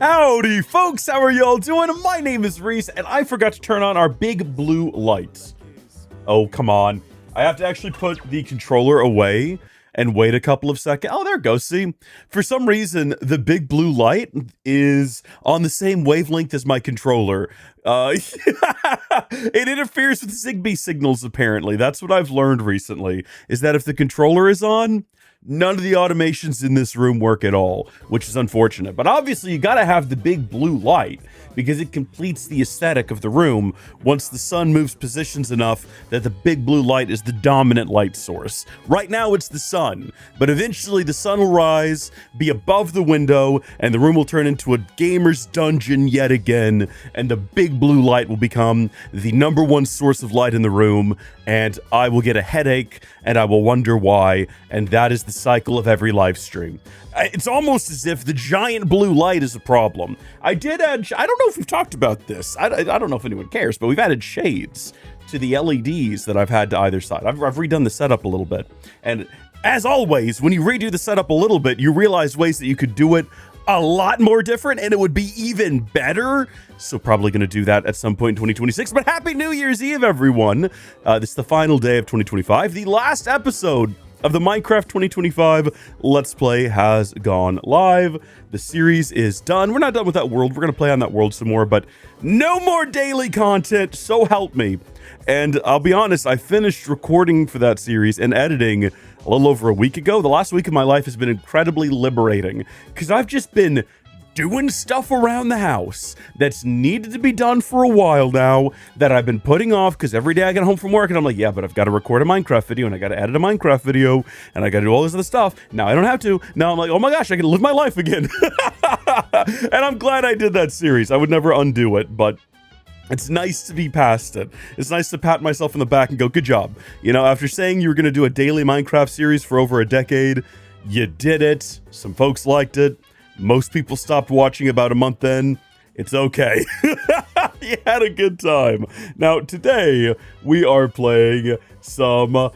Howdy folks, how are y'all doing? My name is Reese and I forgot to turn on our big blue lights. Oh, come on. I have to actually put the controller away and wait a couple of seconds. Oh, there it goes. See, for some reason, the big blue light is on the same wavelength as my controller. It interferes with Zigbee signals, apparently. That's what I've learned recently, is that if the controller is on, none of the automations in this room work at all, which is unfortunate. But obviously, you gotta have the big blue light because it completes the aesthetic of the room once the sun moves positions enough that the big blue light is the dominant light source. Right now, it's the sun, but eventually the sun will rise, be above the window, and the room will turn into a gamer's dungeon yet again, and the big blue light will become the #1 source of light in the room, and I will get a headache, and I will wonder why, and that is the cycle of every live stream. It's almost as if the giant blue light is a problem. I did add, I don't know if we've talked about this. I don't know if anyone cares, but we've added shades to the LEDs that I've had to either side. I've redone the setup a little bit. And as always, when you redo the setup a little bit, you realize ways that you could do it a lot more different and it would be even better. So probably going to do that at some point in 2026. But happy New Year's Eve, everyone. This is the final day of 2025, the last episode of the Minecraft 2025 Let's Play has gone live. The series is done. We're not done with that world. We're going to play on that world some more, but no more daily content, so help me. And I'll be honest, I finished recording for that series and editing a little over a week ago. The last week of my life has been incredibly liberating because I've just been doing stuff around the house that's needed to be done for a while now that I've been putting off because every day I get home from work and I'm like, yeah, but I've got to record a Minecraft video and I got to edit a Minecraft video and I got to do all this other stuff. Now I don't have to. Now I'm like, oh my gosh, I can live my life again. And I'm glad I did that series. I would never undo it, but it's nice to be past it. It's nice to pat myself on the back and go, good job. You know, after saying you were going to do a daily Minecraft series for over a decade, you did it. Some folks liked it. Most people stopped watching about a month in. It's okay. You had a good time. Now, today, we are playing some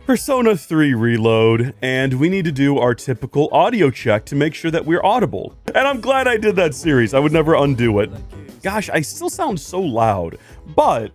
Persona 3 Reload, and we need to do our typical audio check to make sure that we're audible. And I'm glad I did that series. I would never undo it. Gosh, I still sound so loud, but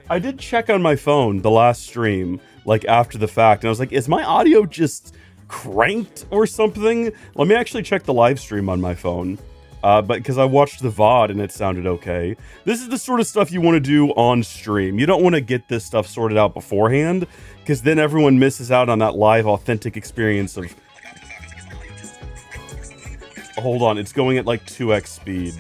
I did check on my phone the last stream, like after the fact, and I was like, is my audio just cranked or something? Let me actually check the live stream on my phone, but because I watched the VOD and it sounded okay. This is the sort of stuff you want to do on stream. You don't want to get this stuff sorted out beforehand, because then everyone misses out on that live authentic experience of... Hold on, it's going at like 2x speed.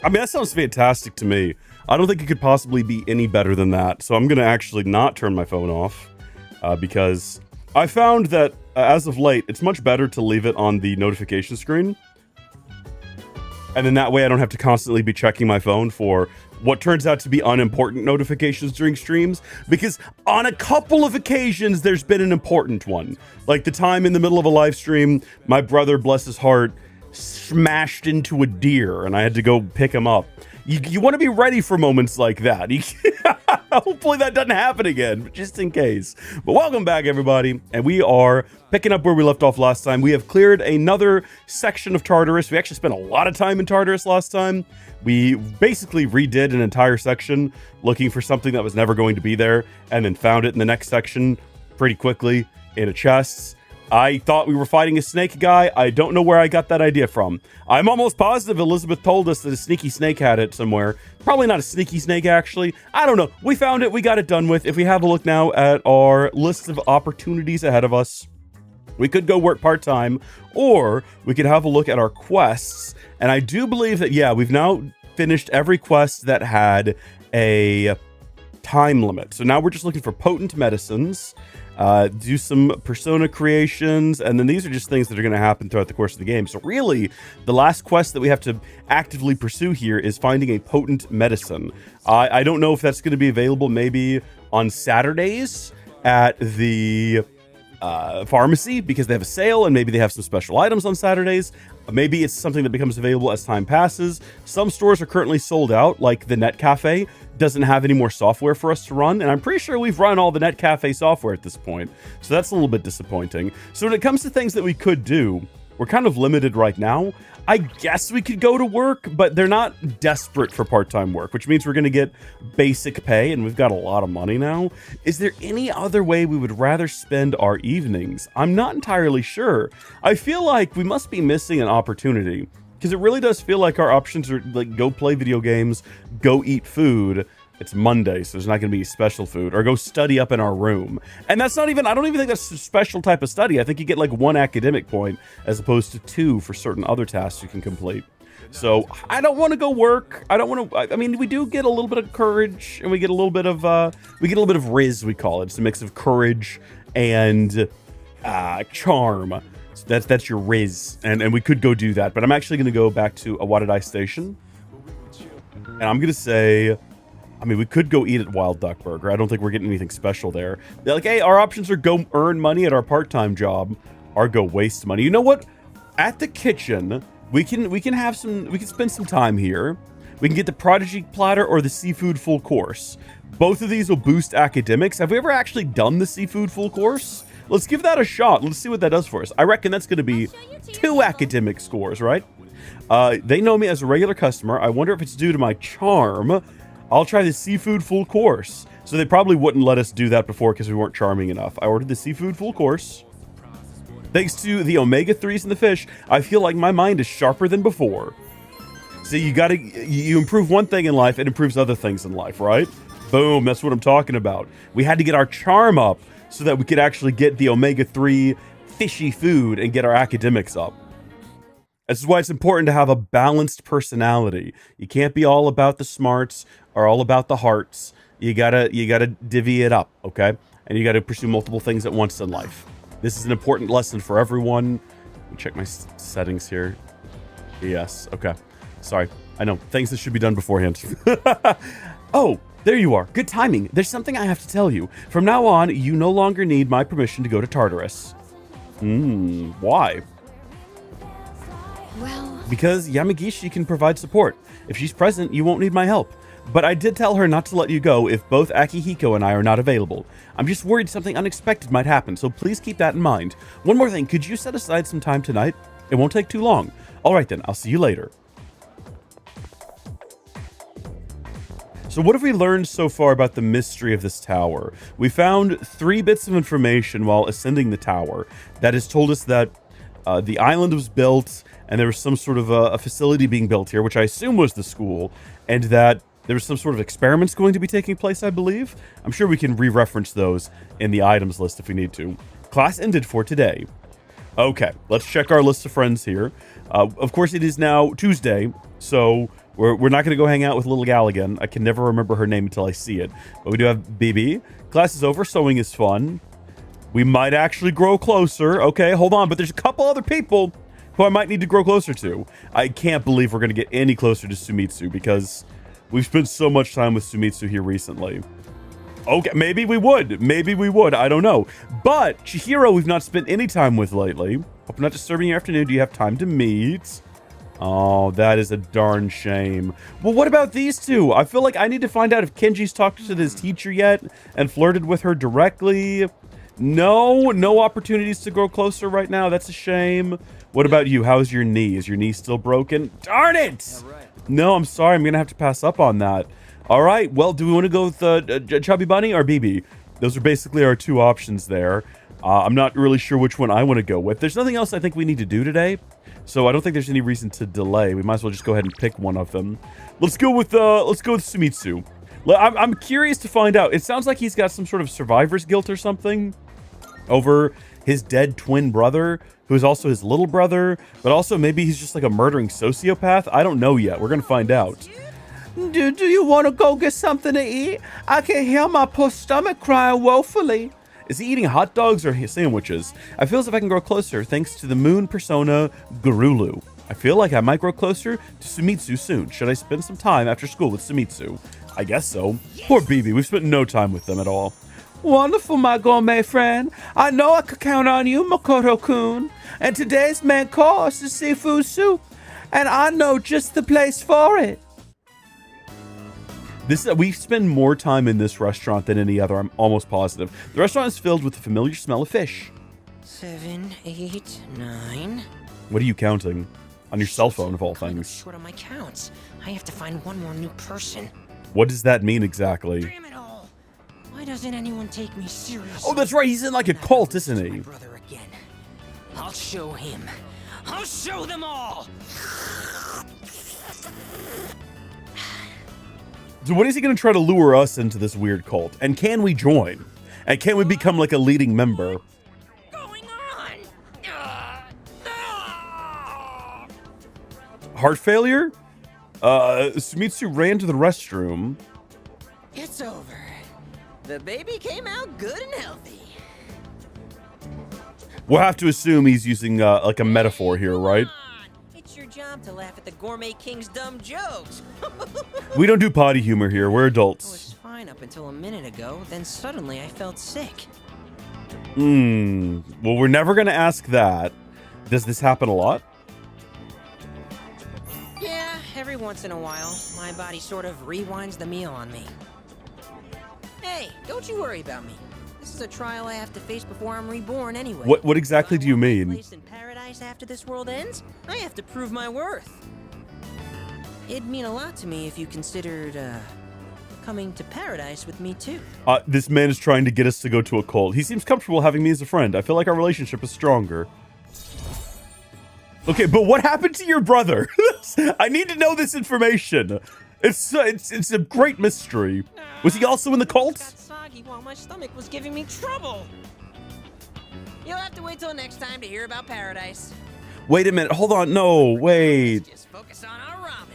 I mean, that sounds fantastic to me. I don't think it could possibly be any better than that. So I'm going to actually not turn my phone off because I found that as of late, it's much better to leave it on the notification screen. And then that way I don't have to constantly be checking my phone for what turns out to be unimportant notifications during streams. Because on a couple of occasions, there's been an important one. Like the time in the middle of a live stream, my brother, bless his heart, smashed into a deer and I had to go pick him up. You want to be ready for moments like that. Hopefully that doesn't happen again, but just in case. But welcome back, everybody. And we are picking up where we left off last time. We have cleared another section of Tartarus. We actually spent a lot of time in Tartarus last time. We basically redid an entire section looking for something that was never going to be there and then found it in the next section pretty quickly in a chest. I thought we were fighting a snake guy. I don't know where I got that idea from. I'm almost positive Elizabeth told us that a sneaky snake had it somewhere. Probably not a sneaky snake, actually. I don't know. We found it. We got it done with. If we have a look now at our list of opportunities ahead of us, we could go work part-time, or we could have a look at our quests. And I do believe that, yeah, we've now finished every quest that had a time limit. So now we're just looking for potent medicines, do some persona creations, and then these are just things that are going to happen throughout the course of the game. So really, the last quest that we have to actively pursue here is finding a potent medicine. I don't know if that's going to be available maybe on Saturdays at the pharmacy because they have a sale and maybe they have some special items on Saturdays. Maybe it's something that becomes available as time passes. Some stores are currently sold out, like the Net Cafe. doesn't have any more software for us to run, and I'm pretty sure we've run all the Netcafe software at this point, so that's a little bit disappointing. So when it comes to things that we could do, we're kind of limited right now. I guess we could go to work, but they're not desperate for part-time work, which means we're going to get basic pay, and we've got a lot of money now. Is there any other way we would rather spend our evenings? I'm not entirely sure. I feel like we must be missing an opportunity, because it really does feel like our options are like go play video games, go eat food. It's Monday, so there's not going to be special food, or go study up in our room. And that's not even, I don't even think that's a special type of study. I think you get like 1 academic point as opposed to 2 for certain other tasks you can complete. So I don't want to go work. I don't want to, I mean, we do get a little bit of courage, and we get a little bit of, riz, we call it. It's a mix of courage and charm. So that's your riz, and we could go do that. But I'm actually going to go back to a Wadadai station, and I'm going to say, I mean, we could go eat at Wild Duck Burger. I don't think we're getting anything special there. They're like, hey, our options are go earn money at our part-time job, or go waste money. You know what? At the kitchen, we can spend some time here. We can get the Prodigy Platter or the Seafood Full Course. Both of these will boost academics. Have we ever actually done the Seafood Full Course? Let's give that a shot. Let's see what that does for us. I reckon that's going to be 2 academic scores, right? They know me as a regular customer. I wonder if it's due to my charm. I'll try the Seafood Full Course. So they probably wouldn't let us do that before because we weren't charming enough. I ordered the Seafood Full Course. Thanks to the omega-3s in the fish, I feel like my mind is sharper than before. So you improve one thing in life, it improves other things in life, right? Boom, that's what I'm talking about. We had to get our charm up so that we could actually get the omega-3 fishy food and get our academics up. This is why it's important to have a balanced personality. You can't be all about the smarts or all about the hearts. You gotta divvy it up, okay? And you gotta pursue multiple things at once in life. This is an important lesson for everyone. Let me check my settings here. Yes, okay. Sorry, I know, things that should be done beforehand. Oh, there you are. Good timing. There's something I have to tell you. From now on, you no longer need my permission to go to Tartarus. Why? Well, because Yamagishi can provide support. If she's present, you won't need my help. But I did tell her not to let you go if both Akihiko and I are not available. I'm just worried something unexpected might happen, so please keep that in mind. One more thing, could you set aside some time tonight? It won't take too long. All right then, I'll see you later. So what have we learned so far about the mystery of this tower? We found 3 bits of information while ascending the tower that has told us that the island was built and there was some sort of a facility being built here, which I assume was the school, and that there was some sort of experiments going to be taking place, I believe. I'm sure we can re-reference those in the items list if we need to. Class ended for today. Okay, let's check our list of friends here. Of course, it is now Tuesday, so we're not going to go hang out with little gal again. I can never remember her name until I see it. But we do have BB. Class is over. Sewing is fun. We might actually grow closer. Okay, hold on. But there's a couple other people who I might need to grow closer to. I can't believe we're going to get any closer to Sumitsu because we've spent so much time with Sumitsu here recently. Okay, maybe we would. Maybe we would. I don't know. But Chihiro, we've not spent any time with lately. Hope I'm not disturbing your afternoon. Do you have time to meet? Oh, that is a darn shame. Well, what about these two? I feel like I need to find out if Kenji's talked to his teacher yet and flirted with her directly. No opportunities to grow closer right now. That's a shame. What about you? How's your knee? Is your knee still broken? Darn it! No, I'm sorry. I'm going to have to pass up on that. All right. Well, do we want to go with Chubby Bunny or BB? Those are basically our 2 options there. I'm not really sure which one I want to go with. There's nothing else I think we need to do today, so I don't think there's any reason to delay. We might as well just go ahead and pick one of them. Let's go with Sumitsu. I'm curious to find out. It sounds like he's got some sort of survivor's guilt or something over his dead twin brother, who is also his little brother, but also maybe he's just like a murdering sociopath. I don't know yet. We're gonna find out. Do you want to go get something to eat? I can hear my poor stomach crying woefully. Is he eating hot dogs or sandwiches? I feel as if I can grow closer thanks to the moon persona Gurulu. I feel like I might grow closer to Sumitsu soon. Should I spend some time after school with Sumitsu? I guess so. Poor BB, we've spent no time with them at all. Wonderful, my gourmet friend. I know I could count on you, Makoto-kun. And today's main course is seafood soup, and I know just the place for it. We spend more time in this restaurant than any other, I'm almost positive. The restaurant is filled with the familiar smell of fish. 7, 8, 9. What are you counting? On your cell phone, of all things. Short on my counts. I have to find one more new person. What does that mean exactly? Damn it all! Why doesn't anyone take me seriously? Oh, that's right. He's in like a cult, isn't he? My brother again. I'll show him. I'll show them all. So what is he going to try to lure us into this weird cult? And can we join? And can we become like a leading member? Going on? Heart failure? Sumitsu ran to the restroom. It's over. The baby came out good and healthy. We'll have to assume he's using like a metaphor here, right? It's your job to laugh at the gourmet king's dumb jokes. We don't do potty humor here. We're I was adults. fine up until a minute ago, then suddenly I felt sick. Well, we're never going to ask that. Does this happen a lot? Yeah, every once in a while, my body sort of rewinds the meal on me. Hey, don't you worry about me. This is a trial I have to face before I'm reborn anyway. What exactly do you If I want my mean? place in paradise after this world ends, I have to prove my worth. It'd mean a lot to me if you considered, coming to paradise with me too. This man is trying to get us to go to a cult. He seems comfortable having me as a friend. I feel like our relationship is stronger. Okay, but what happened to your brother? I need to know this information. It's a great mystery. Was he also in the cult? Got soggy while my stomach was giving me trouble. You'll have to wait till next time to hear about paradise. Wait a minute. Hold on. No, wait. Just focus on our ramen.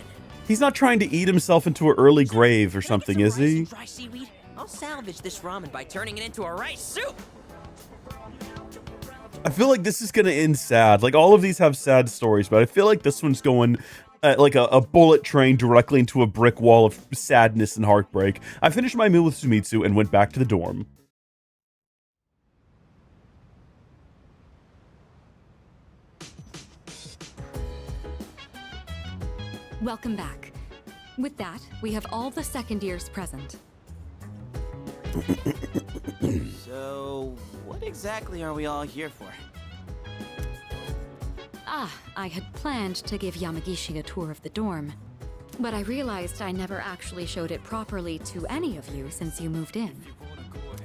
He's not trying to eat himself into an early grave or something, is he? Dry seaweed? I'll salvage this ramen by turning it into a rice soup. I feel like this is going to end sad. Like, all of these have sad stories, but I feel like this one's going like a bullet train directly into a brick wall of sadness and heartbreak. I finished my meal with Sumitsu and went back to the dorm. Welcome back. With that, we have all the second years present. So, what exactly are we all here for? I had planned to give Yamagishi a tour of the dorm, but I realized I never actually showed it properly to any of you since you moved in.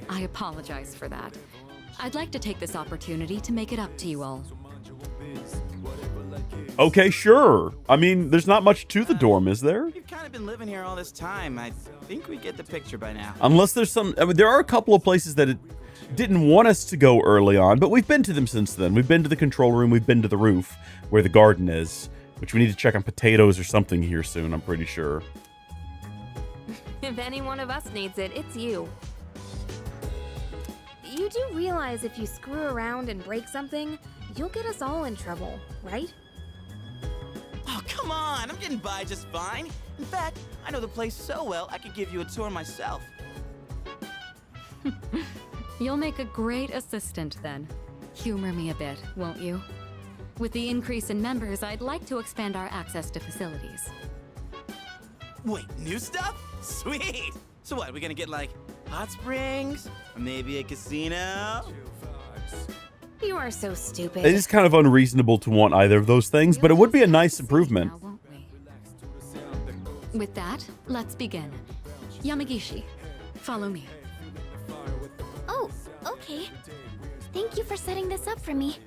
I apologize for that. I'd like to take this opportunity to make it up to you all. Okay, sure. I mean, there's not much to the dorm, is there? You've kind of been living here all this time. I think we get the picture by now. Unless there's some... I mean, there are a couple of places that it didn't want us to go early on, but we've been to them since then. We've been to the control room, we've been to the roof, where the garden is, which we need to check on potatoes or something here soon, I'm pretty sure. If any one of us needs it, it's you. You do realize if you screw around and break something, you'll get us all in trouble, right? Oh, come on. I'm getting by just fine. In fact, I know the place so well, I could give you a tour myself. You'll make a great assistant then. Humor me a bit, won't you? With the increase in members, I'd like to expand our access to facilities. Wait, new stuff? Sweet. So what, we gonna get like hot springs? Or maybe a casino? You are so stupid. It is kind of unreasonable to want either of those things, but it would be a nice improvement. Now, won't we? With that, let's begin. Yamagishi, follow me. Oh, okay. Thank you for setting this up for me.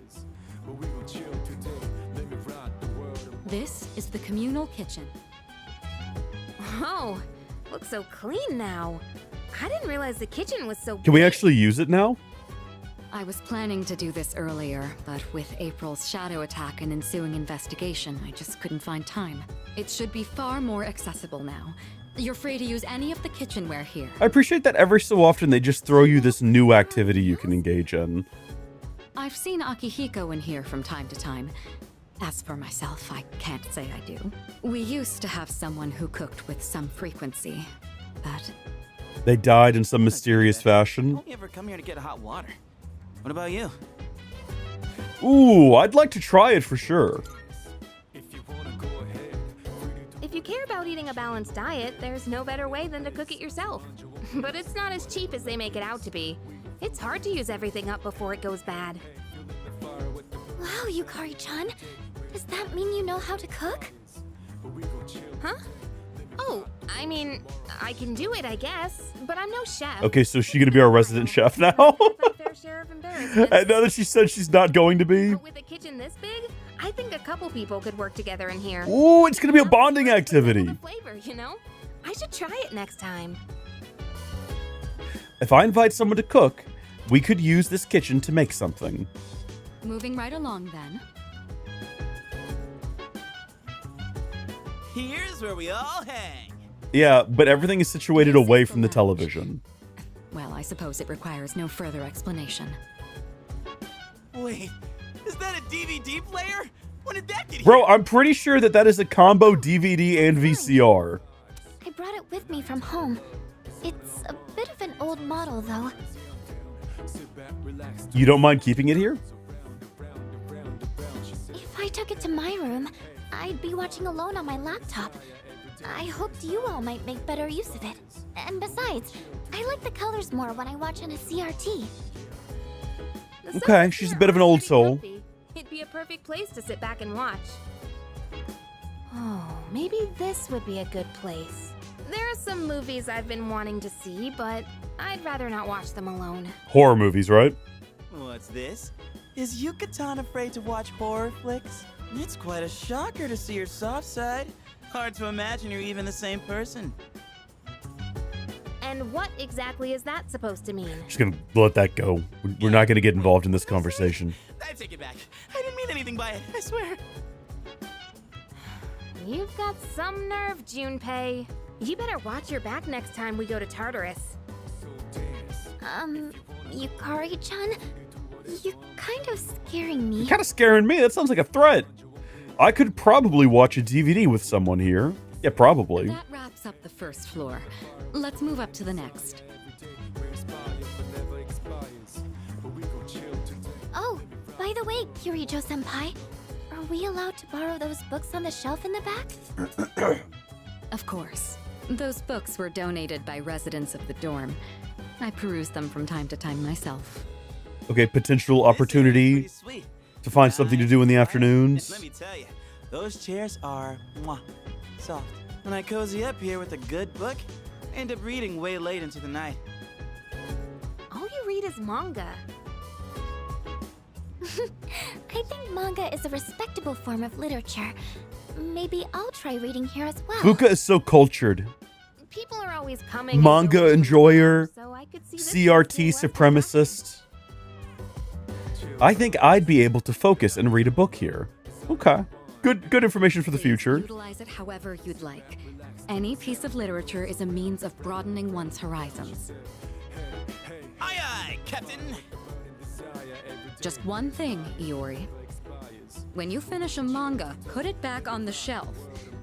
This is the communal kitchen. Oh, looks so clean now. I didn't realize the kitchen was so Can we big. actually use it now? I was planning to do this earlier, but with April's shadow attack and ensuing investigation, I just couldn't find time. It should be far more accessible now. You're free to use any of the kitchenware here. I appreciate that every so often they just throw you this new activity you can engage in. I've seen Akihiko in here from time to time. As for myself, I can't say I do. We used to have someone who cooked with some frequency, but They died in some mysterious fashion. Only ever come here to get hot water. What about you? Ooh, I'd like to try it for sure. If you care about about eating a balanced diet, there's no better way than to cook it yourself. But it's not as cheap as they make it out to be. It's hard to use everything up before it goes bad. Wow, Yukari-chan. Does that mean you know how to cook? Huh? Oh, I mean, I can do it, I guess, but I'm no chef. Okay, so she's gonna be our resident chef now. My fair share of embarrassments. And now that she said she's not going to be. But with a kitchen this big, I think a couple people could work together in here. Ooh, it's gonna be a bonding activity. The flavor, you know? I should try it next time. If I invite someone to cook, we could use this kitchen to make something. Moving right along then. Here's where we all hang. Yeah, but everything is situated away from the television. Well, I suppose it requires no further explanation. Wait, is that a DVD player? When did that get Bro, here? I'm pretty sure that that is a combo DVD and VCR. I brought it with me from home. It's a bit of an old model, though. You don't mind keeping it here? If I took it to my room, I'd be watching alone on my laptop. I hoped you all might make better use of it. And besides, I like the colors more when I watch on a CRT. The Okay, sides she's a here bit of an are old pretty soul. comfy. It'd be a perfect place to sit back and watch. Oh, maybe this would be a good place. There are some movies I've been wanting to see, but I'd rather not watch them alone. Horror movies, right? What's this? Is Yucatan afraid to watch horror flicks? It's quite a shocker to see your soft side. Hard to imagine you're even the same person. And what exactly is that supposed to mean? Just gonna let that go. We're not gonna get involved in this conversation. I take it back. I didn't mean anything by it, I swear. You've got some nerve, Junpei. You better watch your back next time we go to Tartarus. Yukari-chan? You're kind of scaring me. Kind of scaring me. That sounds like a threat. I could probably watch a DVD with someone here. Yeah, probably. That wraps up the first floor. Let's move up to the next. Oh, by the way, Kirijo-senpai, are we allowed to borrow those books on the shelf in the back? Of course. Those books were donated by residents of the dorm. I peruse them from time to time myself. Okay, potential This is opportunity pretty sweet. to find something to do in the Nice. afternoons. Let me tell you, those chairs are soft. When I cozy up here with a good book, I end up reading way late into the night. All you read is manga. I think manga is a respectable form of literature. Maybe I'll try reading here as well. Fuka is so cultured. People are always coming. and Manga going, enjoyer, so I could see this CRT being less supremacist. I think I'd be able to focus and read a book here. Okay. Good information for the Please future. utilize it however you'd like. Any piece of literature is a means of broadening one's horizons. Aye aye, Captain! Just one thing, Iori. When you finish a manga, put it back on the shelf.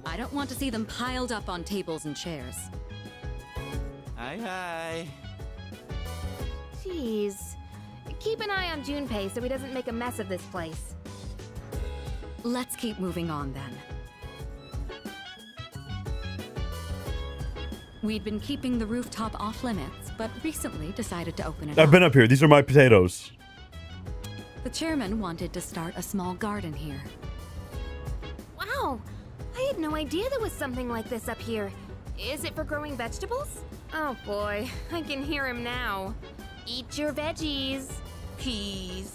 I don't want to see them piled up on tables and chairs. Aye aye. Jeez. Keep an eye on Junpei so he doesn't make a mess of this place. Let's keep moving on then. We'd been keeping the rooftop off limits, but recently decided to open it I've up. been up here. These are my potatoes. The chairman wanted to start a small garden here. Wow! I had no idea there was something like this up here. Is it for growing vegetables? Oh boy, I can hear him now. Eat your veggies. Peas.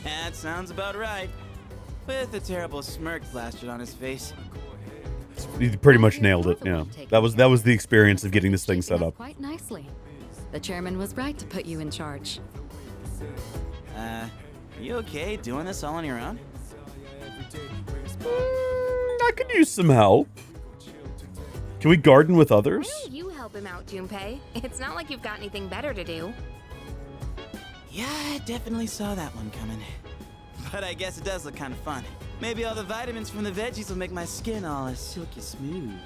That sounds about right. With a terrible smirk plastered on his face. You pretty much nailed it. Yeah. That was the experience of getting this thing set up. Quite nicely. The chairman was right to put you in charge. You okay doing this all on your own? I could use some help. Can we garden with Why others? don't you help him out, Junpei? It's not like you've got anything better to do. Yeah, I definitely saw that one coming. But I guess it does look kind of fun. Maybe all the vitamins from the veggies will make my skin all silky smooth.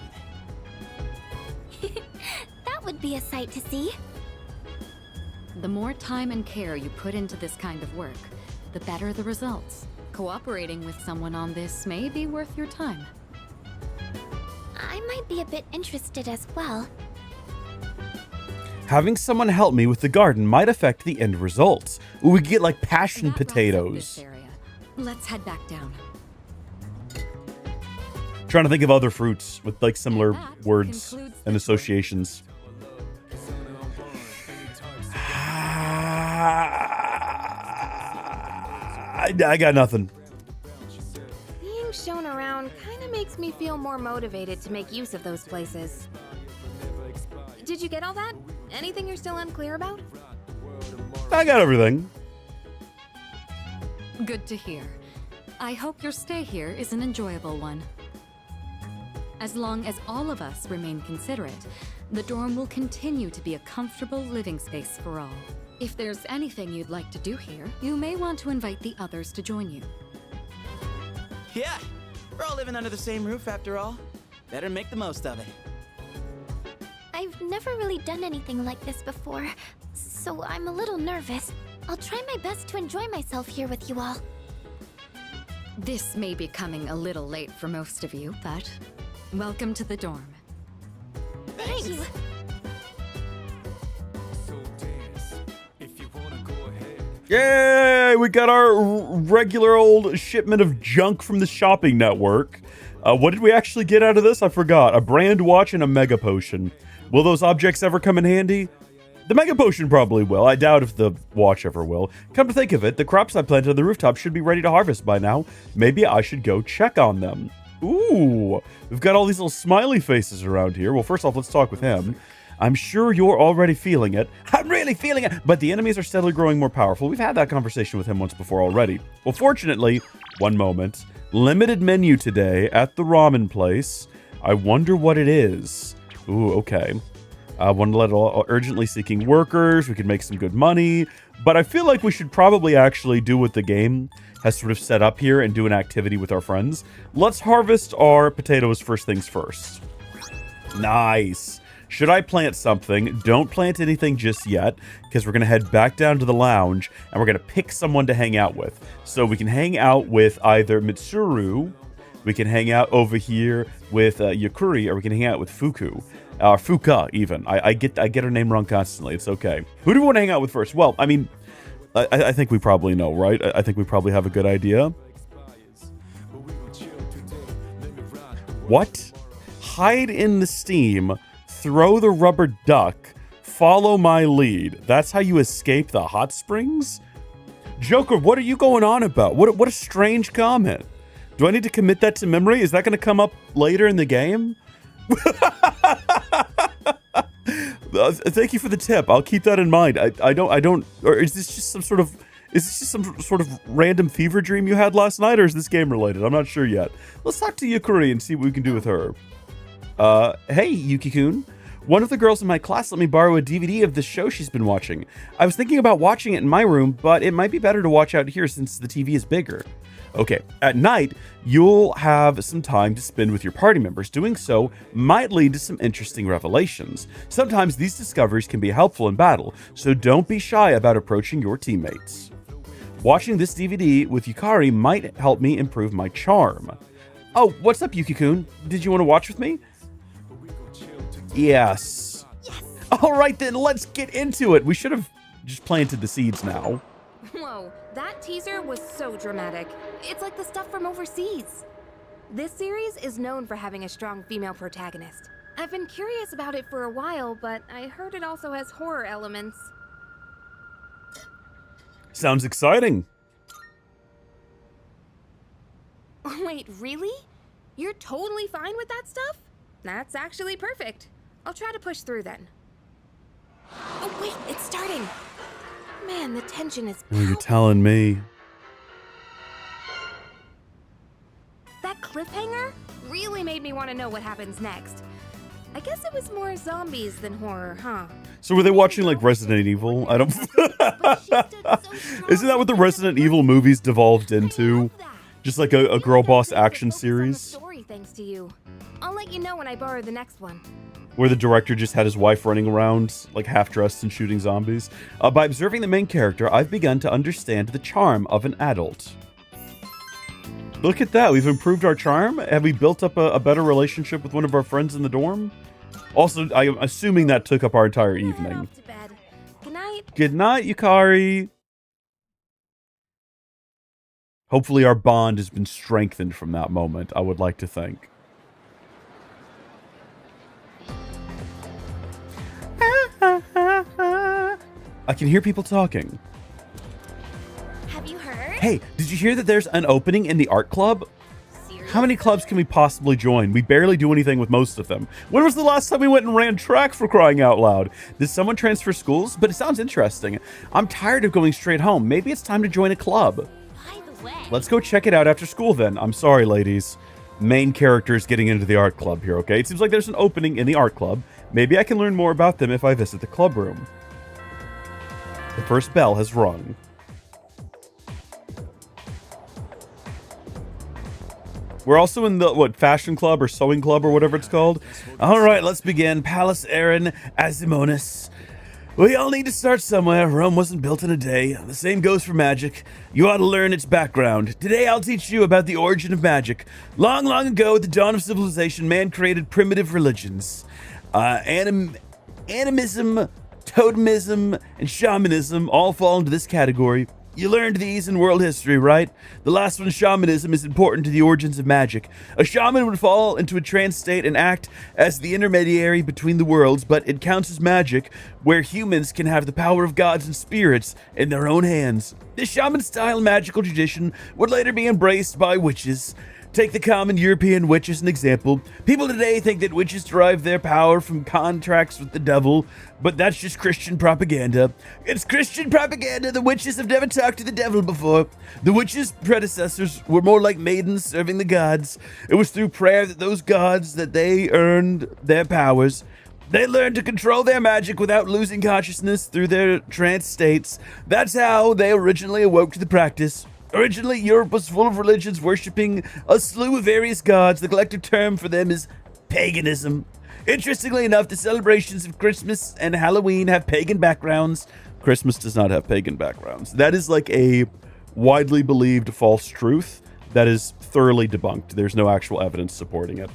That would be a sight to see. The more time and care you put into this kind of work, the better the results. Cooperating with someone on this may be worth your time. I might be a bit interested as well. Having someone help me with the garden might affect the end results. Ooh, we get like passion That wraps up potatoes. this area. Let's head back down. Trying to think of other fruits with like similar That words concludes and the associations. I got nothing. Being shown around kind of makes me feel more motivated to make use of those places. Did you get all that? Anything you're still unclear about? I got everything. Good to hear. I hope your stay here is an enjoyable one. As long as all of us remain considerate, the dorm will continue to be a comfortable living space for all. If there's anything you'd like to do here, you may want to invite the others to join you. Yeah, we're all living under the same roof after all. Better make the most of it. I've never really done anything like this before, so I'm a little nervous. I'll try my best to enjoy myself here with you all. This may be coming a little late for most of you, but welcome to the dorm. Thank you. Yay! We got our regular old shipment of junk from the shopping network. What did we actually get out of this? I forgot. A brand watch and a mega potion. Will those objects ever come in handy? The mega potion probably will. I doubt if the watch ever will. Come to think of it, the crops I planted on the rooftop should be ready to harvest by now. Maybe I should go check on them. Ooh, we've got all these little smiley faces around here. Well, first off, let's talk with him. I'm sure you're already feeling it. I'm really feeling it. But the enemies are steadily growing more powerful. We've had that conversation with him once before already. Well, fortunately, one moment. Limited menu today at the ramen place. I wonder what it is. Ooh, okay. I want to let all urgently seeking workers. We could make some good money. But I feel like we should probably actually do what the game has sort of set up here and do an activity with our friends. Let's harvest our potatoes first things first. Nice. Should I plant something? Don't plant anything just yet, because we're going to head back down to the lounge, and we're going to pick someone to hang out with. So we can hang out with either Mitsuru, we can hang out over here with Yukuri, or we can hang out with Fuku. Fuka, even. I get her name wrong constantly. It's okay. Who do we want to hang out with first? Well, I mean, I think we probably know, right? I think we probably have a good idea. What? Hide in the steam, throw the rubber duck, follow my lead. That's how you escape the hot springs? Joker, what are you going on about? What a strange comment. Do I need to commit that to memory? Is that going to come up later in the game? Thank you for the tip. I'll keep that in mind. I don't. Or is this just some sort of random fever dream you had last night, or is this game related? I'm not sure yet. Let's talk to Yukuri and see what we can do with her. Hey, Yuki-kun. One of the girls in my class let me borrow a DVD of the show she's been watching. I was thinking about watching it in my room, but it might be better to watch out here since the TV is bigger. Okay, at night, you'll have some time to spend with your party members. Doing so might lead to some interesting revelations. Sometimes these discoveries can be helpful in battle, so don't be shy about approaching your teammates. Watching this DVD with Yukari might help me improve my charm. Oh, what's up, Yuki-kun? Did you want to watch with me? Yes. All right, then let's get into it. We should have just planted the seeds now. Whoa, that teaser was so dramatic. It's like the stuff from overseas. This series is known for having a strong female protagonist. I've been curious about it for a while, but I heard it also has horror elements. Sounds exciting. Wait, really? You're totally fine with that stuff? That's actually perfect. I'll try to push through then. Oh wait, it's starting. Man, the tension is Oh, you're telling me. That cliffhanger really made me want to know what happens next. I guess it was more zombies than horror, huh? So were they watching like Resident Evil? I don't. Isn't that what the Resident Evil movies devolved into? Just like a girl boss action series Story, thanks to you. I'll let you know when I borrow the next one. where the director just had his wife running around like half dressed and shooting zombies. By observing the main character, I've begun to understand the charm of an adult. Look at that. We've improved our charm. Have we built up a better relationship with one of our friends in the dorm? Also, I'm assuming that took up our entire Head evening. off to bed. Good night. Good night, Yukari. Hopefully our bond has been strengthened from that moment, I would like to think. I can hear people talking. Have you heard? Hey, did you hear that there's an opening in the art club? Seriously? How many clubs can we possibly join? We barely do anything with most of them. When was the last time we went and ran track, for crying out loud? Did someone transfer schools? But it sounds interesting. I'm tired of going straight home. Maybe it's time to join a club. By the way, Let's go check it out after school then. I'm sorry, ladies. Main characters getting into the art club here, okay? It seems like there's an opening in the art club. Maybe I can learn more about them if I visit the club room. The first bell has rung. We're also in the, fashion club or sewing club or whatever it's called. All right, let's begin. Palace Aaron Azimonis. We all need to start somewhere. Rome wasn't built in a day. The same goes for magic. You ought to learn its background. Today I'll teach you about the origin of magic. Long, long ago, at the dawn of civilization, man created primitive religions. Animism, totemism, and shamanism all fall into this category. You learned these in world history, right? The last one, shamanism, is important to the origins of magic. A shaman would fall into a trance state and act as the intermediary between the worlds, but it counts as magic, where humans can have the power of gods and spirits in their own hands. This shaman-style magical tradition would later be embraced by witches. Take the common European witch as an example. People today think that witches derive their power from contracts with the devil, but that's just Christian propaganda. It's Christian propaganda. The witches have never talked to the devil before. The witches' predecessors were more like maidens serving the gods. It was through prayer that those gods that they earned their powers. They learned to control their magic without losing consciousness through their trance states. That's how they originally awoke to the practice. Originally, Europe was full of religions worshipping a slew of various gods. The collective term for them is paganism. Interestingly enough, the celebrations of Christmas and Halloween have pagan backgrounds. Christmas does not have pagan backgrounds. That is like a widely believed false truth that is thoroughly debunked. There's no actual evidence supporting it.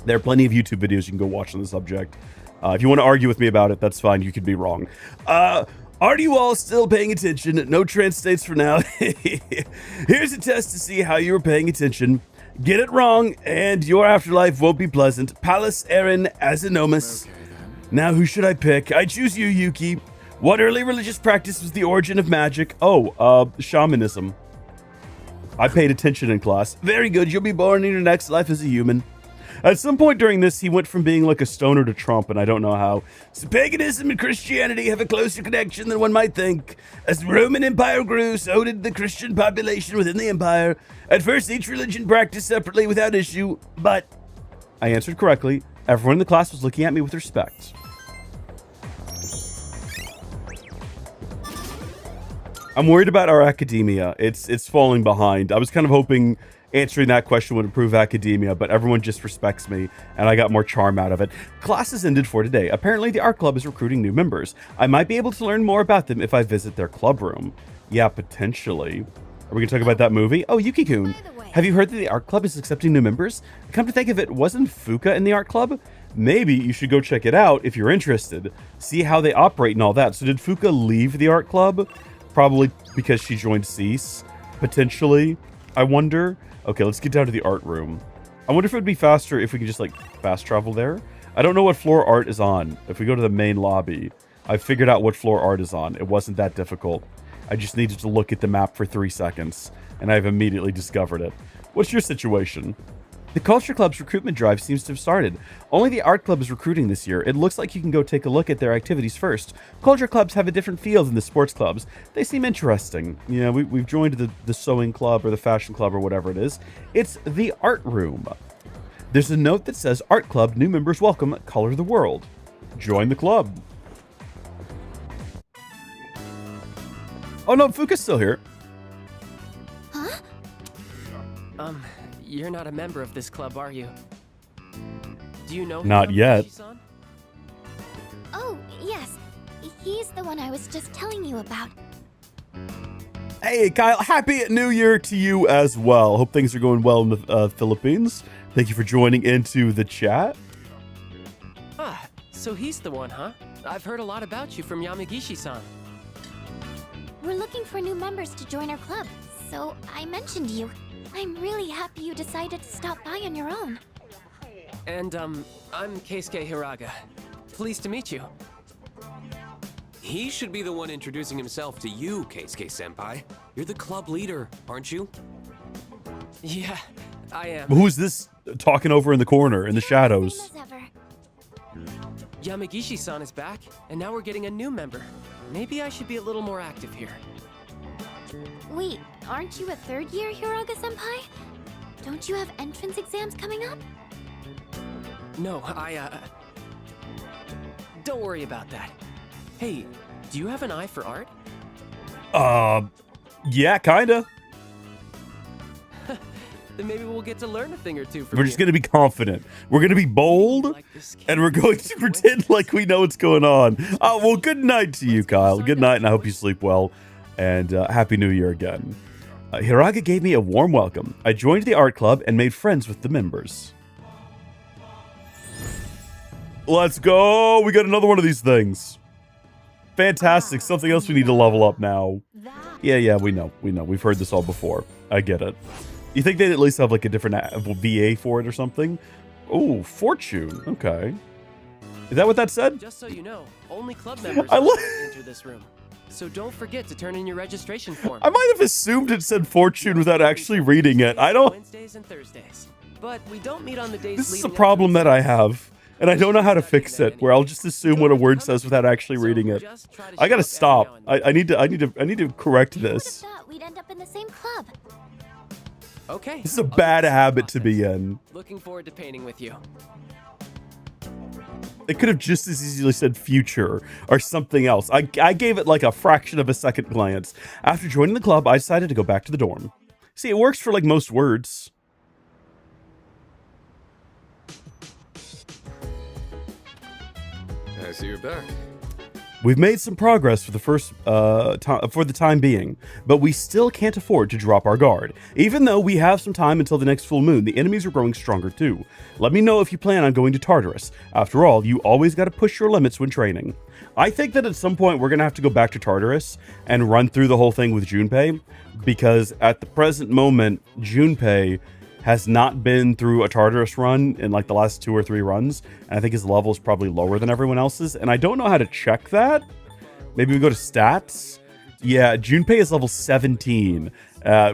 There are plenty of YouTube videos you can go watch on the subject. If you want to argue with me about it, that's fine. You could be wrong. Are you all still paying attention? No trance states for now. Here's a test to see how you were paying attention. Get it wrong, and your afterlife won't be pleasant. Palace Aaron Azinomus. Okay, now, who should I pick? I choose you, Yuki. What early religious practice was the origin of magic? Oh, shamanism. I paid attention in class. Very good. You'll be born in your next life as a human. At some point during this, he went from being like a stoner to Trump, and I don't know how. So paganism and Christianity have a closer connection than one might think. As the Roman Empire grew, so did the Christian population within the empire. At first, each religion practiced separately without issue, but I answered correctly. Everyone in the class was looking at me with respect. I'm worried about our academia. It's falling behind. I was kind of hoping answering that question would improve academia, but everyone just respects me, and I got more charm out of it. Classes ended for today. Apparently, the art club is recruiting new members. I might be able to learn more about them if I visit their club room. Yeah, potentially. Are we going to talk about that movie? Oh, Yuki-kun. Have you heard that the art club is accepting new members? Come to think of it, wasn't Fuka in the art club? Maybe you should go check it out if you're interested. See how they operate and all that. So did Fuka leave the art club? Probably because she joined Cease. Potentially. I wonder. Okay, let's get down to the art room. I wonder if it would be faster if we could just, like, fast travel there. I don't know what floor art is on. If we go to the main lobby, I figured out what floor art is on. It wasn't that difficult. I just needed to look at the map for 3 seconds, and I've immediately discovered it. What's your situation? The Culture Club's recruitment drive seems to have started. Only the Art Club is recruiting this year. It looks like you can go take a look at their activities first. Culture Clubs have a different feel than the sports clubs. They seem interesting. You know, we've joined the sewing club or the fashion club or whatever it is. It's the art room. There's a note that says, Art Club, new members welcome, color the world. Join the club. Oh no, Fuka's still here. Huh? You're not a member of this club, are you? Do you know him? Not yet. Oh, yes. He's the one I was just telling you about. Hey, Kyle, happy New Year to you as well. Hope things are going well in the Philippines. Thank you for joining into the chat. Ah, so he's the one, huh? I've heard a lot about you from Yamagishi-san. We're looking for new members to join our club, so I mentioned you. I'm really happy you decided to stop by on your own. And, I'm Keisuke Hiraga. Pleased to meet you. He should be the one introducing himself to you, Keisuke-senpai. You're the club leader, aren't you? Yeah, I am. Who's this talking over in the corner, in the shadows? Same as ever. Yamagishi-san is back, and now we're getting a new member. Maybe I should be a little more active here. Wait, aren't you a third year, Hiraga-senpai? Don't you have entrance exams coming up? No, don't worry about that. Hey, do you have an eye for art? Yeah, kinda. Then maybe we'll get to learn a thing or two from We're you. just gonna be confident. We're gonna be bold, Like this and we're going to pretend like we know what's going on. Oh, well, good night to you, Kyle. Good night, and I hope you sleep well. And Happy New Year again. Hiraga gave me a warm welcome. I joined the art club and made friends with the members. Let's go. We got another one of these things. Fantastic. Something else we need to level up now. Yeah, we know. We've heard this all before. I get it. You think they'd at least have like a different VA for it or something? Oh, fortune. Okay. Is that what that said? Just so you know, only club members I are lo- allowed to enter this room. So don't forget to turn in your registration form. I might have assumed it said fortune without actually reading it. I don't... Wednesdays and Thursdays. But we don't meet on the days This is a leading up to problem the that I exams. have. And I don't know how to fix it, where I'll just assume what a word says without actually reading it. I gotta stop. I need to correct Who would have this. thought we'd end up in the same club? Okay. This is a I'll bad start the habit to be process. in. Looking forward to painting with you. It could have just as easily said future or something else. I gave it like a fraction of a second glance. After joining the club, I decided to go back to the dorm. See, it works for like most words. I see you're back. We've made some progress for the for the time being, but we still can't afford to drop our guard. Even though we have some time until the next full moon, the enemies are growing stronger too. Let me know if you plan on going to Tartarus. After all, you always got to push your limits when training. I think that at some point we're going to have to go back to Tartarus and run through the whole thing with Junpei, because at the present moment, Junpei has not been through a Tartarus run in like the last 2 or 3 runs, and I think his level is probably lower than everyone else's, and I don't know how to check that. Maybe we go to stats. Yeah, Junpei is level 17.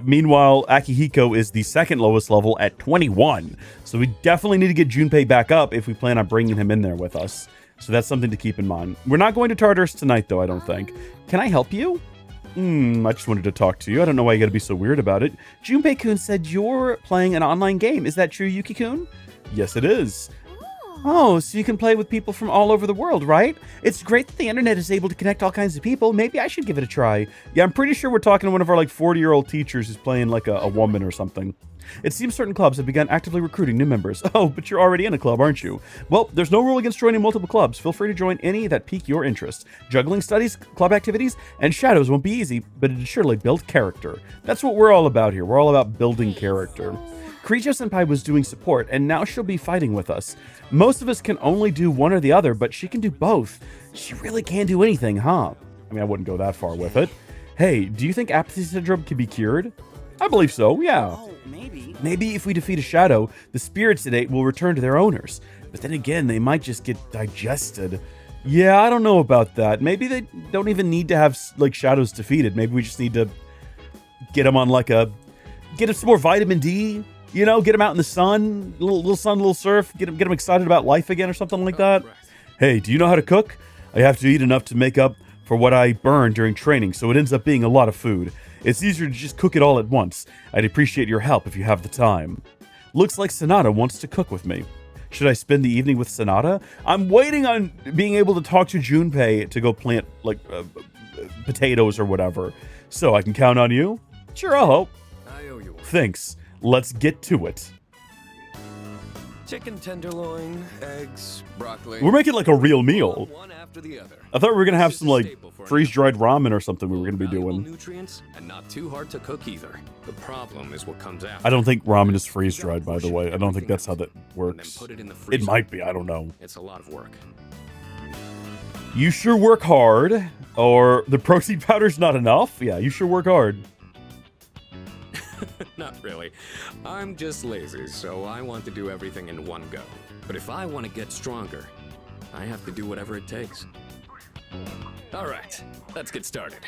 Meanwhile, Akihiko is the second lowest level at 21. So we definitely need to get Junpei back up if we plan on bringing him in there with us. So that's something to keep in mind. We're not going to Tartarus tonight, though, I don't think. Can I help you? I just wanted to talk to you. I don't know why you gotta be so weird about it. Junpei-kun said you're playing an online game. Is that true, Yuki-kun? Yes, it is. Oh, so you can play with people from all over the world, right? It's great that the internet is able to connect all kinds of people. Maybe I should give it a try. Yeah, I'm pretty sure we're talking to one of our like 40-year-old teachers who's playing like a woman or something. It seems certain clubs have begun actively recruiting new members. Oh, but you're already in a club, aren't you? Well, there's no rule against joining multiple clubs. Feel free to join any that pique your interest. Juggling studies, club activities, and shadows won't be easy, but it'll surely build character. That's what we're all about here. We're all about building character. Kirijo-senpai was doing support, and now she'll be fighting with us. Most of us can only do one or the other, but she can do both. She really can do anything, huh? I mean, I wouldn't go that far with it. Hey, do you think apathy syndrome can be cured? I believe so, yeah. Oh, maybe. Maybe if we defeat a shadow, the spirits in it will return to their owners. But then again, they might just get digested. Yeah, I don't know about that. Maybe they don't even need to have like shadows defeated. Maybe we just need to get them on like get them some more vitamin D. You know, get them out in the sun, little sun, little surf. Get them excited about life again or something like that. Hey, do you know how to cook? I have to eat enough to make up for what I burn during training, so it ends up being a lot of food. It's easier to just cook it all at once. I'd appreciate your help if you have the time. Looks like Sonata wants to cook with me. Should I spend the evening with Sonata? I'm waiting on being able to talk to Junpei to go plant, like, potatoes or whatever. So I can count on you? Sure, I'll help. I owe you one. Thanks. Let's get to it. Chicken tenderloin, eggs, broccoli. We're making like a real meal. One after the other. I thought we were gonna have This is some a like staple for freeze-dried ramen or something we were gonna be Valuable doing. nutrients and not too hard to cook either. The problem is what comes after. I don't think ramen is freeze-dried, by the way. I don't think that's how that And then works. put it in the It freezer. might be, I don't know. It's a lot of work. You sure work hard, or the protein powder's not enough? Yeah, you sure work hard. Not really. I'm just lazy, so I want to do everything in one go. But if I want to get stronger, I have to do whatever it takes. All right, let's get started.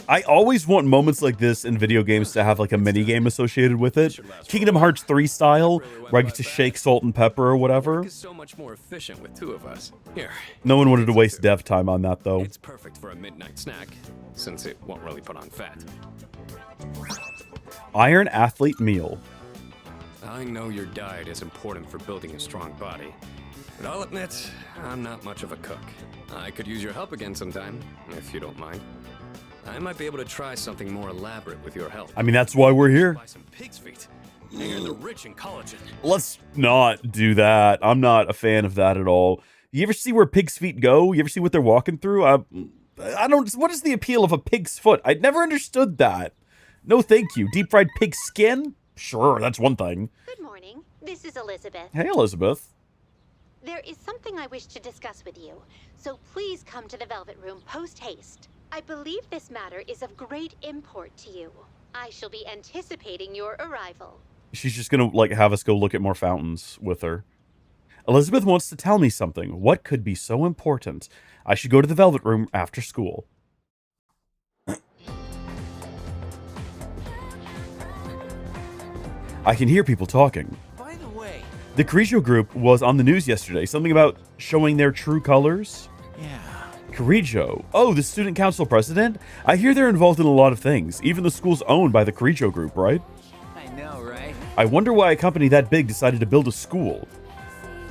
I always want moments like this in video games to have like a mini game associated with it. Kingdom Hearts 3 style, where I get to shake salt and pepper or whatever. It's so much more efficient with two of us. Here. No one wanted to waste dev time on that though. It's perfect for a midnight snack, since it won't really put on fat. Iron Athlete Meal. I know your diet is important for building a strong body, but I'll admit, I'm not much of a cook. I could use your help again sometime, if you don't mind. I might be able to try something more elaborate with your help. I mean, that's why we're here. Buy some pig's feet. And they're rich in collagen. Let's not do that. I'm not a fan of that at all. You ever see where pigs' feet go? You ever see what they're walking through? I don't. What is the appeal of a pig's foot? I never understood that. No, thank you. Deep fried pig skin? Sure, that's one thing. Good morning. This is Elizabeth. Hey, Elizabeth. There is something I wish to discuss with you, so please come to the Velvet Room post-haste. I believe this matter is of great import to you. I shall be anticipating your arrival. She's just gonna like have us go look at more fountains with her. Elizabeth wants to tell me something. What could be so important? I should go to the Velvet Room after school. I can hear people talking. By the way, The Carrijo group was on the news yesterday. Something about showing their true colors. yeah. Carrijo. Oh, the student council president? I hear they're involved in a lot of things. Even the school's owned by the Carrijo group, right? I know, right? I wonder why a company that big decided to build a school.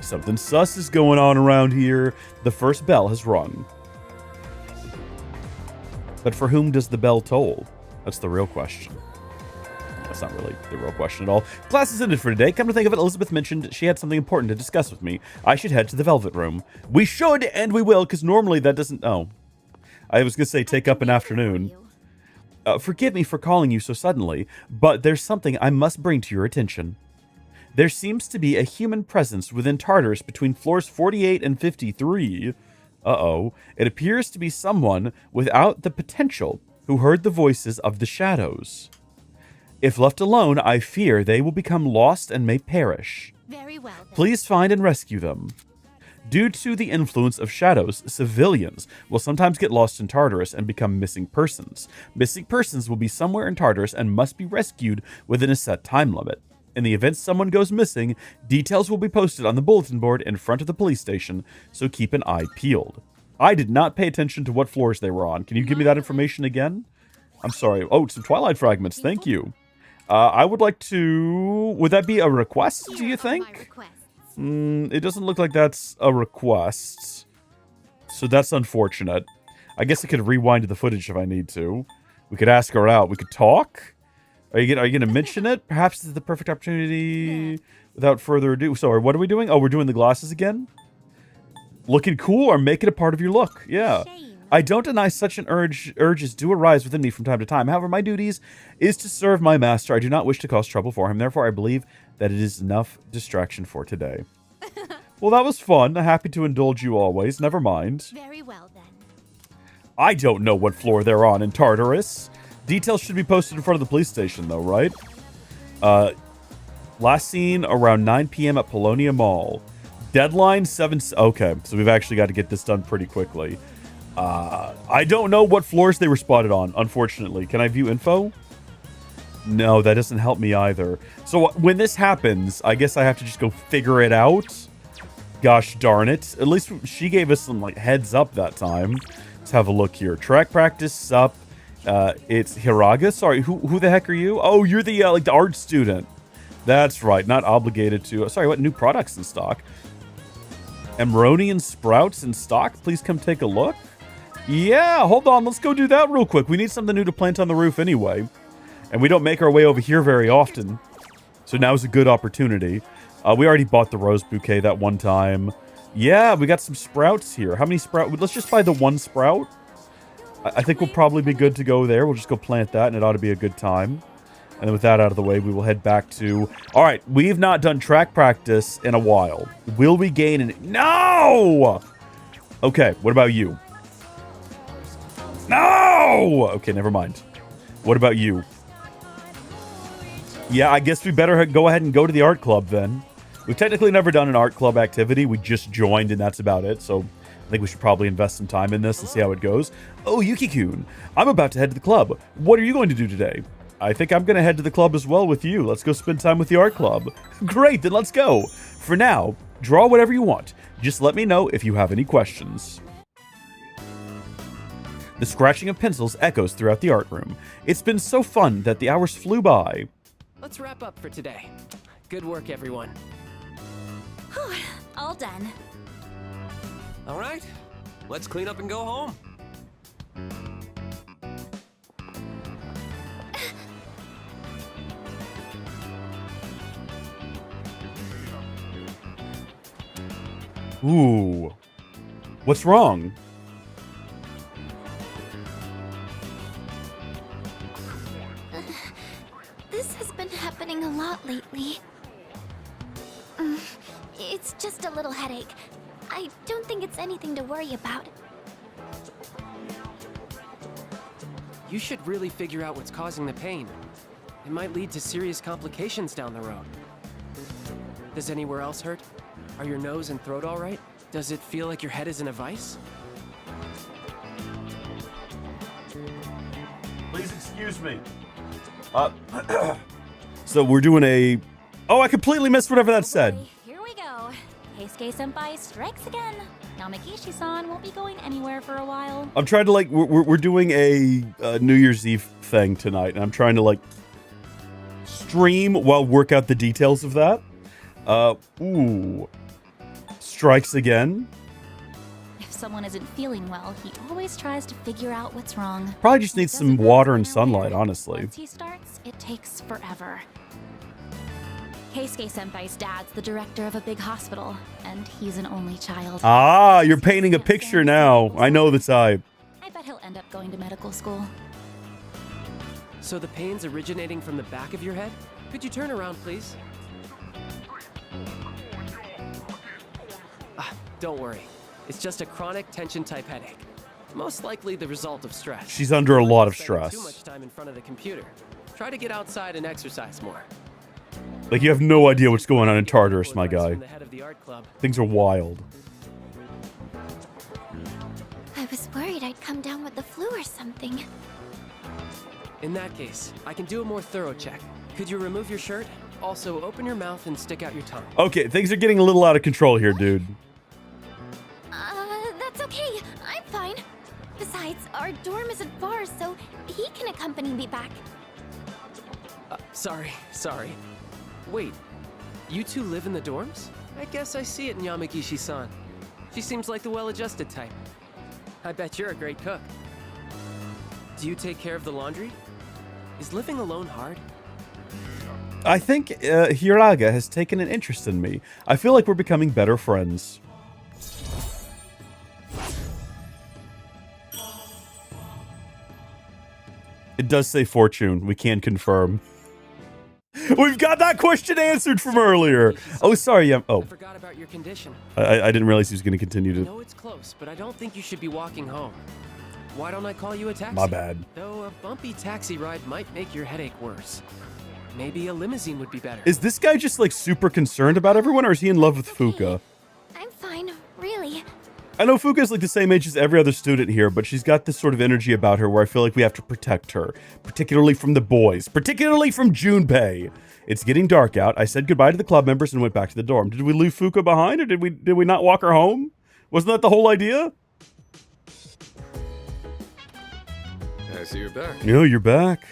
Something sus is going on around here. The first bell has rung. But for whom does the bell toll? That's the real question. That's not really the real question at all. Class is ended for today. Come to think of it, Elizabeth mentioned she had something important to discuss with me. I should head to the Velvet Room. We should, and we will, because normally that doesn't... Oh. I was going to say take up an afternoon. Forgive me for calling you so suddenly, but there's something I must bring to your attention. There seems to be a human presence within Tartarus between floors 48 and 53. Uh-oh. It appears to be someone without the potential who heard the voices of the shadows. If left alone, I fear they will become lost and may perish. Very well. Then. Please find and rescue them. Due to the influence of shadows, civilians will sometimes get lost in Tartarus and become missing persons. Missing persons will be somewhere in Tartarus and must be rescued within a set time limit. In the event someone goes missing, details will be posted on the bulletin board in front of the police station, so keep an eye peeled. I did not pay attention to what floors they were on. Can you give me that information again? I'm sorry. Oh, some Twilight fragments. Thank you. I would like to... Would that be a request, do you think? It doesn't look like that's a request. So that's unfortunate. I guess I could rewind the footage if I need to. We could ask her out. We could talk. Are you gonna mention it? Perhaps this is the perfect opportunity. Without further ado. So, what are we doing? Oh, we're doing the glasses again? Looking cool or make it a part of your look. Yeah. I don't deny such an urges do arise within me from time to time. However, my duties is to serve my master. I do not wish to cause trouble for him. Therefore, I believe that it is enough distraction for today. Well, that was fun. Happy to indulge you always. Never mind. Very well then. I don't know what floor they're on in Tartarus. Details should be posted in front of the police station, though, right? Last seen around 9 p.m. at Polonia Mall. Deadline 7... Okay, so we've actually got to get this done pretty quickly. I don't know what floors they were spotted on, unfortunately. Can I view info? No, that doesn't help me either. So when this happens, I guess I have to just go figure it out. Gosh darn it. At least she gave us some like heads up that time. Let's have a look here. Track practice, sup. It's Hiraga. Sorry, who the heck are you? Oh, you're the like the art student. That's right. Not obligated to. Sorry, what new products in stock? Emeronian sprouts in stock. Please come take a look. Yeah, hold on. Let's go do that real quick. We need something new to plant on the roof anyway. And we don't make our way over here very often. So now's a good opportunity. We already bought the rose bouquet that one time. Yeah, we got some sprouts here. How many sprouts? Let's just buy the one sprout. I think we'll probably be good to go there. We'll just go plant that, and it ought to be a good time. And then with that out of the way, we will head back to... All right, we've not done track practice in a while. Will we gain an... No! Okay, what about you? No! Okay, never mind. What about you? Yeah, I guess we better go ahead and go to the art club then. We've technically never done an art club activity. We just joined, and that's about it. So I think we should probably invest some time in this and see how it goes. Oh, Yuki-kun, I'm about to head to the club. What are you going to do today? I think I'm going to head to the club as well with you. Let's go spend time with the art club. Great, then let's go. For now, draw whatever you want. Just let me know if you have any questions. The scratching of pencils echoes throughout the art room. It's been so fun that the hours flew by. Let's wrap up for today. Good work, everyone. All done. All right, let's clean up and go home. Ooh. What's wrong? This has been happening a lot lately. It's just a little headache. I don't think it's anything to worry about. You should really figure out what's causing the pain. It might lead to serious complications down the road. Does anywhere else hurt? Are your nose and throat all right? Does it feel like your head is in a vice? Please excuse me. So we're doing a... Oh, I completely missed whatever that said. Here we go. Keisuke-senpai strikes again. Yamagishi-san won't be going anywhere for a while. I'm trying to, like, we're doing a New Year's Eve thing tonight, and I'm trying to, like, stream while work out the details of that. Ooh. Strikes again. If someone isn't feeling well, he always tries to figure out what's wrong. Probably just needs some water and sunlight, honestly. Once he starts, it takes forever. Keisuke-senpai's dad's the director of a big hospital, and he's an only child. Ah, you're painting a picture now. I know the type. I bet he'll end up going to medical school. So the pain's originating from the back of your head? Could you turn around, please? Don't worry. It's just a chronic tension-type headache. Most likely the result of stress. She's under a lot of Spending stress. Too much time in front of the computer. Try to get outside and exercise more. Like, you have no idea what's going on in Tartarus, my guy. From the head of the art club. Things are wild. I was worried I'd come down with the flu or something. In that case, I can do a more thorough check. Could you remove your shirt? Also, open your mouth and stick out your tongue. Okay, things are getting a little out of control here, dude. That's okay. I'm fine. Besides, our dorm isn't far, so he can accompany me back. Sorry. Wait, you two live in the dorms? I guess I see it in Yamagishi-san. She seems like the well-adjusted type. I bet you're a great cook. Do you take care of the laundry? Is living alone hard? I think Hiraga has taken an interest in me. I feel like we're becoming better friends. It does say fortune. We can confirm. We've got that question answered from earlier. Oh, sorry. I forgot about your condition. I didn't realize he was going to continue I to... know it's close, but I don't think you should be walking home. Why don't I call you a taxi? My bad. Though a bumpy taxi ride might make your headache worse. Maybe a limousine would be better. Is this guy just, like, super concerned about everyone, or is he in love with Fuka? I'm fine, really. I know Fuka's like the same age as every other student here, but she's got this sort of energy about her where I feel like we have to protect her, particularly from the boys, particularly from Junpei. It's getting dark out. I said goodbye to the club members and went back to the dorm. Did we leave Fuka behind, or did we not walk her home? Wasn't that the whole idea? I see you're back. No, you're back.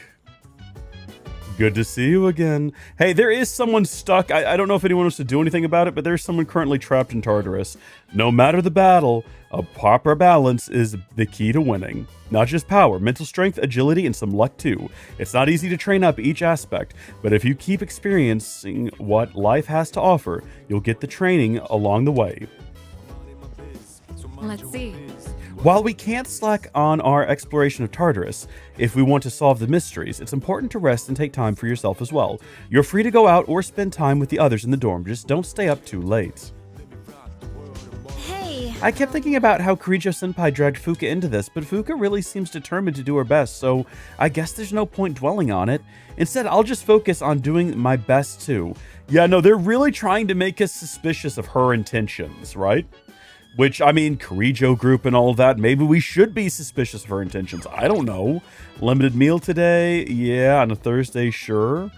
Good to see you again. Hey, there is someone stuck. I don't know if anyone wants to do anything about it, but there's someone currently trapped in Tartarus. No matter the battle, a proper balance is the key to winning. Not just power, mental strength, agility, and some luck too. It's not easy to train up each aspect, but if you keep experiencing what life has to offer, you'll get the training along the way. Let's see. While we can't slack on our exploration of Tartarus, if we want to solve the mysteries, it's important to rest and take time for yourself as well. You're free to go out or spend time with the others in the dorm, just don't stay up too late. Hey. I kept thinking about how Kirijo-senpai dragged Fuka into this, but Fuka really seems determined to do her best, so I guess there's no point dwelling on it. Instead, I'll just focus on doing my best too. Yeah, no, they're really trying to make us suspicious of her intentions, right? Which, I mean, Kirijo group and all of that, maybe we should be suspicious of her intentions. I don't know. Limited meal today? Yeah, on a Thursday, sure.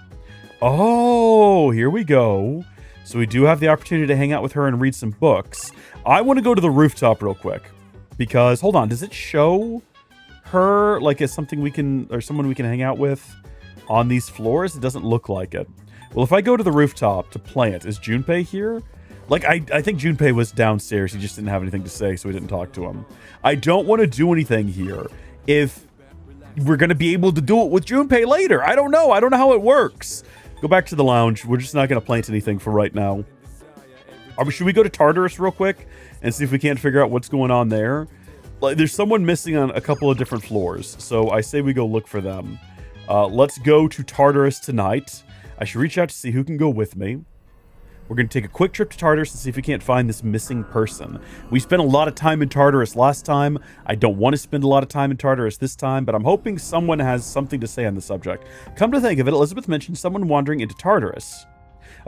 Oh, here we go. So we do have the opportunity to hang out with her and read some books. I want to go to the rooftop real quick. Because, hold on, does it show her, like, as something we can, or someone we can hang out with on these floors? It doesn't look like it. Well, if I go to the rooftop to plant, is Junpei here? Like, I think Junpei was downstairs. He just didn't have anything to say, so we didn't talk to him. I don't want to do anything here if we're going to be able to do it with Junpei later. I don't know. I don't know how it works. Go back to the lounge. We're just not going to plant anything for right now. Should we go to Tartarus real quick and see if we can't figure out what's going on there? Like, there's someone missing on a couple of different floors, so I say we go look for them. Let's go to Tartarus tonight. I should reach out to see who can go with me. We're going to take a quick trip to Tartarus and see if we can't find this missing person. We spent a lot of time in Tartarus last time. I don't want to spend a lot of time in Tartarus this time, but I'm hoping someone has something to say on the subject. Come to think of it, Elizabeth mentioned someone wandering into Tartarus.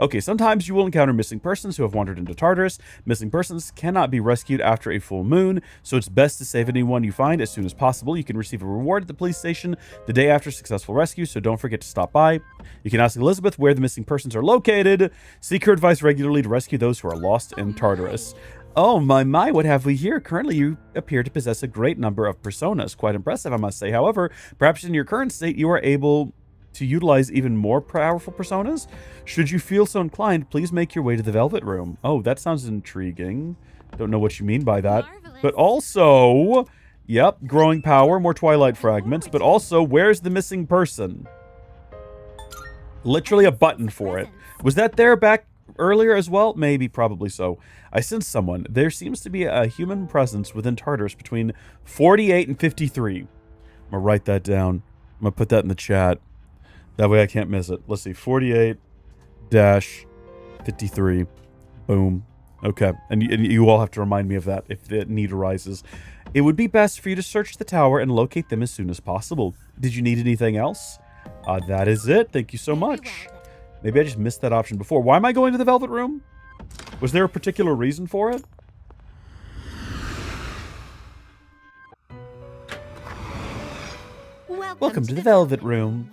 Okay, sometimes you will encounter missing persons who have wandered into Tartarus. Missing persons cannot be rescued after a full moon, so it's best to save anyone you find as soon as possible. You can receive a reward at the police station the day after successful rescue, so don't forget to stop by. You can ask Elizabeth where the missing persons are located. Seek her advice regularly to rescue those who are lost in Tartarus. Oh my, what have we here? Currently, you appear to possess a great number of personas. Quite impressive, I must say. However, perhaps in your current state, you are able to utilize even more powerful personas. Should you feel so inclined, please make your way to the Velvet Room. Oh, that sounds intriguing. Don't know what you mean by that. Marvelous. But also, yep, growing power, more Twilight fragments, but also, where's the missing person? Literally a button for it. Was that there back earlier as well? Maybe, probably so. I sense someone. There seems to be a human presence within Tartarus between 48 and 53. I'm gonna write that down. I'm gonna put that in the chat. That way I can't miss it. Let's see, 48-53. Boom. Okay, and you all have to remind me of that if the need arises. It would be best for you to search the tower and locate them as soon as possible. Did you need anything else? That is it. Thank you so much. Maybe I just missed that option before. Why am I going to the Velvet Room? Was there a particular reason for it? Welcome to the Velvet Room.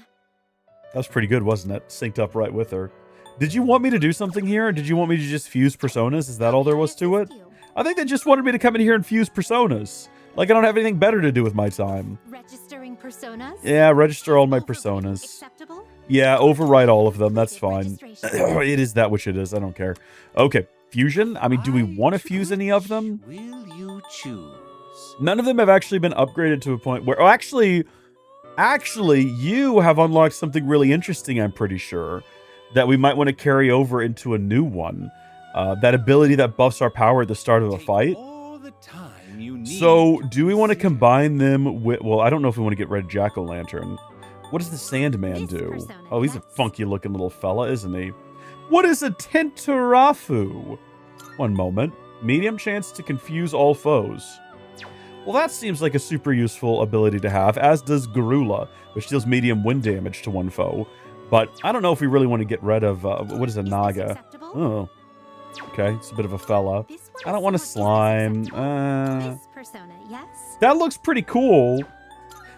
That was pretty good, wasn't it? Synced up right with her. Did you want me to do something here? Or did you want me to just fuse personas? Is that all there was to it? I think they just wanted me to come in here and fuse personas. Like I don't have anything better to do with my time. Registering personas? Yeah, register all my personas. Acceptable? Yeah, overwrite all of them. That's fine. It is that which it is. I don't care. Okay, fusion? I mean, do we want to fuse any of them? Will you choose? None of them have actually been upgraded to a point where... Oh, actually, you have unlocked something really interesting, I'm pretty sure, that we might want to carry over into a new one. That ability that buffs our power at the start of a fight. So, do we want to combine them with... Well, I don't know if we want to get rid of Jack-O-Lantern. What does the Sandman do? Oh, he's a funky-looking little fella, isn't he? What is a Tentarafu? One moment. Medium chance to confuse all foes. Well, that seems like a super useful ability to have, as does Garula, which deals medium wind damage to one foe. But I don't know if we really want to get rid of... what is a Naga? Oh. Okay, it's a bit of a fella. I don't want a slime. That looks pretty cool.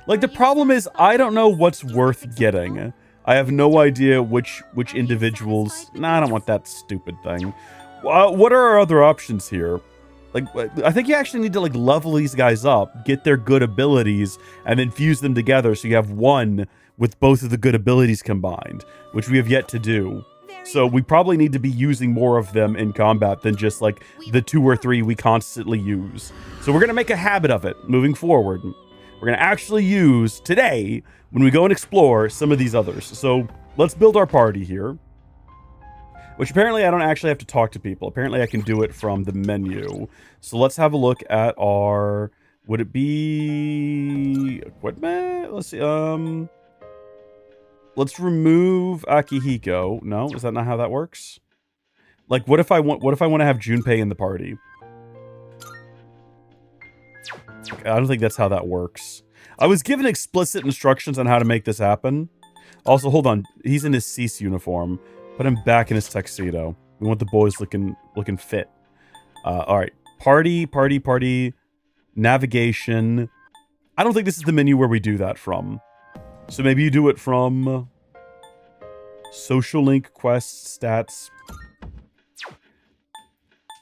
Like, the problem is, I don't know what's worth getting. I have no idea which individuals... Nah, I don't want that stupid thing. What are our other options here? Like, I think you actually need to like level these guys up, get their good abilities, and then fuse them together so you have one with both of the good abilities combined, which we have yet to do. So we probably need to be using more of them in combat than just like the 2 or 3 we constantly use. So we're going to make a habit of it moving forward. We're going to actually use today, when we go and explore, some of these others. So let's build our party here. Which apparently I don't actually have to talk to people. Apparently I can do it from the menu. So let's have a look at our... Would it be... equipment? Let's see. Let's remove Akihiko. No, is that not how that works? Like, what if I want to have Junpei in the party? I don't think that's how that works. I was given explicit instructions on how to make this happen. Also, hold on. He's in his cease uniform. Put him back in his tuxedo. We want the boys looking fit. All right. Party. Navigation. I don't think this is the menu where we do that from. So maybe you do it from social link, quests, stats.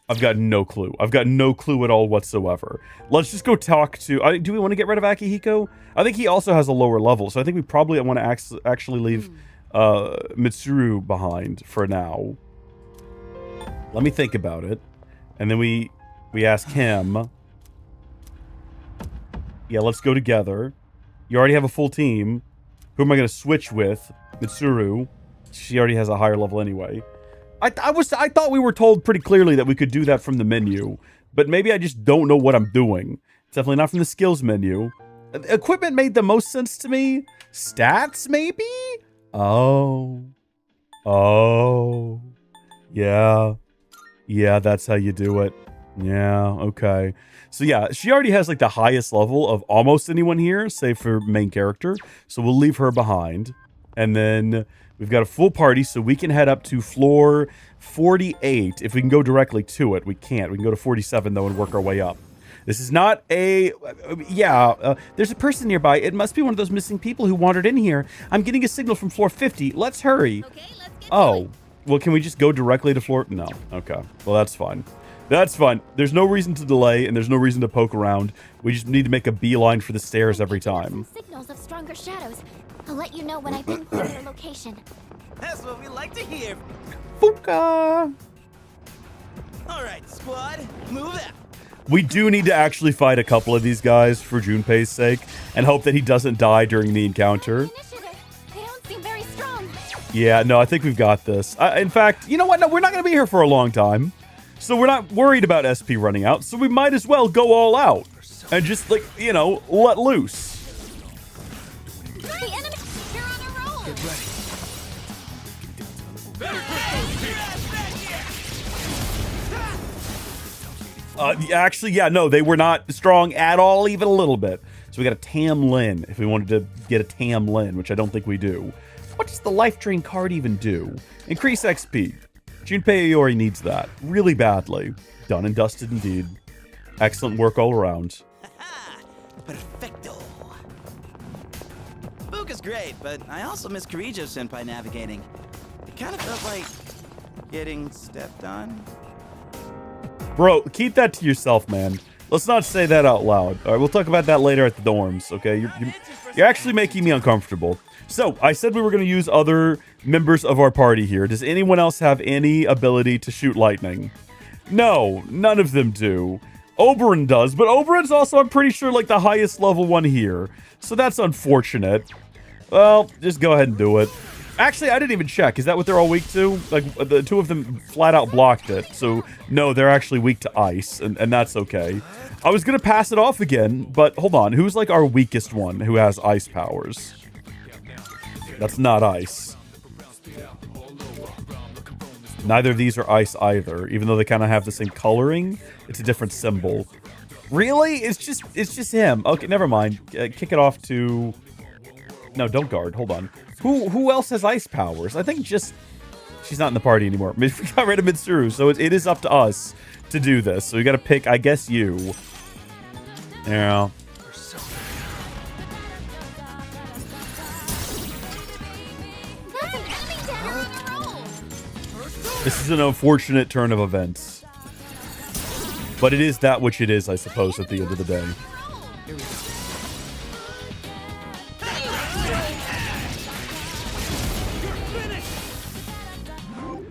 I've got no clue. I've got no clue at all whatsoever. Let's just go talk to... do we want to get rid of Akihiko? I think he also has a lower level, so I think we probably want to actually leave Mitsuru behind for now. Let me think about it. And then we ask him. Yeah, let's go together. You already have a full team. Who am I going to switch with? Mitsuru. She already has a higher level anyway. I thought we were told pretty clearly that we could do that from the menu, but maybe I just don't know what I'm doing. It's definitely not from the skills menu. Equipment made the most sense to me. Stats, maybe? Oh. Yeah, that's how you do it. Yeah, okay. So yeah, she already has like the highest level of almost anyone here, save for main character. So we'll leave her behind. And then we've got a full party, so we can head up to floor 48. If we can go directly to it, we can't. We can go to 47 though and work our way up. This is not a... there's a person nearby. It must be one of those missing people who wandered in here. I'm getting a signal from floor 50. Let's hurry. Okay, let's get Oh, well, can we just go directly to floor... No. Okay. Well, that's fine. That's fine. There's no reason to delay, and there's no reason to poke around. We just need to make a beeline for the stairs every time. Signals of stronger shadows. I'll let you know when I pinpoint their location. That's what we like to hear. Fuka! All right, squad, move out. We do need to actually fight a couple of these guys for Junpei's sake, and hope that he doesn't die during the encounter. Initiative. They don't seem very strong. Yeah, no, I think we've got this. In fact, you know what? No, we're not going to be here for a long time. So we're not worried about SP running out, so we might as well go all out. And just, like, you know, let loose. The enemy! You're on a roll! Get ready. Actually, yeah, no, they were not strong at all, even a little bit. So we got a Tam Lin, if we wanted to get a Tam Lin, which I don't think we do. What does the Life Drain card even do? Increase XP. Junpei Iori needs that really badly. Done and dusted indeed. Excellent work all around. Perfecto. Fuka's great, but I also miss Kirijo-senpai navigating. It kind of felt like getting stepped on. Bro, keep that to yourself, man. Let's not say that out loud. All right, we'll talk about that later at the dorms, okay? You're actually making me uncomfortable. So, I said we were going to use other members of our party here. Does anyone else have any ability to shoot lightning? No, none of them do. Oberon does, but Oberon's also, I'm pretty sure, like the highest level one here. So that's unfortunate. Well, just go ahead and do it. Actually, I didn't even check. Is that what they're all weak to? Like, the two of them flat out blocked it. So, no, they're actually weak to ice, and that's okay. I was going to pass it off again, but hold on. Who's, like, our weakest one who has ice powers? That's not ice. Neither of these are ice either, even though they kind of have the same coloring. It's a different symbol. Really? It's just him. Okay, never mind. Kick it off to... No, don't guard. Hold on. Who else has ice powers? I think just... She's not in the party anymore. We got rid of Mitsuru, so it is up to us to do this. So we got to pick, I guess, you. Yeah. This is an unfortunate turn of events. But it is that which it is, I suppose, at the end of the day.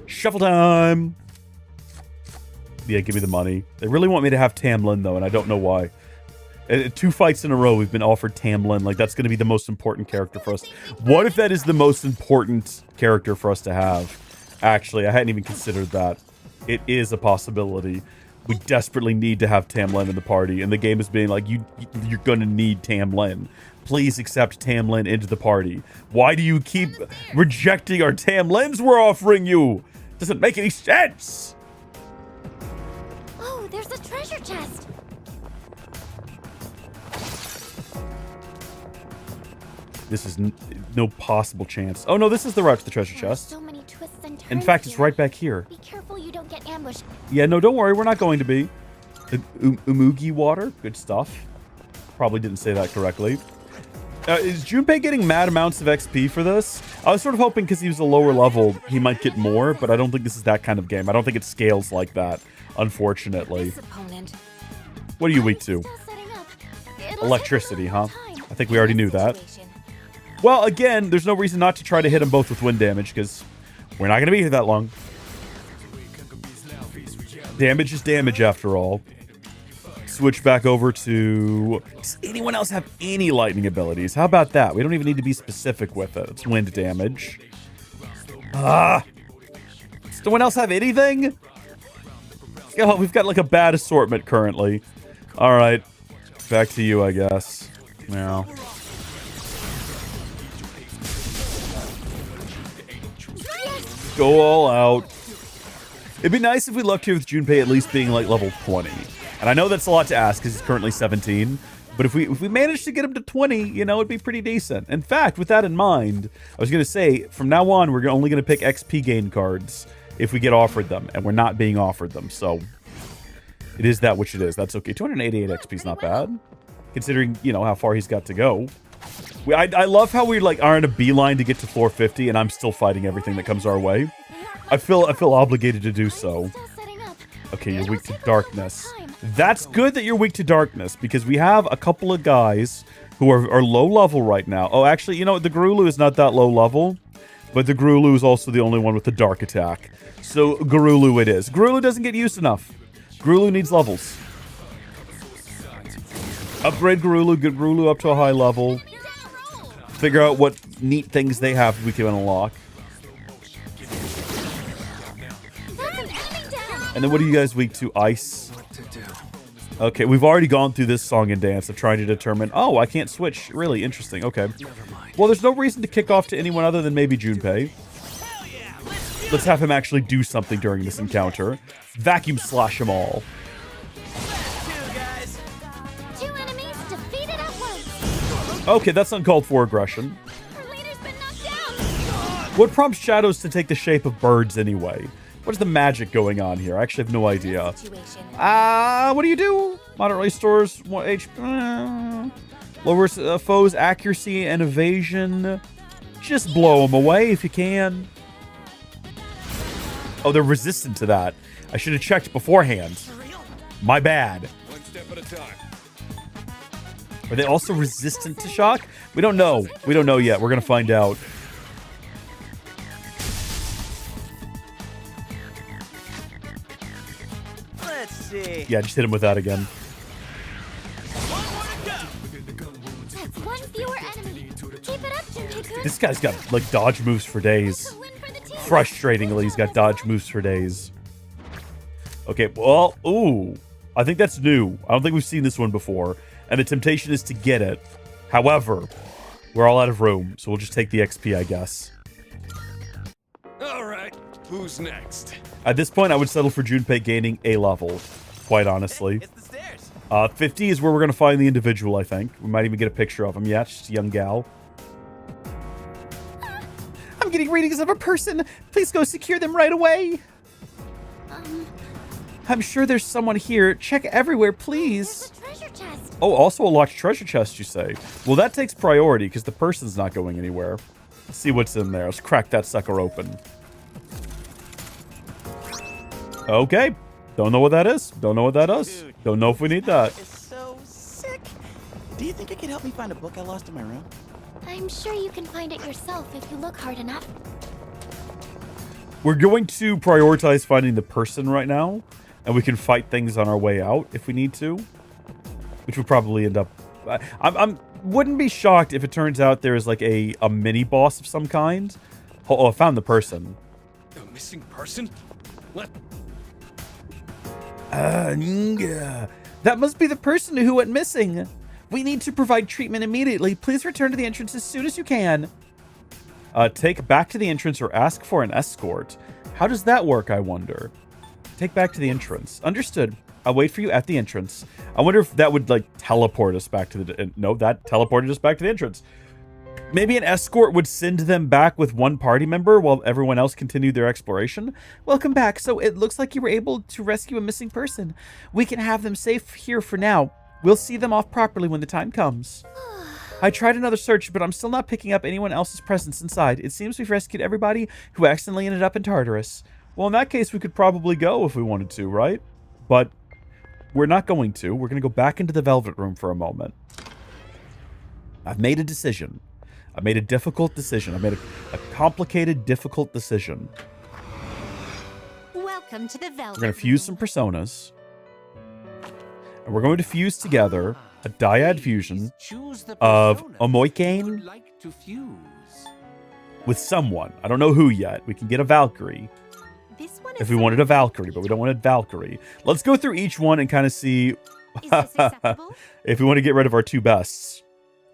Shuffle time! Yeah, give me the money. They really want me to have Tamlin, though, and I don't know why. 2 fights in a row, we've been offered Tamlin. Like, that's going to be the most important character for us. What if that is the most important character for us to have? Actually, I hadn't even considered that. It is a possibility. We desperately need to have Tamlin in the party, and the game is being like, you're going to need Tamlin. Please accept Tamlin into the party. Why do you keep rejecting our Tamlins we're offering you? Doesn't make any sense. Oh, there's a treasure chest. This is no possible chance. Oh no, this is the route to the treasure chest. So many twists and turns In fact, it's here. right back here. Be careful you don't get ambushed. Yeah, no, don't worry, we're not going to be. Umugi water, good stuff. Probably didn't say that correctly. Is Junpei getting mad amounts of XP for this? I was sort of hoping because he was a lower level, he might get more, but I don't think this is that kind of game. I don't think it scales like that, unfortunately. What are you weak to? Electricity, huh? I think we already knew that. Well, again, there's no reason not to try to hit them both with wind damage, because we're not going to be here that long. Damage is damage, after all. Switch back over to... Does anyone else have any lightning abilities? How about that? We don't even need to be specific with it. It's wind damage. Does no one else have anything? Oh, we've got like a bad assortment currently. All right. Back to you, I guess. Now. Go all out. It'd be nice if we left here with Junpei at least being like level 20. And I know that's a lot to ask because he's currently 17. But if we managed to get him to 20, you know, it'd be pretty decent. In fact, with that in mind, I was going to say, from now on, we're only going to pick XP gain cards if we get offered them. And we're not being offered them. So it is that which it is. That's okay. 288 XP is not bad, considering, you know, how far he's got to go. I love how we like are in a beeline to get to floor 50, and I'm still fighting everything that comes our way. I feel obligated to do so. Okay, you're weak to darkness. That's good that you're weak to darkness, because we have a couple of guys who are low level right now. Oh, actually, you know, the Garulu is not that low level, but the Garulu is also the only one with the dark attack. So Garulu it is. Garulu doesn't get used enough. Garulu needs levels. Upgrade Garulu, get Garulu up to a high level. Figure out what neat things they have we can unlock. And then what are you guys weak to? Ice. Okay, we've already gone through this song and dance of trying to determine... Oh, I can't switch. Really interesting. Okay. Well, there's no reason to kick off to anyone other than maybe Junpei. Let's have him actually do something during this encounter. Vacuum slash them all. Okay, that's uncalled for aggression. What prompts shadows to take the shape of birds anyway? What is the magic going on here? I actually have no idea. What do you do? Moderately stores 1 HP. Lowers foes' accuracy and evasion. Just blow them away if you can. Oh, they're resistant to that. I should have checked beforehand. My bad. One step at a time. Are they also resistant to shock? We don't know. We don't know yet. We're going to find out. Let's see. Yeah, just hit him with that again. That's one fewer enemy. Keep it up, Junpei-kun. This guy's got, like, dodge moves for days. Frustratingly, he's got dodge moves for days. Okay, well, ooh. I think that's new. I don't think we've seen this one before. And the temptation is to get it. However, we're all out of room, so we'll just take the XP, I guess. All right, who's next? At this point, I would settle for Junpei gaining a level, quite honestly. It's the stairs. 50 is where we're going to find the individual, I think. We might even get a picture of him. Yeah, it's just a young gal. I'm getting readings of a person. Please go secure them right away. I'm sure there's someone here. Check everywhere, please. Oh, also a locked treasure chest, you say? Well, that takes priority because the person's not going anywhere. Let's see what's in there. Let's crack that sucker open. Okay. Don't know what that is. Don't know what that is. Dude, Don't know if we need that. It's so sick. Do you think you could help me find a book I lost in my room? I'm sure you can find it yourself if you look hard enough. We're going to prioritize finding the person right now, and we can fight things on our way out if we need to, which would probably end up. I'm wouldn't be shocked if it turns out there is like a mini boss of some kind. Oh, I found the person. A missing person? What? Yeah. That must be the person who went missing. We need to provide treatment immediately. Please return to the entrance as soon as you can. Take back to the entrance or ask for an escort. How does that work, I wonder? Take back to the entrance. Understood. I'll wait for you at the entrance. I wonder if that would, like, teleport us back to the... No, that teleported us back to the entrance. Maybe an escort would send them back with one party member while everyone else continued their exploration. Welcome back. So it looks like you were able to rescue a missing person. We can have them safe here for now. We'll see them off properly when the time comes. I tried another search, but I'm still not picking up anyone else's presence inside. It seems we've rescued everybody who accidentally ended up in Tartarus. Well, in that case, we could probably go if we wanted to, right? But we're not going to. We're going to go back into the Velvet Room for a moment. I've made a decision. I made a difficult decision. I made a complicated, difficult decision. Welcome to the Velvet We're going to fuse some personas. And we're going to fuse together a dyad fusion of Omoikane with someone. I don't know who yet. We can get a Valkyrie. If we wanted a Valkyrie, but we don't want a Valkyrie. Let's go through each one and kind of see if we want to get rid of our two bests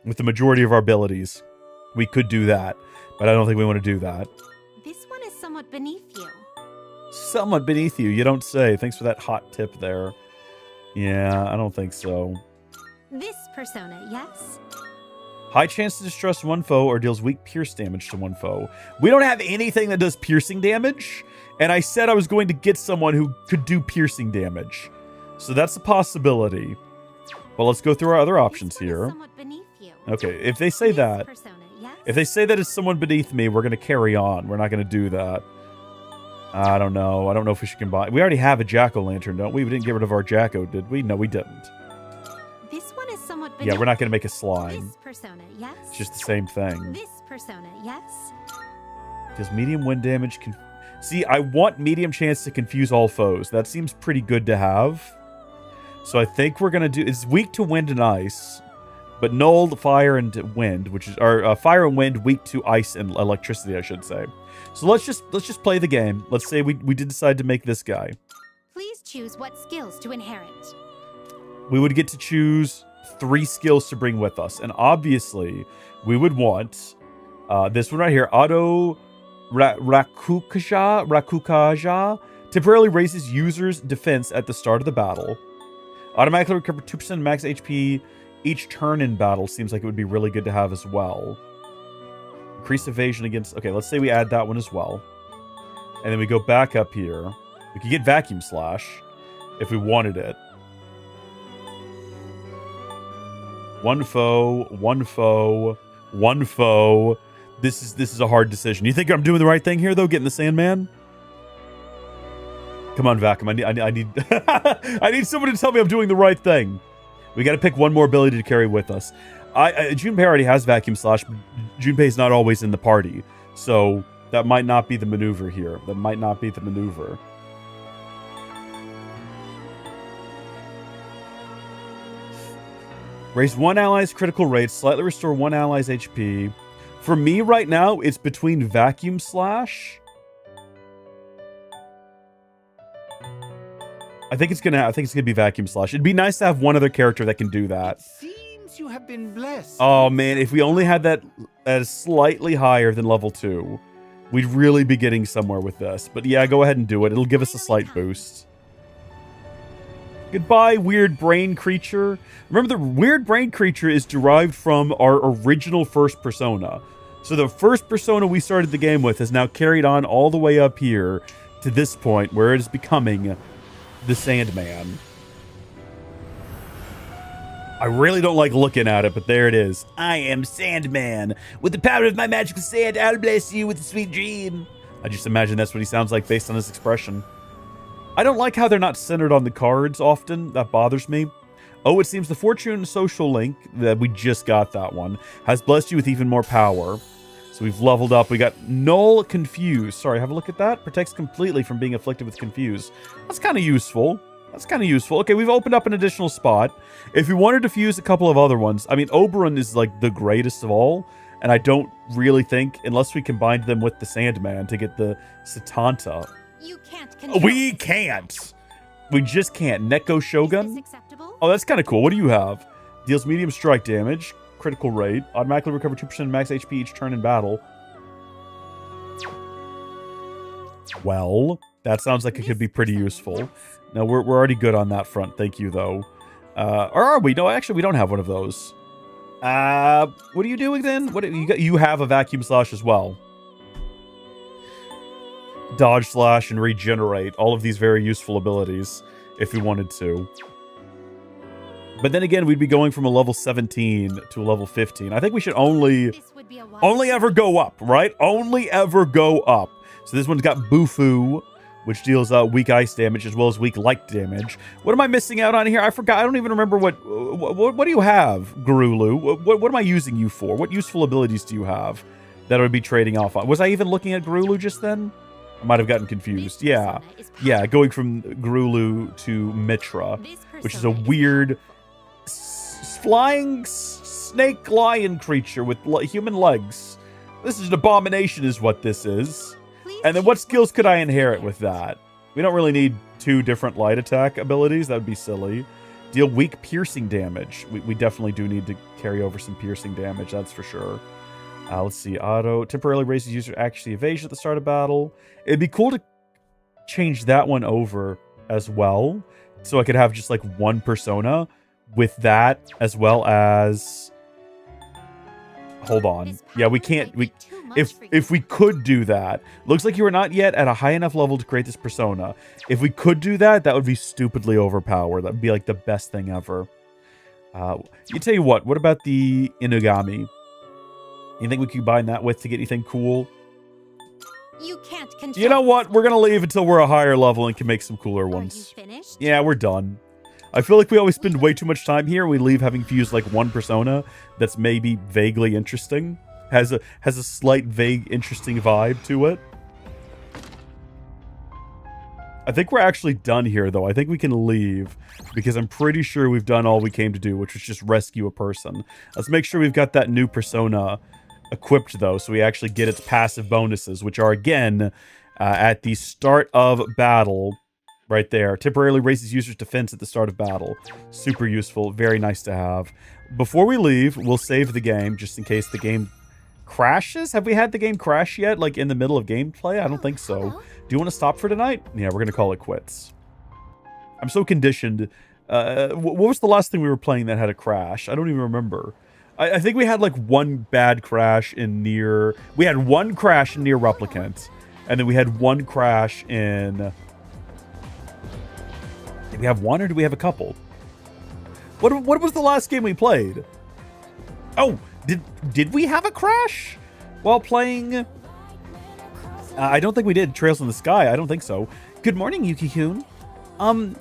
with the majority of our abilities. We could do that, but I don't think we want to do that. This one is somewhat beneath you. Somewhat beneath you, you don't say. Thanks for that hot tip there. Yeah, I don't think so. This persona, yes? High chance to distress one foe or deals weak pierce damage to one foe. We don't have anything that does piercing damage, and I said I was going to get someone who could do piercing damage. So that's a possibility. Well, let's go through our other options here. Okay, if they say that, if they say that it's someone beneath me, we're going to carry on. We're not going to do that. I don't know. I don't know if we should combine. We already have a jack-o'-lantern, don't we? We didn't get rid of our jacko, did we? No, we didn't. This one is somewhat Yeah, we're not going to make a slime. This persona, yes? It's just the same thing. This persona, yes? Because medium wind damage can... See, I want medium chance to confuse all foes. That seems pretty good to have. So I think we're going to do... It's weak to wind and ice, but null, fire, and wind, which is... Or fire and wind, weak to ice and electricity, I should say. So let's just play the game. Let's say we did decide to make this guy. Please choose what skills to inherit. We would get to choose 3 skills to bring with us. And obviously, we would want this one right here. Auto Rakukaja temporarily raises user's defense at the start of the battle. Automatically recover 2% max HP each turn in battle. Seems like it would be really good to have as well. Increase evasion against... Okay, let's say we add that one as well. And then we go back up here. We could get Vacuum Slash if we wanted it. One foe, one foe, one foe. This is a hard decision. You think I'm doing the right thing here, though, getting the Sandman? Come on, Vacuum. I need I need someone to tell me I'm doing the right thing. We got to pick one more ability to carry with us. Junpei already has Vacuum Slash, but Junpei's not always in the party. So that might not be the maneuver here. That might not be the maneuver. Raise one ally's critical rate, slightly restore one ally's HP. For me right now, it's between Vacuum Slash. I think it's gonna be Vacuum Slash. It'd be nice to have one other character that can do that. You have been blessed. Oh man, if we only had that as slightly higher than level 2, we'd really be getting somewhere with this. But yeah, go ahead and do it. It'll give us a slight boost. Goodbye, weird brain creature. Remember, the weird brain creature is derived from our original first persona. So the first persona we started the game with has now carried on all the way up here to this point where it is becoming the Sandman. I really don't like looking at it, but there it is. I am Sandman. With the power of my magical sand, I'll bless you with a sweet dream. I just imagine that's what he sounds like based on his expression. I don't like how they're not centered on the cards often. That bothers me. Oh, it seems the Fortune Social Link, that we just got that one, has blessed you with even more power. So we've leveled up. We got Null Confuse. Sorry, have a look at that. Protects completely from being afflicted with Confuse. That's kind of useful. That's kind of useful. Okay, we've opened up an additional spot. If we wanted to fuse a couple of other ones, I mean, Oberon is like the greatest of all. And I don't really think, unless we combined them with the Sandman to get the Satanta. You can't control We this. can't. We just can't. Neko Shogun? Is this acceptable? Oh, that's kind of cool. What do you have? Deals medium strike damage, critical rate, automatically recover 2% max HP each turn in battle. Well, that sounds like it could be pretty useful. No, we're already good on that front. Thank you, though. Or are we? No, actually, we don't have one of those. What are you doing then? What you have a vacuum slash as well. Dodge slash and regenerate. All of these very useful abilities if we wanted to. But then again, we'd be going from a level 17 to a level 15. I think we should only ever go up, right? Only ever go up. So this one's got Bufu, which deals weak ice damage as well as weak light damage. What am I missing out on here? I forgot. I don't even remember what do you have, Gurulu? What am I using you for? What useful abilities do you have that I would be trading off on? Was I even looking at Gurulu just then? I might have gotten confused. Yeah, going from Gurulu to Mitra, which is a weird flying snake lion creature with human legs. This is an abomination is what this is. And then what skills could I inherit with that? We don't really need 2 different light attack abilities. That would be silly. Deal weak piercing damage. We definitely do need to carry over some piercing damage. That's for sure. Let's see. Auto. Temporarily raises user accuracy evasion at the start of battle. It'd be cool to change that one over as well. So I could have just like one persona with that as well as... Hold on. Yeah, we can't... If we could do that, looks like you are not yet at a high enough level to create this persona. If we could do that, that would be stupidly overpowered. That would be like the best thing ever. You tell you what about the Inugami? You think we could combine that with to get anything cool? You can't control. You know what? We're gonna leave until we're a higher level and can make some cooler ones. Are you finished? Yeah, we're done. I feel like we always spend way too much time here. We leave having fused like one persona that's maybe vaguely interesting. Has a slight vague interesting vibe to it. I think we're actually done here though. I think we can leave because I'm pretty sure we've done all we came to do, which was just rescue a person. Let's make sure we've got that new persona equipped though, so we actually get its passive bonuses, which are again at the start of battle. Right there. Temporarily raises users' defense at the start of battle. Super useful. Very nice to have. Before we leave, we'll save the game just in case the game crashes. Have we had the game crash yet? Like in the middle of gameplay? I don't think so. Do you want to stop for tonight? Yeah, we're going to call it quits. I'm so conditioned. What was the last thing we were playing that had a crash? I don't even remember. I think we had like one bad crash in Nier. We had one crash in Nier Replicant. And then we had one crash in... Did we have one or do we have a couple? What was the last game we played? Oh, did we have a crash while playing? I don't think we did. Trails in the Sky. I don't think so. Good morning, Yuki-kun.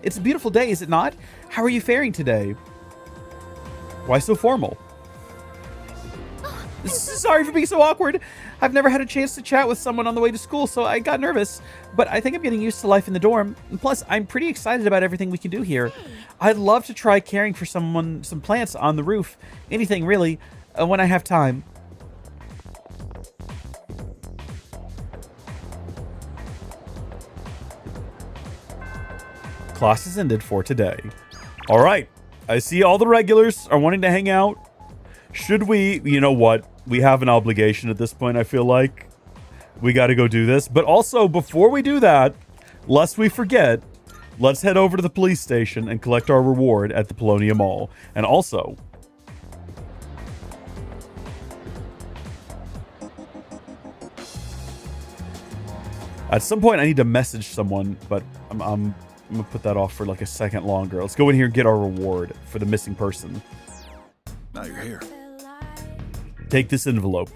It's a beautiful day, is it not? How are you faring today? Why so formal? Sorry for being so awkward. I've never had a chance to chat with someone on the way to school, so I got nervous. But I think I'm getting used to life in the dorm. And plus, I'm pretty excited about everything we can do here. I'd love to try caring for some plants on the roof. Anything, really, when I have time. Class is ended for today. All right. I see all the regulars are wanting to hang out. Should we, you know what? We have an obligation at this point, I feel like. We got to go do this. But also, before we do that, lest we forget, let's head over to the police station and collect our reward at the Polonia Mall. And also... at some point, I need to message someone, but I'm going to put that off for like a second longer. Let's go in here and get our reward for the missing person. Now you're here. Take this envelope.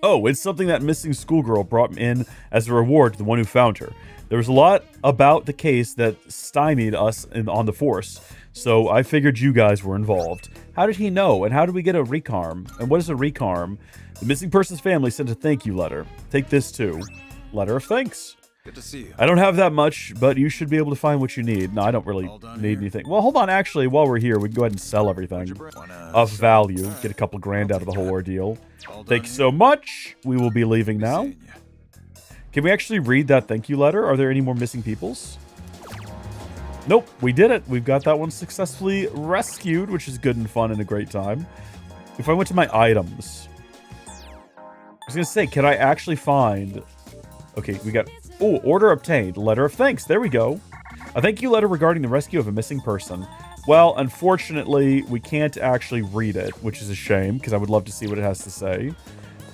Oh, it's something that missing schoolgirl brought in as a reward to the one who found her. There was a lot about the case that stymied us on the force, so I figured you guys were involved. How did he know, and how did we get a recarm? And what is a recarm? The missing person's family sent a thank you letter. Take this too. Letter of thanks. Good to see you. I don't have that much, but you should be able to find what you need. No, I don't really need anything. Well, hold on. Actually, while we're here, we can go ahead and sell everything of value. Get a couple grand out of the whole ordeal. Thank you so much. We will be leaving now. Can we actually read that thank you letter? Are there any more missing peoples? Nope, we did it. We've got that one successfully rescued, which is good and fun and a great time. If I went to my items, I was going to say, can I actually find... Okay, we got... Oh, order obtained. Letter of thanks. There we go. A thank you letter regarding the rescue of a missing person. Well, unfortunately, we can't actually read it, which is a shame, because I would love to see what it has to say.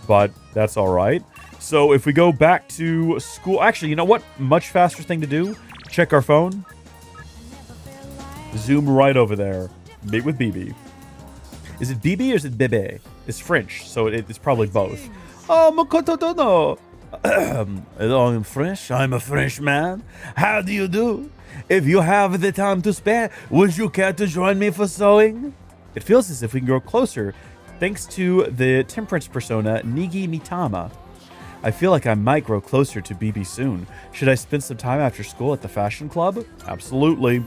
But that's all right. So if we go back to school... Actually, you know what? Much faster thing to do. Check our phone. Zoom right over there. Meet with BB. Is it BB or is it Bebe? It's French, so it's probably both. Oh, Makoto Dono. Hello, I'm French. I'm a French man. How do you do? If you have the time to spare, would you care to join me for sewing? It feels as if we can grow closer thanks to the temperance persona Nigi Mitama. I feel like I might grow closer to BB soon. Should I spend some time after school at the fashion club? Absolutely.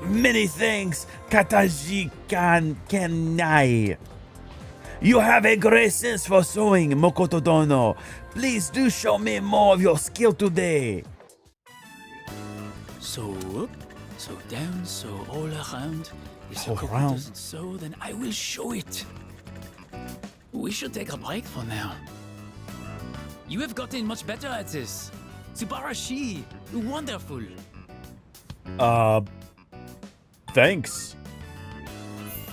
Many thanks, Kataji Kanai. You have a great sense for sewing, Makoto Dono. Please do show me more of your skill today. So up, so down, so all around. If the All couple around. doesn't sew, then I will show it. We should take a break for now. You have gotten much better at this. Subarashi, wonderful. Thanks.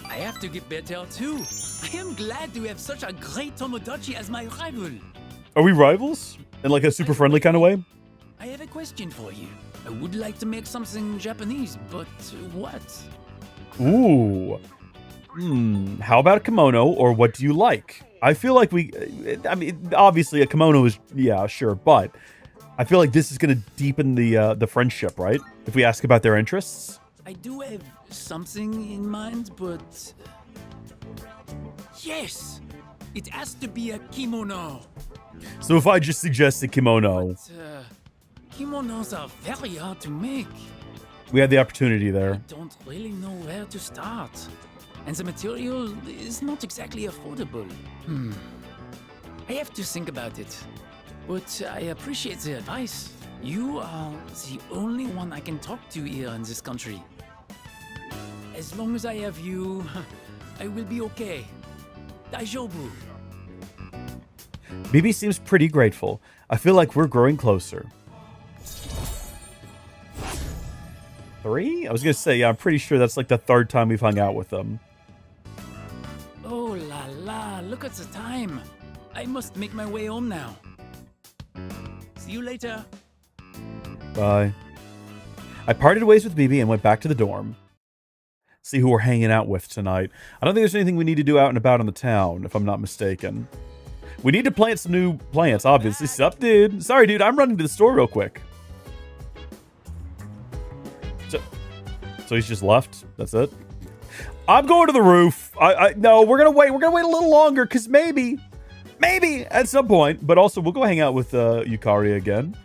I have to get better too. I am glad to have such a great Tomodachi as my rival. Are we rivals? In like a super friendly kind of way? I have a question for you. I would like to make something Japanese, but what? Ooh. How about a kimono, or what do you like? I feel like I mean, obviously a kimono is, yeah, sure, but I feel like this is going to deepen the friendship, right? If we ask about their interests. I do have something in mind, but... Yes! It has to be a kimono. So if I just suggest a kimono, But, kimonos are very hard to make. we have the opportunity there. I don't really know where to start. And the material is not exactly affordable. I have to think about it. But I appreciate the advice. You are the only one I can talk to here in this country. As long as I have you, I will be okay. Daijoubu. BB seems pretty grateful. I feel like we're growing closer. 3? I was going to say, yeah, I'm pretty sure that's like the 3rd time we've hung out with them. Oh la la, look at the time. I must make my way home now. See you later. Bye. I parted ways with BB and went back to the dorm. See who we're hanging out with tonight. I don't think there's anything we need to do out and about in the town, if I'm not mistaken. We need to plant some new plants, obviously. Sup, dude? Sorry, dude, I'm running to the store real quick. So he's just left? That's it? I'm going to the roof. No, we're gonna wait. We're gonna wait a little longer, because maybe at some point. But also, we'll go hang out with Yukari again.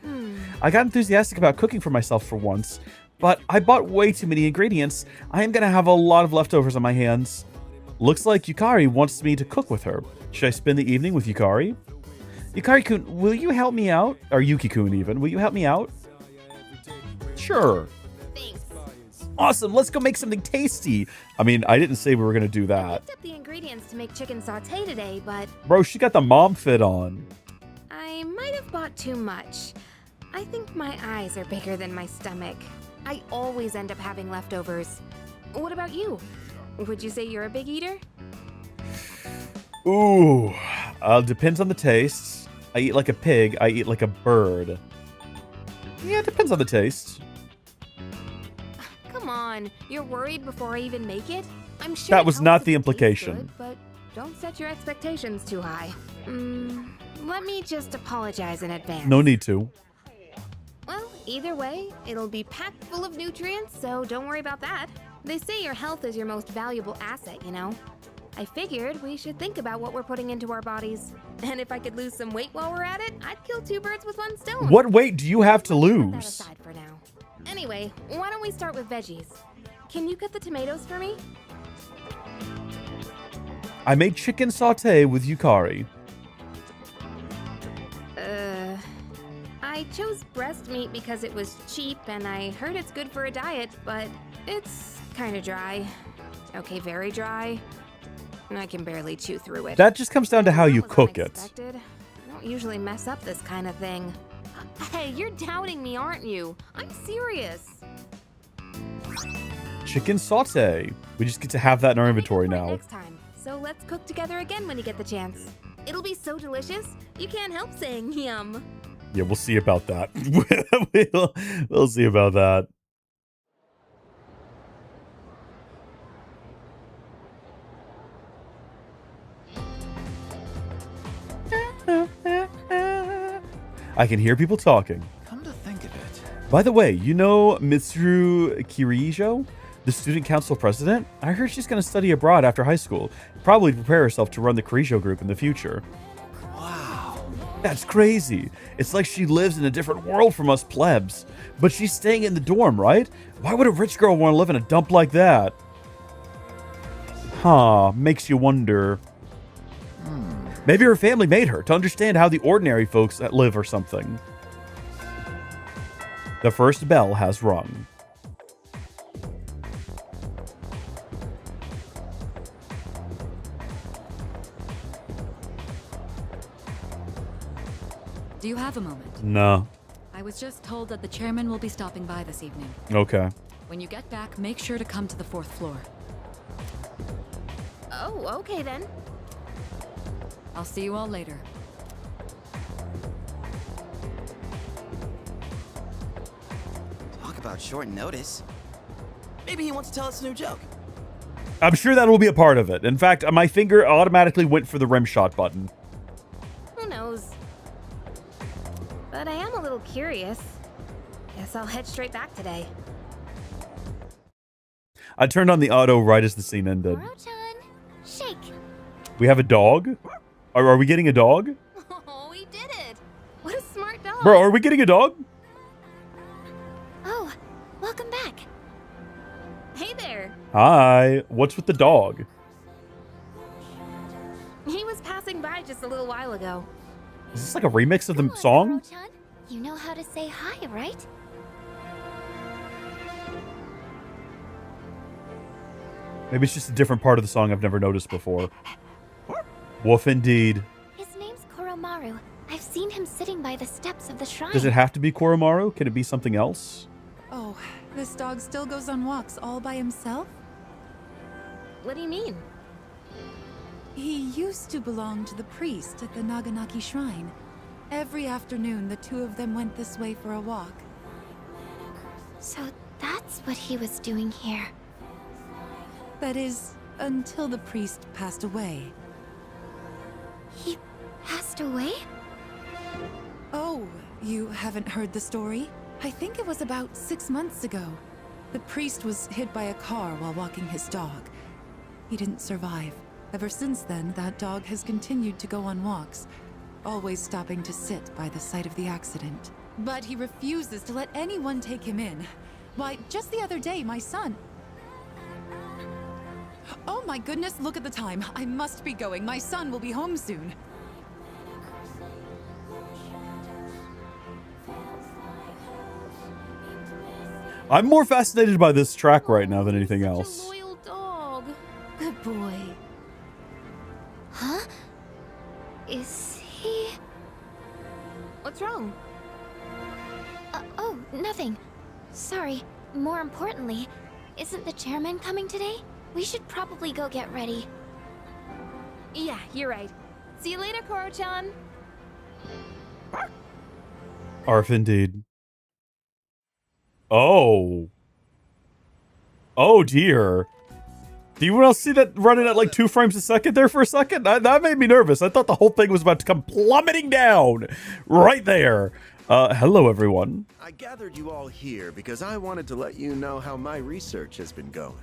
I got enthusiastic about cooking for myself for once, but I bought way too many ingredients. I am gonna have a lot of leftovers on my hands. Looks like Yukari wants me to cook with her. Should I spend the evening with Yukari? Yukari-kun, will you help me out? Or Yuki-kun even. Will you help me out? Sure. Awesome, let's go make something tasty. I mean, I didn't say we were gonna do I that. picked up the ingredients to make chicken sauté today, but Bro, she got the mom fit on. I might have bought too much. I think my eyes are bigger than my stomach. I always end up having leftovers. What about you? Would you say you're a big eater? Ooh, depends on the taste. I eat like a pig, I eat like a bird. Yeah, it depends on the taste. Come on, you're worried before I even make it? I'm sure That it was helps not if the it tastes implication. good, but Don't set your expectations too high. Let me just apologize in advance. No need to. Well, either way, it'll be packed full of nutrients, so don't worry about that. They say your health is your most valuable asset, you know? I figured we should think about what we're putting into our bodies. And if I could lose some weight while we're at it, I'd kill two birds with one stone. What weight do you have to Put that lose? aside for now. Anyway, why don't we start with veggies? Can you cut the tomatoes for me? I made chicken sauté with Yukari. I chose breast meat because it was cheap and I heard it's good for a diet, but it's kind of dry. Okay, very dry. And I can barely chew through it. That just comes down to how you That was cook it. unexpected. I don't usually mess up this kind of thing. Hey, you're doubting me, aren't you? I'm serious. Chicken sauté. We just get to have that in our inventory Maybe we'll now. next time. So let's cook together again when you get the chance. It'll be so delicious, you can't help saying yum. Yeah, we'll see about that. we'll see about that. I can hear people talking. Come to think of it. By the way, you know Mitsuru Kirijo, the student council president? I heard she's going to study abroad after high school, probably to prepare herself to run the Kirijo group in the future. Wow. That's crazy. It's like she lives in a different world from us plebs. But she's staying in the dorm, right? Why would a rich girl want to live in a dump like that? Huh, makes you wonder. Maybe her family made her to understand how the ordinary folks live or something. The first bell has rung. Do you have a moment? No. I was just told that the chairman will be stopping by this evening. Okay. When you get back, make sure to come to the 4th floor. Oh, okay then. I'll see you all later. Talk about short notice. Maybe he wants to tell us a new joke. I'm sure that will be a part of it. In fact, my finger automatically went for the rim shot button. Who knows? But I am a little curious. Guess I'll head straight back today. I turned on the auto right as the scene ended. Koro-chan, shake. We have a dog? Are we getting a dog? Oh, we did it! What a smart dog! Bro, are we getting a dog? Oh, welcome back. Hey there! Hi. What's with the dog? He was passing by just a little while ago. Is this like a remix of the Come on, song? Koro-chan. You know how to say hi, right? Maybe it's just a different part of the song I've never noticed before. Woof indeed. His name's Koromaru. I've seen him sitting by the steps of the shrine. Does it have to be Koromaru? Can it be something else? Oh, this dog still goes on walks all by himself? What do you mean? He used to belong to the priest at the Naganaki Shrine. Every afternoon, the two of them went this way for a walk. So that's what he was doing here. That is, until the priest passed away. He passed away? Oh, you haven't heard the story? I think it was about 6 months ago. The priest was hit by a car while walking his dog. He didn't survive. Ever since then, that dog has continued to go on walks, always stopping to sit by the site of the accident. But he refuses to let anyone take him in. Why, just the other day, my son... Oh my goodness, look at the time. I must be going. My son will be home soon. I'm more fascinated by this track right now than anything Such else. a loyal dog. Good boy. Huh? Is he... What's wrong? Oh, nothing. Sorry. More importantly, isn't the chairman coming today? We should probably go get ready. Yeah, you're right. See you later, Koro-chan. Arf indeed. Oh. Oh dear. Do you else see that running at like 2 frames a second there for a second? That made me nervous. I thought the whole thing was about to come plummeting down right there. Hello, everyone. I gathered you all here because I wanted to let you know how my research has been going.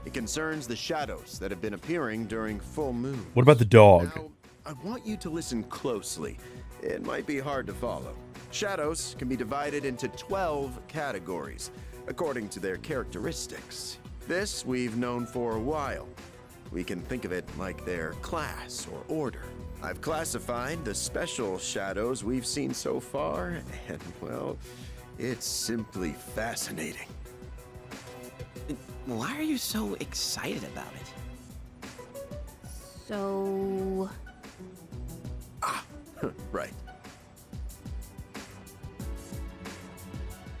It concerns the shadows that have been appearing during full moon. What about the dog? Now, I want you to listen closely. It might be hard to follow. Shadows can be divided into 12 categories, according to their characteristics. This we've known for a while. We can think of it like their class or order. I've classified the special shadows we've seen so far, and well, it's simply fascinating. Why are you so excited about it? So... Right.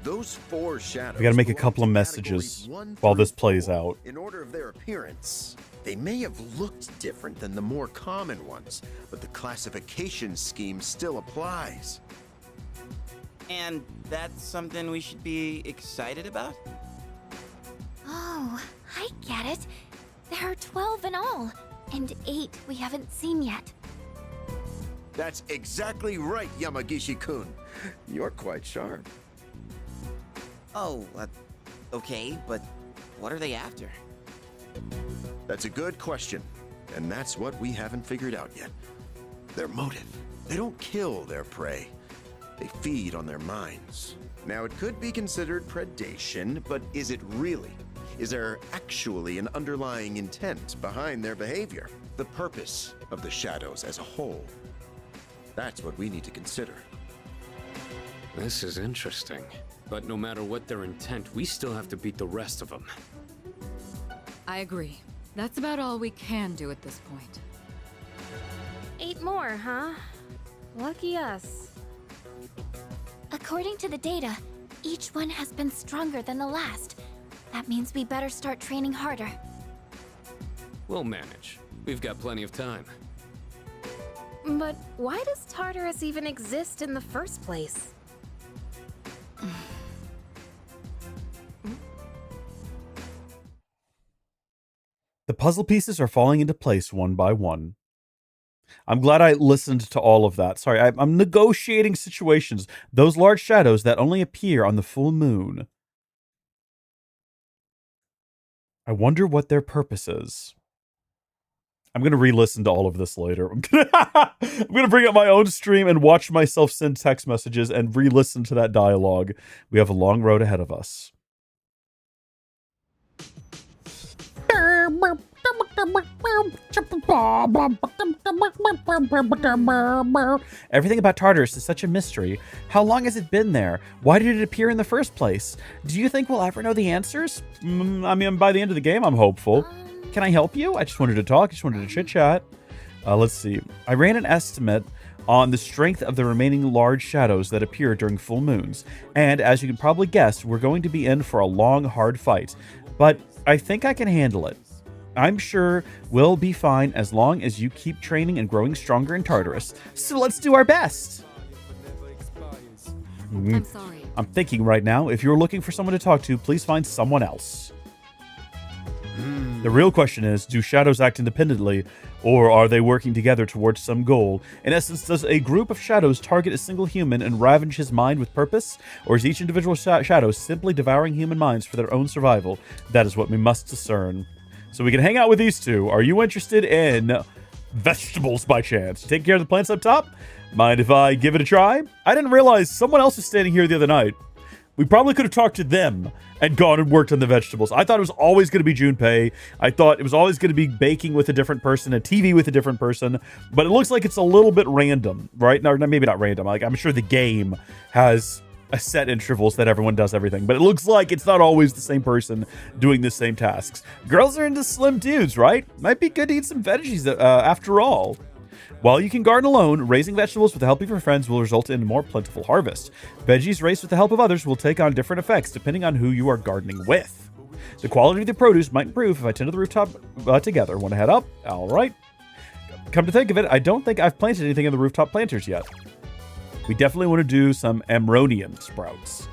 Those 4 shadows. We gotta make a couple of messages while this plays out. In order of their appearance, they may have looked different than the more common ones, but the classification scheme still applies. And that's something we should be excited about? Oh, I get it. There are 12 in all, and 8 we haven't seen yet. That's exactly right, Yamagishi-kun. You're quite sharp. Oh, okay, but what are they after? That's a good question, and that's what we haven't figured out yet. Their motive. They don't kill their prey. They feed on their minds. Now, it could be considered predation, but is it really? Is there actually an underlying intent behind their behavior? The purpose of the shadows as a whole. That's what we need to consider. This is interesting. But no matter what their intent, we still have to beat the rest of them. I agree. That's about all we can do at this point. 8 more, huh? Lucky us. According to the data, each one has been stronger than the last. That means we better start training harder. We'll manage. We've got plenty of time. But why does Tartarus even exist in the first place? The puzzle pieces are falling into place one by one. I'm glad I listened to all of that. Sorry, I'm negotiating situations. Those large shadows that only appear on the full moon. I wonder what their purpose is. I'm going to re-listen to all of this later. I'm going to bring up my own stream and watch myself send text messages and re-listen to that dialogue. We have a long road ahead of us. Everything about Tartarus is such a mystery. How long has it been there? Why did it appear in the first place? Do you think we'll ever know the answers? I mean, by the end of the game, I'm hopeful. Can I help you? I just wanted to talk. I just wanted to chit-chat. Let's see. I ran an estimate on the strength of the remaining large shadows that appear during full moons. And as you can probably guess, we're going to be in for a long, hard fight. But I think I can handle it. I'm sure we'll be fine as long as you keep training and growing stronger in Tartarus. So let's do our best. I'm sorry. I'm thinking right now, if you're looking for someone to talk to, please find someone else. The real question is, do shadows act independently, or are they working together towards some goal? In essence, does a group of shadows target a single human and ravage his mind with purpose? Or is each individual shadow simply devouring human minds for their own survival? That is what we must discern. So we can hang out with these two. Are you interested in vegetables by chance? Take care of the plants up top? Mind if I give it a try? I didn't realize someone else was standing here the other night. We probably could have talked to them and gone and worked on the vegetables. I thought it was always going to be Junpei. I thought it was always going to be baking with a different person, a TV with a different person. But it looks like it's a little bit random, right? No, maybe not random. Like, I'm sure the game has a set intervals that everyone does everything. But it looks like it's not always the same person doing the same tasks. Girls are into slim dudes, right? Might be good to eat some veggies after all. While you can garden alone, raising vegetables with the help of your friends will result in a more plentiful harvest. Veggies raised with the help of others will take on different effects depending on who you are gardening with. The quality of the produce might improve if I tend to the rooftop together. Want to head up? All right. Come to think of it, I don't think I've planted anything in the rooftop planters yet. We definitely want to do some Amronian sprouts.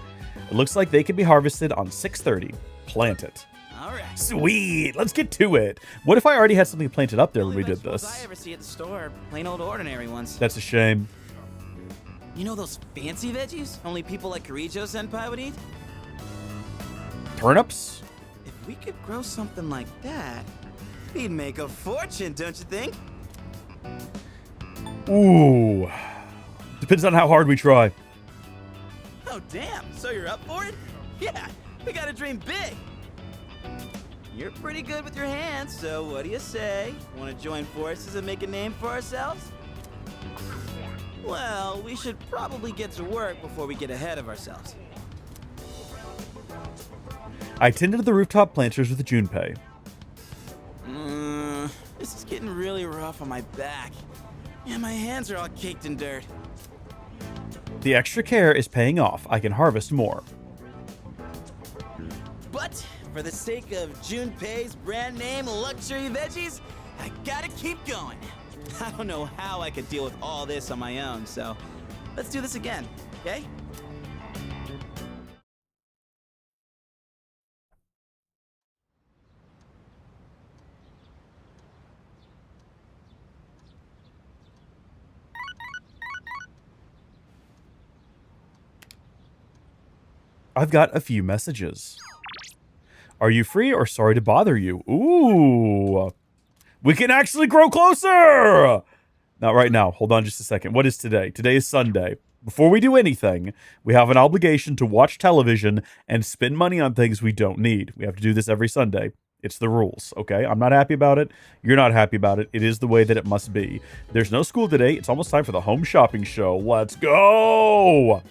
It looks like they can be harvested on 6:30. Plant it. All right. Sweet. Let's get to it. What if I already had something planted up there when we did Vegetables this? I ever see at the store are plain old ordinary ones. That's a shame. You know those fancy veggies only people like Kirijo-senpai would eat? Turnips? If we could grow something like that, we'd make a fortune, don't you think? Ooh. Depends on how hard we try. Oh, damn. So you're up for it? Yeah, we gotta dream big. You're pretty good with your hands, so what do you say? Want to join forces and make a name for ourselves? Well, we should probably get to work before we get ahead of ourselves. I tended to the rooftop planters with a Junpei. This is getting really rough on my back. Yeah, my hands are all caked in dirt. The extra care is paying off. I can harvest more. But for the sake of Junpei's brand name luxury veggies, I gotta keep going. I don't know how I could deal with all this on my own, so let's do this again, okay? I've got a few messages. Are you free or sorry to bother you? Ooh. We can actually grow closer! Not right now. Hold on just a second. What is today? Today is Sunday. Before we do anything, we have an obligation to watch television and spend money on things we don't need. We have to do this every Sunday. It's the rules, okay? I'm not happy about it. You're not happy about it. It is the way that it must be. There's no school today. It's almost time for the home shopping show. Let's go!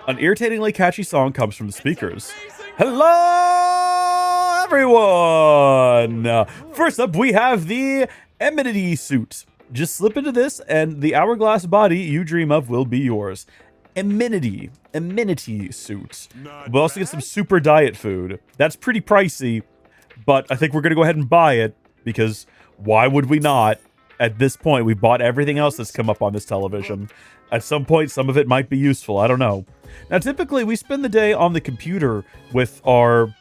An irritatingly catchy song comes from the speakers. Hello, everyone! First up, we have the amenity suit. Just slip into this, and the hourglass body you dream of will be yours. Amenity suit. We'll also get some super diet food. That's pretty pricey, but I think we're going to go ahead and buy it, because why would we not? At this point, we bought everything else that's come up on this television. At some point, some of it might be useful. I don't know. Now, typically, we spend the day on the computer with our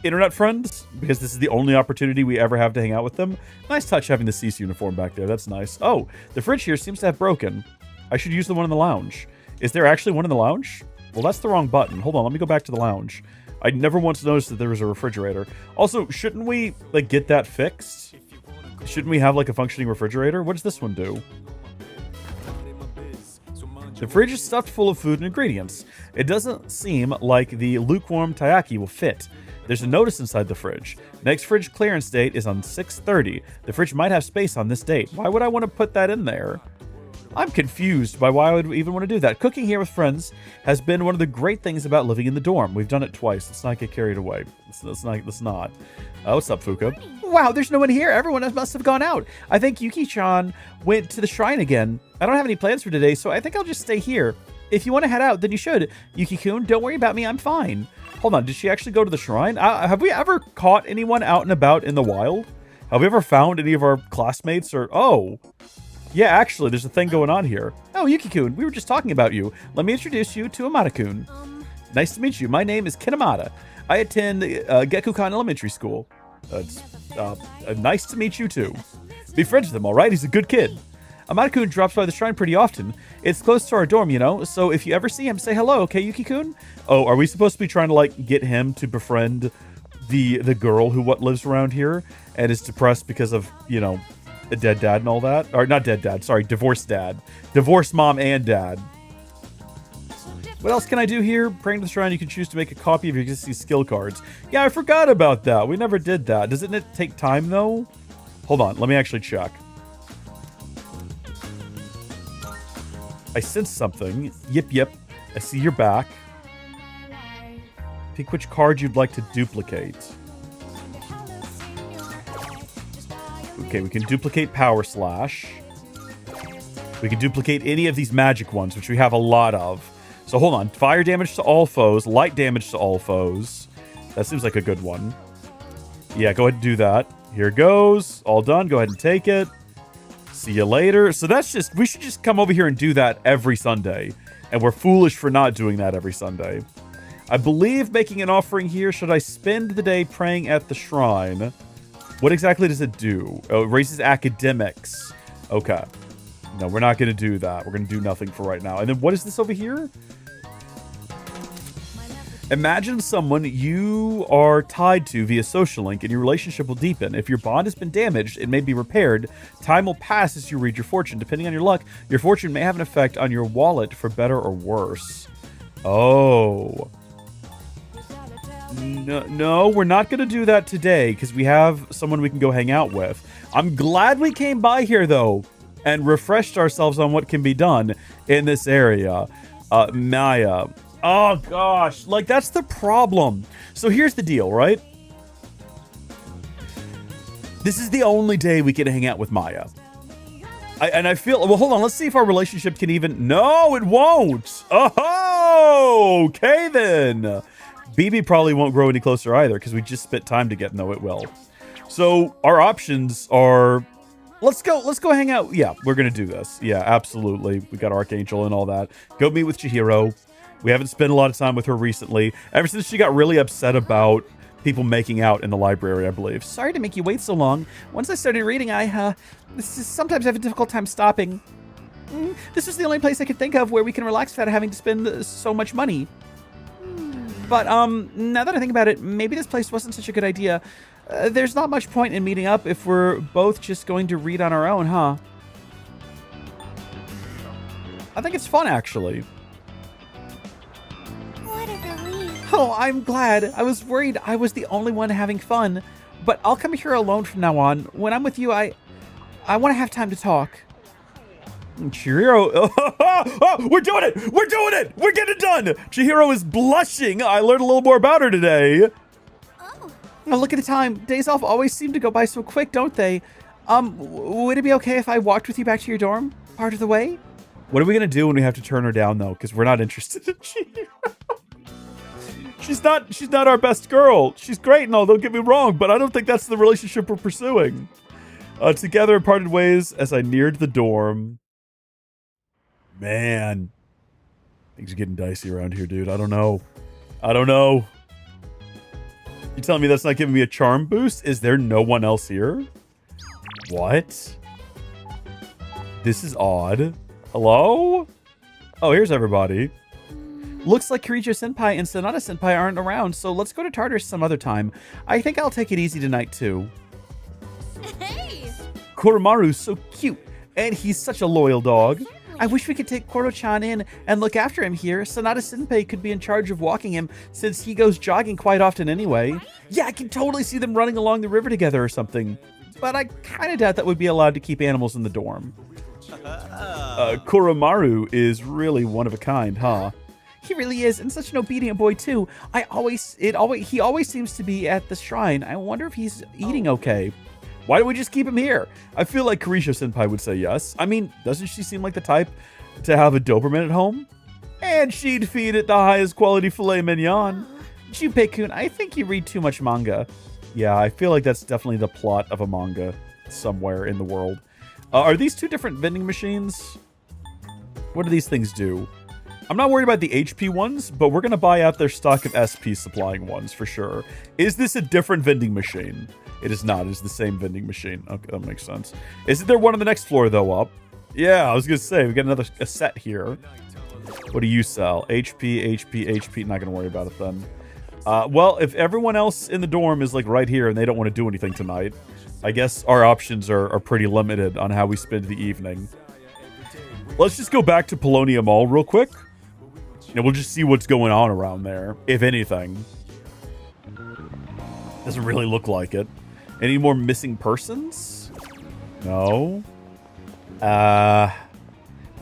internet friends, because this is the only opportunity we ever have to hang out with them. Nice touch having the Cease uniform back there. That's nice. Oh, the fridge here seems to have broken. I should use the one in the lounge. Is there actually one in the lounge? Well, that's the wrong button. Hold on, let me go back to the lounge. I never once noticed that there was a refrigerator. Also, shouldn't we, like, get that fixed? Shouldn't we have, like, a functioning refrigerator? What does this one do? The fridge is stuffed full of food and ingredients. It doesn't seem like the lukewarm taiyaki will fit. There's a notice inside the fridge. Next fridge clearance date is on 6/30. The fridge might have space on this date. Why would I want to put that in there? I'm confused by why I would even want to do that. Cooking here with friends has been one of the great things about living in the dorm. We've done it twice. Let's not get carried away. Let's not. What's up, Fuka? Wow, there's no one here. Everyone must have gone out. I think Yuki-chan went to the shrine again. I don't have any plans for today, so I think I'll just stay here. If you want to head out, then you should. Yuki-kun, don't worry about me. I'm fine. Hold on. Did she actually go to the shrine? Have we ever caught anyone out and about in the wild? Have we ever found any of our classmates or... Oh... Yeah, actually, there's a thing going on here. Oh, Yuki-kun, we were just talking about you. Let me introduce you to Amada-kun. Nice to meet you. My name is Ken Amada. I attend Gekukan Elementary School. Nice to meet you, too. Be friends with him, all right? He's a good kid. Amada-kun drops by the shrine pretty often. It's close to our dorm, you know, so if you ever see him, say hello, okay, Yuki-kun? Oh, are we supposed to be trying to, like, get him to befriend the girl who lives around here and is depressed because of, you know... a dead dad and all that? Or not dead dad, sorry, divorced dad. Divorced mom and dad. What else can I do here? Praying to the shrine, you can choose to make a copy of your existing skill cards. Yeah, I forgot about that. We never did that. Doesn't it take time, though? Hold on, let me actually check. I sense something. Yip. I see your back. Pick which card you'd like to duplicate. Okay, we can duplicate Power Slash. We can duplicate any of these magic ones, which we have a lot of. So hold on. Fire damage to all foes. Light damage to all foes. That seems like a good one. Yeah, go ahead and do that. Here goes. All done. Go ahead and take it. See you later. So that's just... We should just come over here and do that every Sunday. And we're foolish for not doing that every Sunday. I believe making an offering here. Should I spend the day praying at the shrine? What exactly does it do? Oh, it raises academics. Okay. No, we're not going to do that. We're going to do nothing for right now. And then what is this over here? Imagine someone you are tied to via social link and your relationship will deepen. If your bond has been damaged, it may be repaired. Time will pass as you read your fortune. Depending on your luck, your fortune may have an effect on your wallet for better or worse. Oh. No, we're not going to do that today because we have someone we can go hang out with. I'm glad we came by here, though, and refreshed ourselves on what can be done in this area. Maya. Oh, gosh. Like, that's the problem. So here's the deal, right? This is the only day we can hang out with Maya. I feel... Well, hold on. Let's see if our relationship can even... No, it won't. Oh, okay, then. BB probably won't grow any closer either because we just spent time together. No, it will. So our options are... Let's go hang out. Yeah, we're going to do this. Yeah, absolutely. We got Archangel and all that. Go meet with Chihiro. We haven't spent a lot of time with her recently. Ever since she got really upset about people making out in the library, I believe. Sorry to make you wait so long. Once I started reading, sometimes have a difficult time stopping. This was the only place I could think of where we can relax without having to spend so much money. But now that I think about it, maybe this place wasn't such a good idea. There's not much point in meeting up if we're both just going to read on our own, huh? I think it's fun, actually. What a relief. Oh, I'm glad. I was worried I was the only one having fun. But I'll come here alone from now on. When I'm with you, I want to have time to talk. Chihiro, we're doing it! We're doing it! We're getting it done! Chihiro is blushing. I learned a little more about her today. Oh, look at the time. Days off always seem to go by so quick, don't they? Would it be okay if I walked with you back to your dorm? Part of the way? What are we gonna do when we have to turn her down, though? Because we're not interested in Chihiro. She's not our best girl. She's great and all, don't get me wrong, but I don't think that's the relationship we're pursuing. Together parted ways as I neared the dorm. Man, things are getting dicey around here, dude. I don't know. You telling me that's not giving me a charm boost? Is there no one else here? What? This is odd. Hello? Oh, here's everybody. Looks like Kirijo Senpai and Sonata Senpai aren't around, so let's go to Tartarus some other time. I think I'll take it easy tonight, too. Hey! Koromaru's so cute, and he's such a loyal dog. I wish we could take Koro-chan in and look after him here. Sonata Senpai could be in charge of walking him since he goes jogging quite often anyway. Yeah, I can totally see them running along the river together or something. But I kind of doubt that would be allowed to keep animals in the dorm. Koromaru is really one of a kind, huh? He really is, and such an obedient boy too. He always seems to be at the shrine. I wonder if he's eating okay. Why don't we just keep him here? I feel like Kirijo Senpai would say yes. I mean, doesn't she seem like the type to have a Doberman at home? And she'd feed it the highest quality filet mignon. Junpei-kun, I think you read too much manga. Yeah, I feel like that's definitely the plot of a manga somewhere in the world. Are these two different vending machines? What do these things do? I'm not worried about the HP ones, but we're going to buy out their stock of SP supplying ones for sure. Is this a different vending machine? It is not. It is the same vending machine. Okay, that makes sense. Isn't there one on the next floor, though, up? Yeah, I was going to say, we got a set here. What do you sell? HP. Not going to worry about it then. Well, if everyone else in the dorm is like right here and they don't want to do anything tonight, I guess our options are pretty limited on how we spend the evening. Let's just go back to Paulownia Mall real quick. And we'll just see what's going on around there, if anything. Doesn't really look like it. Any more missing persons? No. Well,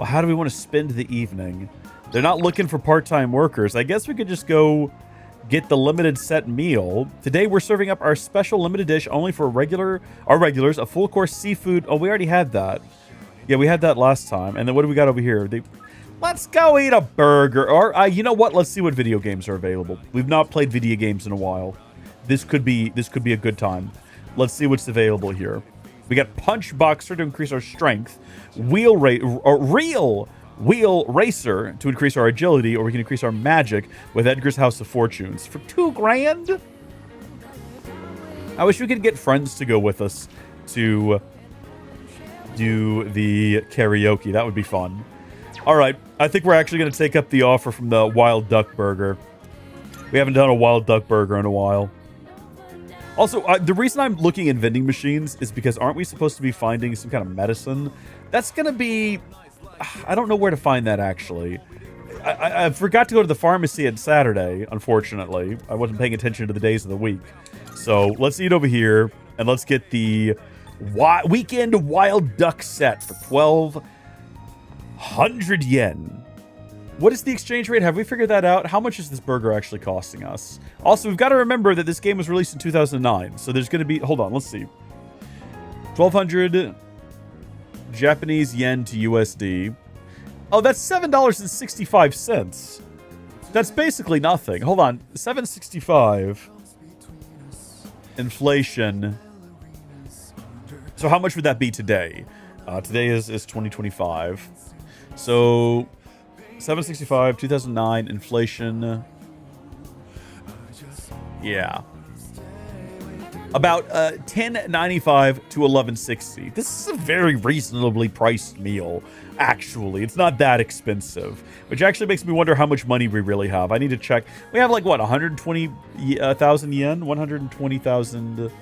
how do we want to spend the evening? They're not looking for part-time workers. I guess we could just go get the limited set meal. Today we're serving up our special limited dish only for our regulars, a full course seafood. Oh, we already had that. Yeah, we had that last time. And then what do we got over here? Let's go eat a burger. Or you know what? Let's see what video games are available. We've not played video games in a while. This could be a good time. Let's see what's available here. We got Punch Boxer to increase our strength. Real Wheel Racer to increase our agility, or we can increase our magic with Edgar's House of Fortunes for $2,000. I wish we could get friends to go with us to do the karaoke. That would be fun. All right, I think we're actually going to take up the offer from the Wild Duck Burger. We haven't done a Wild Duck Burger in a while. Also, the reason I'm looking in vending machines is because aren't we supposed to be finding some kind of medicine? That's going to be... I don't know where to find that, actually. I forgot to go to the pharmacy on Saturday, unfortunately. I wasn't paying attention to the days of the week. So let's eat over here, and let's get the Weekend Wild Duck set for 1,200 yen. What is the exchange rate? Have we figured that out? How much is this burger actually costing us? Also, we've got to remember that this game was released in 2009. So there's going to be... Hold on, let's see. 1,200 Japanese yen to USD. Oh, that's $7.65. That's basically nothing. Hold on. 765. Inflation. So how much would that be today? Today is 2025. So... 765, 2009, inflation. Yeah. About 10.95 to 11.60. This is a very reasonably priced meal, actually. It's not that expensive, which actually makes me wonder how much money we really have. I need to check. We have like, what, 120,000 yen? 120,000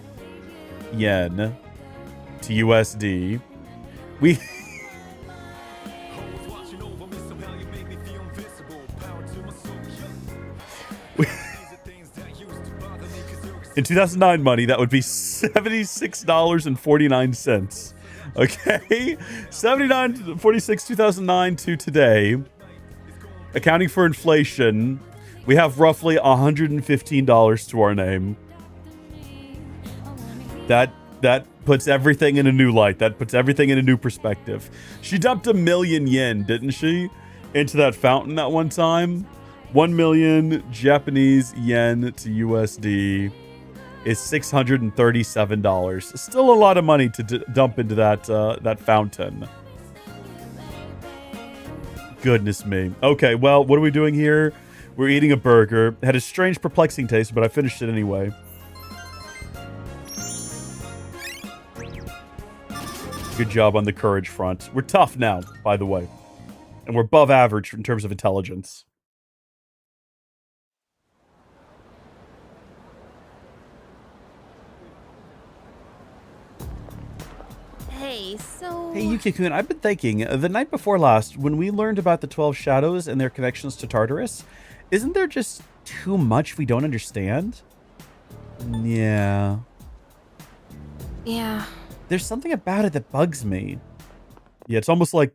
yen to USD. We... In 2009 money, that would be $76.49. Okay? $79.46 2009 to today. Accounting for inflation, we have roughly $115 to our name. That puts everything in a new light. That puts everything in a new perspective. She dumped 1 million yen, didn't she? Into that fountain at one time. 1 million Japanese yen to USD is $637. Still a lot of money to dump into that fountain. Goodness me. Okay, well, what are we doing here? We're eating a burger. It had a strange, perplexing taste, but I finished it anyway. Good job on the courage front. We're tough now, by the way. And we're above average in terms of intelligence. Hey, so... Hey, Yuki-kun, I've been thinking, the night before last, when we learned about the 12 Shadows and their connections to Tartarus, isn't there just too much we don't understand? Yeah. Yeah. There's something about it that bugs me. Yeah, it's almost like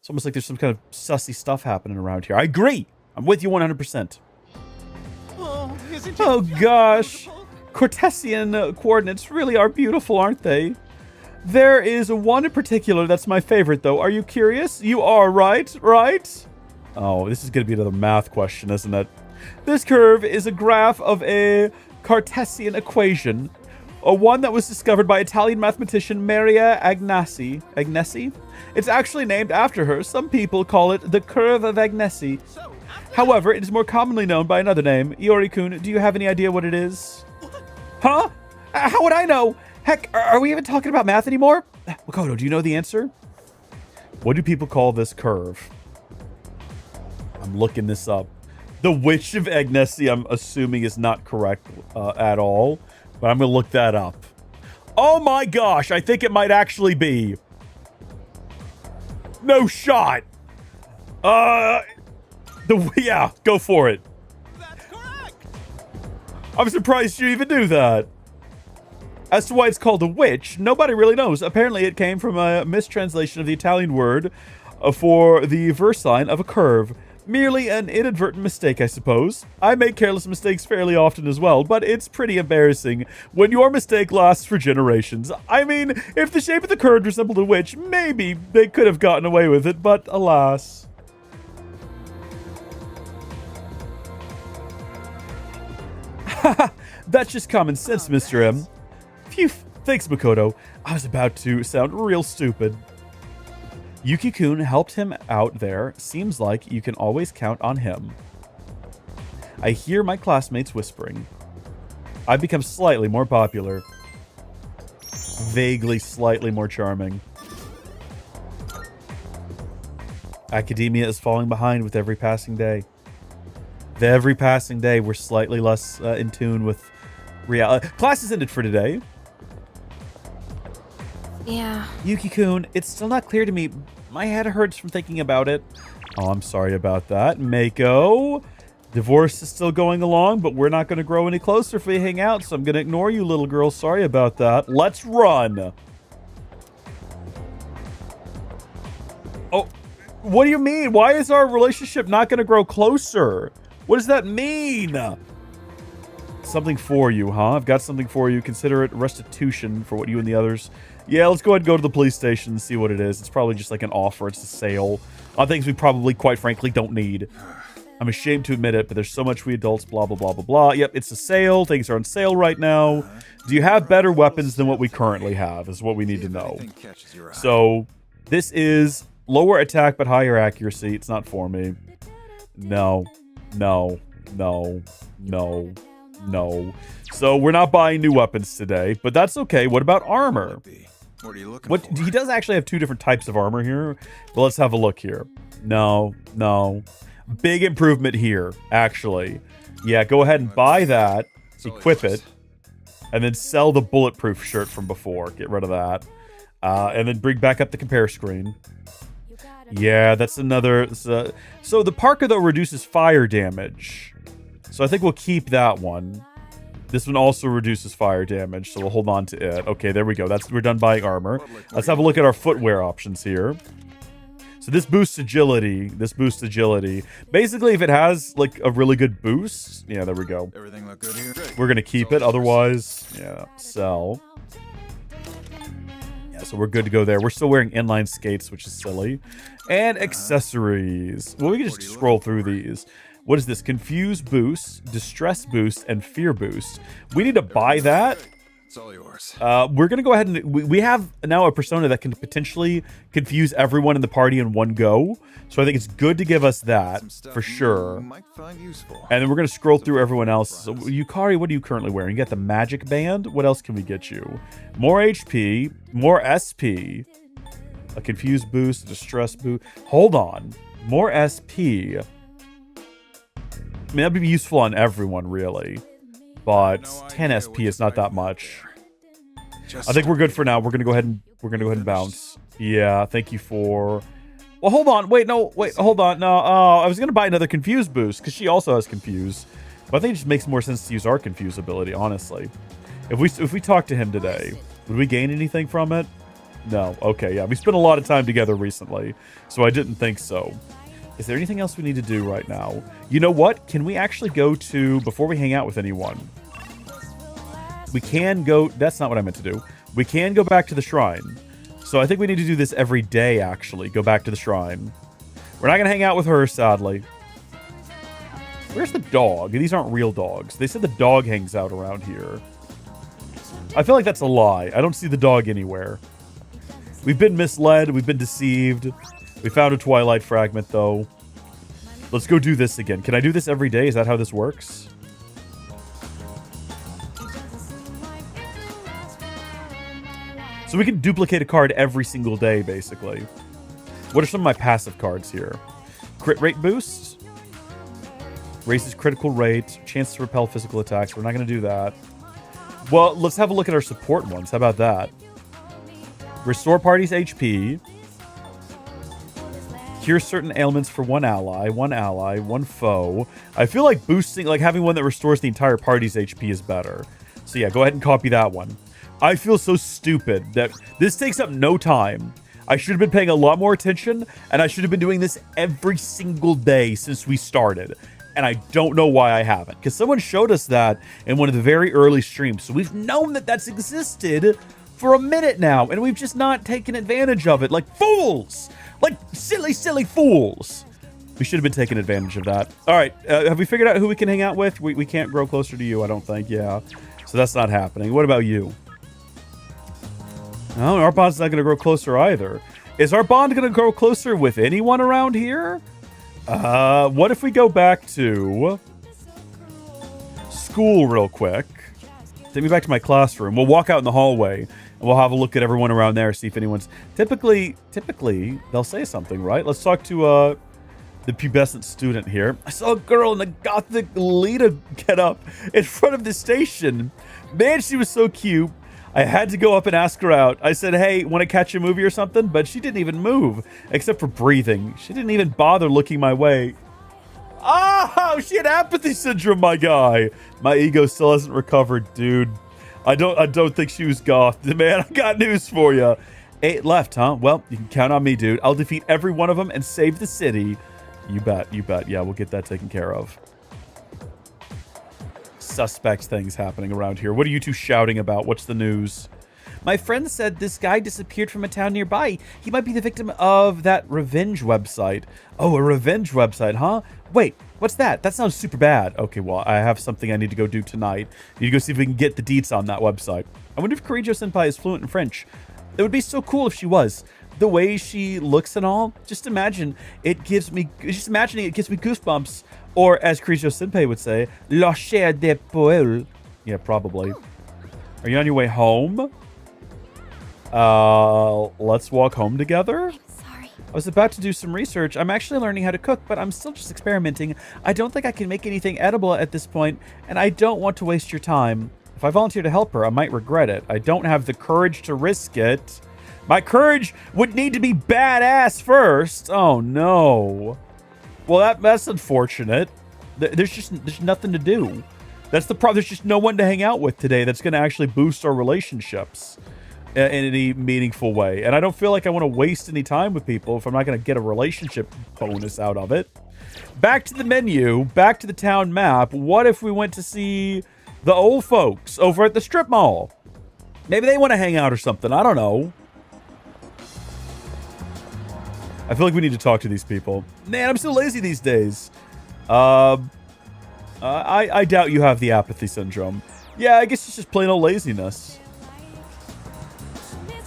there's some kind of sussy stuff happening around here. I agree. I'm with you 100%. Oh gosh. Cartesian coordinates really are beautiful, aren't they? There is one in particular that's my favorite, though. Are you curious? You are, right? Right? Oh, this is going to be another math question, isn't it? This curve is a graph of a Cartesian equation, one that was discovered by Italian mathematician Maria Agnesi. Agnesi? It's actually named after her. Some people call it the curve of Agnesi. However, it is more commonly known by another name. Iori-kun, do you have any idea what it is? Huh? How would I know? Heck, are we even talking about math anymore? Makoto, do you know the answer? What do people call this curve? I'm looking this up. The Witch of Agnesi, I'm assuming, is not correct at all. But I'm going to look that up. Oh my gosh, I think it might actually be. No shot. Yeah, go for it. That's correct. I'm surprised you even knew that. As to why it's called a witch, nobody really knows. Apparently, it came from a mistranslation of the Italian word for the verse sign of a curve. Merely an inadvertent mistake, I suppose. I make careless mistakes fairly often as well, but it's pretty embarrassing when your mistake lasts for generations. I mean, if the shape of the curve resembled a witch, maybe they could have gotten away with it, but alas. Haha, that's just common sense, Mr. M. Phew, thanks, Makoto. I was about to sound real stupid. Yuki-kun helped him out there. Seems like you can always count on him. I hear my classmates whispering. I've become slightly more popular. Vaguely, slightly more charming. Academia is falling behind with every passing day. With every passing day, we're slightly less in tune with reality. Class is ended for today. Yeah. Yuki-kun, it's still not clear to me. My head hurts from thinking about it. Oh, I'm sorry about that. Mako, divorce is still going along, but we're not going to grow any closer if we hang out, so I'm going to ignore you, little girl. Sorry about that. Let's run. Oh, what do you mean? Why is our relationship not going to grow closer? What does that mean? Something for you, huh? I've got something for you. Consider it restitution for what you and the others... Yeah, let's go ahead and go to the police station and see what it is. It's probably just like an offer. It's a sale on things we probably, quite frankly, don't need. I'm ashamed to admit it, but there's so much we adults, blah, blah, blah, blah, blah. Yep, it's a sale. Things are on sale right now. Do you have better weapons than what we currently have is what we need to know. So this is lower attack but higher accuracy. It's not for me. No, no, no, no, no. So we're not buying new weapons today, but that's okay. What about armor? What are you looking for? He does actually have two different types of armor here, but let's have a look here. No, no. Big improvement here, actually. Yeah, go ahead and buy that, equip it, and then sell the bulletproof shirt from before. Get rid of that. And then bring back up the compare screen. Yeah, that's another... So the Parka, though, reduces fire damage. So I think we'll keep that one. This one also reduces fire damage, so we'll hold on to it. Okay, there we go. We're done buying armor. Let's have a look at our footwear options here. So this boosts agility. Basically, if it has like a really good boost, yeah, there we go. Everything look good here? We're gonna keep it. Otherwise, yeah, sell. Yeah, so we're good to go there. We're still wearing inline skates, which is silly. And accessories. Well, we can just scroll through these. What is this? Confuse boost, distress boost, and fear boost. We need to buy that. It's all yours. We're going to go ahead and... We have now a persona that can potentially confuse everyone in the party in one go. So I think it's good to give us that, for sure. Might find useful. And then we're going to scroll through everyone else. So, Yukari, what are you currently wearing? You got the magic band. What else can we get you? More HP, more SP, a confuse boost, a distress boost. Hold on. More SP... I mean, that'd be useful on everyone, really. But 10 SP is not that much. I think we're good for now. We're gonna go ahead and bounce. Yeah, thank you for... Well, hold on. Wait, hold on. No, I was gonna buy another Confuse boost, because she also has Confuse. But I think it just makes more sense to use our Confuse ability, honestly. If we talk to him today, would we gain anything from it? No. Okay, yeah. We spent a lot of time together recently, so I didn't think so. Is there anything else we need to do right now? You know what? Can we actually go to... Before we hang out with anyone... We can go... That's not what I meant to do. We can go back to the shrine. So I think we need to do this every day, actually. Go back to the shrine. We're not going to hang out with her, sadly. Where's the dog? These aren't real dogs. They said the dog hangs out around here. I feel like that's a lie. I don't see the dog anywhere. We've been misled. We've been deceived. We found a Twilight fragment, though. Let's go do this again. Can I do this every day? Is that how this works? So we can duplicate a card every single day, basically. What are some of my passive cards here? Crit rate boost. Raises critical rate. Chance to repel physical attacks. We're not going to do that. Well, let's have a look at our support ones. How about that? Restore party's HP. Cure certain ailments for one ally, one foe. I feel like boosting, like having one that restores the entire party's HP is better. So yeah, go ahead and copy that one. I feel so stupid that this takes up no time. I should have been paying a lot more attention, and I should have been doing this every single day since we started. And I don't know why I haven't, because someone showed us that in one of the very early streams. So we've known that that's existed for a minute now, and we've just not taken advantage of it like fools. Like silly, silly fools. We should have been taking advantage of that. All right, have we figured out who we can hang out with? We can't grow closer to you, I don't think. Yeah, so that's not happening. What about you? No, Arpon's not going to grow closer either. Is our bond going to grow closer with anyone around here? What if we go back to school real quick? Take me back to my classroom. We'll walk out in the hallway and we'll have a look at everyone around there, see if anyone's typically they'll say something, right? Let's talk to the pubescent student here. I saw a girl in a gothic Lita get up in front of the station. Man, she was so cute. I had to go up and ask her out. I said, hey, want to catch a movie or something? But she didn't even move, except for breathing. She didn't even bother looking my way. Oh, she had apathy syndrome, my guy. My ego still hasn't recovered, dude. I don't think she was goth. Man, I got news for you. 8 left, huh? Well, you can count on me, dude. I'll defeat every one of them and save the city. You bet, you bet. Yeah, we'll get that taken care of. Suspect things happening around here. What are you two shouting about? What's the news? My friend said this guy disappeared from a town nearby. He might be the victim of that revenge website. Oh, a revenge website, huh? Wait, what's that? That sounds super bad. Okay, well, I have something I need to go do tonight. I need to go see if we can get the deets on that website. I wonder if Kirijo-senpai is fluent in French. It would be so cool if she was. The way she looks and all, just imagining it gives me goosebumps. Or, as Kirijo-senpai would say, la chair de poule. Yeah, probably. Are you on your way home? Let's walk home together? Sorry. I was about to do some research. I'm actually learning how to cook, but I'm still just experimenting. I don't think I can make anything edible at this point, and I don't want to waste your time. If I volunteer to help her, I might regret it. I don't have the courage to risk it. My courage would need to be badass first. Oh, no. Well, that's unfortunate. There's nothing to do. That's the problem. There's just no one to hang out with today that's going to actually boost our relationships in any meaningful way. And I don't feel like I want to waste any time with people if I'm not going to get a relationship bonus out of it. Back to the menu, back to the town map. What if we went to see the old folks over at the strip mall? Maybe they want to hang out or something. I don't know. I feel like we need to talk to these people. Man, I'm so lazy these days. I doubt you have the apathy syndrome. Yeah, I guess it's just plain old laziness.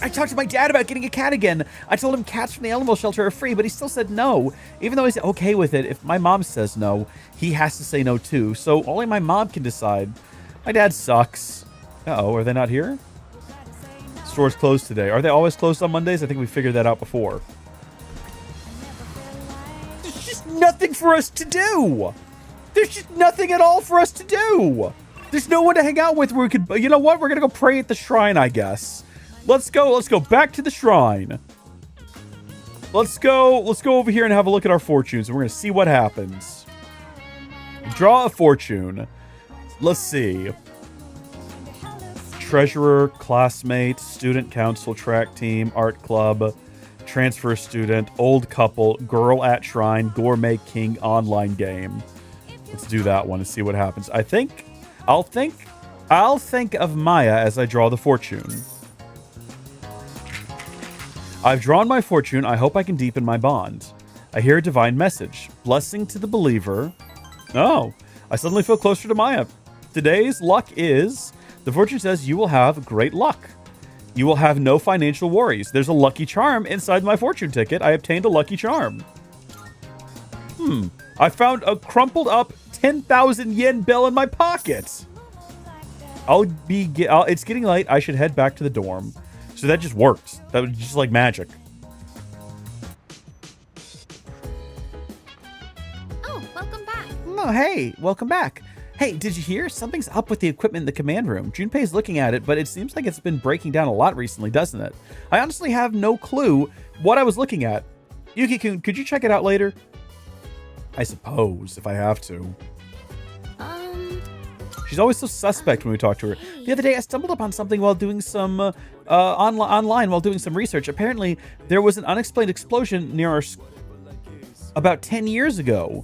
I talked to my dad about getting a cat again. I told him cats from the animal shelter are free, but he still said no. Even though he's okay with it, if my mom says no, he has to say no too. So only my mom can decide. My dad sucks. Uh-oh, are they not here? Store's closed today. Are they always closed on Mondays? I think we figured that out before. Nothing for us to do. There's just nothing at all for us to do. There's no one to hang out with where we could, you know what? We're going to go pray at the shrine, I guess. Let's go back to the shrine. Let's go over here and have a look at our fortunes, and we're going to see what happens. Draw a fortune. Let's see. Treasurer, classmate, student council, track team, art club, transfer student, old couple, girl at shrine, gourmet king online game. Let's do that one and see what happens. I'll think of Maya as I draw the fortune. I've drawn my fortune. I hope I can deepen my bond. I hear a divine message. Blessing to the believer. Oh, I suddenly feel closer to Maya. Today's luck is, the fortune says you will have great luck. You will have no financial worries. There's a lucky charm inside my fortune ticket. I obtained a lucky charm. I found a crumpled up 10,000 yen bill in my pocket. It's getting late. I should head back to the dorm. So that just worked. That was just like magic. Oh, welcome back. Oh, hey, welcome back. Hey, did you hear? Something's up with the equipment in the command room. Junpei's looking at it, but it seems like it's been breaking down a lot recently, doesn't it? I honestly have no clue what I was looking at. Yuki-kun, could you check it out later? I suppose, if I have to. She's always so suspect when we talk to her. The other day, I stumbled upon something while doing some online while doing some research. Apparently, there was an unexplained explosion near our about 10 years ago.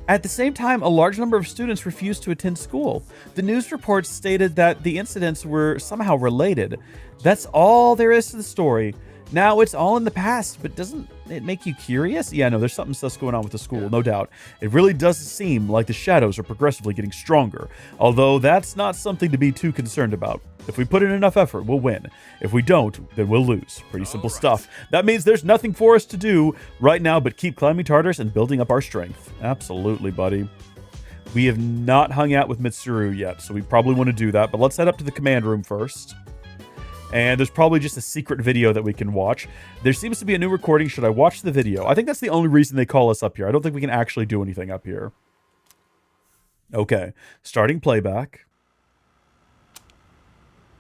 At the same time, a large number of students refused to attend school. The news reports stated that the incidents were somehow related. That's all there is to the story. Now it's all in the past, but doesn't it make you curious? Yeah, no, there's something sus going on with the school, no doubt. It really does seem like the shadows are progressively getting stronger, although that's not something to be too concerned about. If we put in enough effort, we'll win. If we don't, then we'll lose. Pretty simple stuff. That means there's nothing for us to do right now but keep climbing Tartarus and building up our strength. Absolutely, buddy. We have not hung out with Mitsuru yet, so we probably want to do that, but let's head up to the command room first. And there's probably just a secret video that we can watch. There seems to be a new recording. Should I watch the video? I think that's the only reason they call us up here. I don't think we can actually do anything up here. Okay. Starting playback.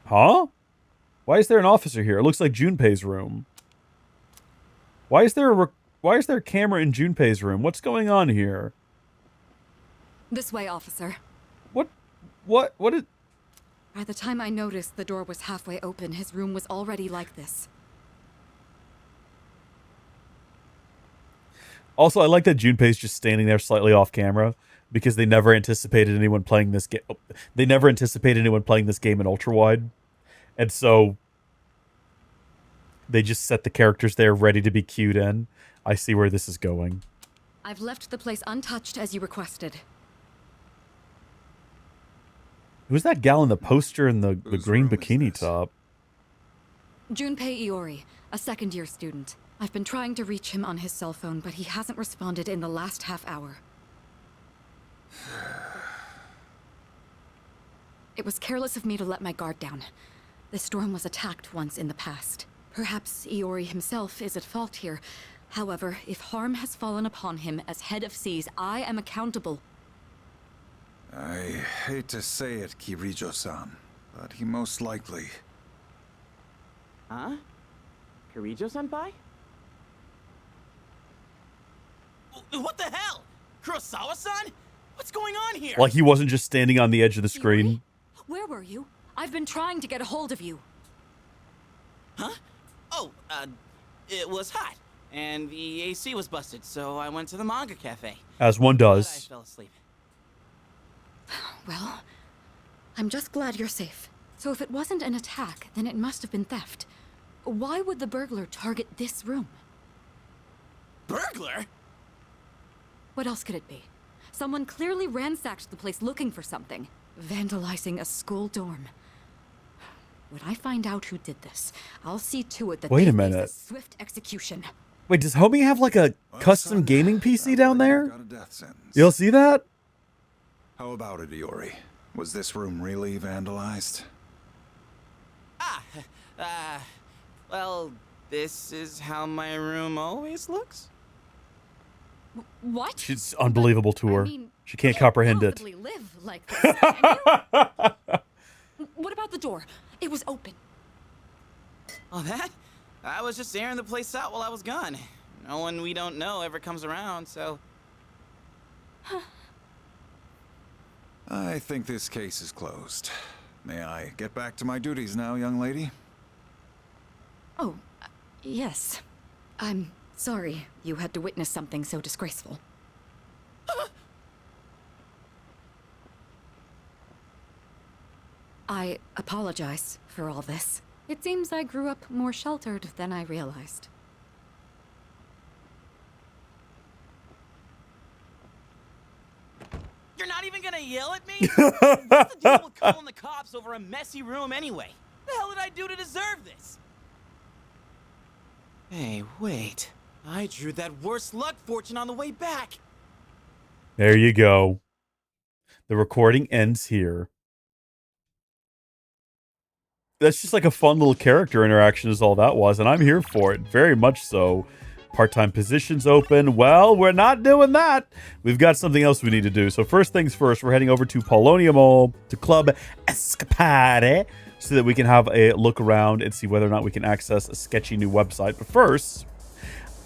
Huh? Why is there an officer here? It looks like Junpei's room. Why is there a camera in Junpei's room? What's going on here? This way, officer. What is... By the time I noticed the door was halfway open, his room was already like this. Also, I like that Junpei's just standing there slightly off camera because they never anticipated anyone playing this game. They never anticipated anyone playing this game in ultra wide, and so they just set the characters there ready to be cued in. I see where this is going. I've left the place untouched as you requested. Who's that gal in the poster in the green bikini top? Junpei Iori, a second-year student. I've been trying to reach him on his cell phone, but he hasn't responded in the last half hour. It was careless of me to let my guard down. This dorm was attacked once in the past. Perhaps Iori himself is at fault here. However, if harm has fallen upon him as head of SEAS, I am accountable. I hate to say it, Kirijo-san, but he most likely... Huh? Kirijo-senpai? What the hell? Kurosawa-san? What's going on here? Like he wasn't just standing on the edge of the screen. Iori? Where were you? I've been trying to get a hold of you. Huh? Oh, it was hot, and the AC was busted, so I went to the manga cafe. As one But I does. fell asleep. Well, I'm just glad you're safe. So if it wasn't an attack, then it must have been theft. Why would the burglar target this room? Burglar? What else could it be? Someone clearly ransacked the place looking for something. Vandalizing a school dorm. When I find out who did this, I'll see to it that Wait a they face minute. swift execution. Wait, does Homie have like a custom gaming PC down there? Got a death sentence. You'll see that? How about it, Iori? Was this room really vandalized? Well, this is how my room always looks. What? She's unbelievable to her. I mean, She can't comprehend it. possibly live like this. Can you? What about the door? It was open. Oh, that? I was just airing the place out while I was gone. No one we don't know ever comes around, so... I think this case is closed. May I get back to my duties now, young lady? Oh, yes. I'm sorry you had to witness something so disgraceful. I apologize for all this. It seems I grew up more sheltered than I realized. You're not even gonna yell at me? What's the deal with calling the cops over a messy room anyway? The hell did I do to deserve this? Hey, wait. I drew that worst luck fortune on the way back. There you go. The recording ends here. That's just like a fun little character interaction is all that was, and I'm here for it. Very much so. Part-time positions open. Well, we're not doing that. We've got something else we need to do. So first things first, we're heading over to Polonia Mall, to Club Escapade, so that we can have a look around and see whether or not we can access a sketchy new website. But first,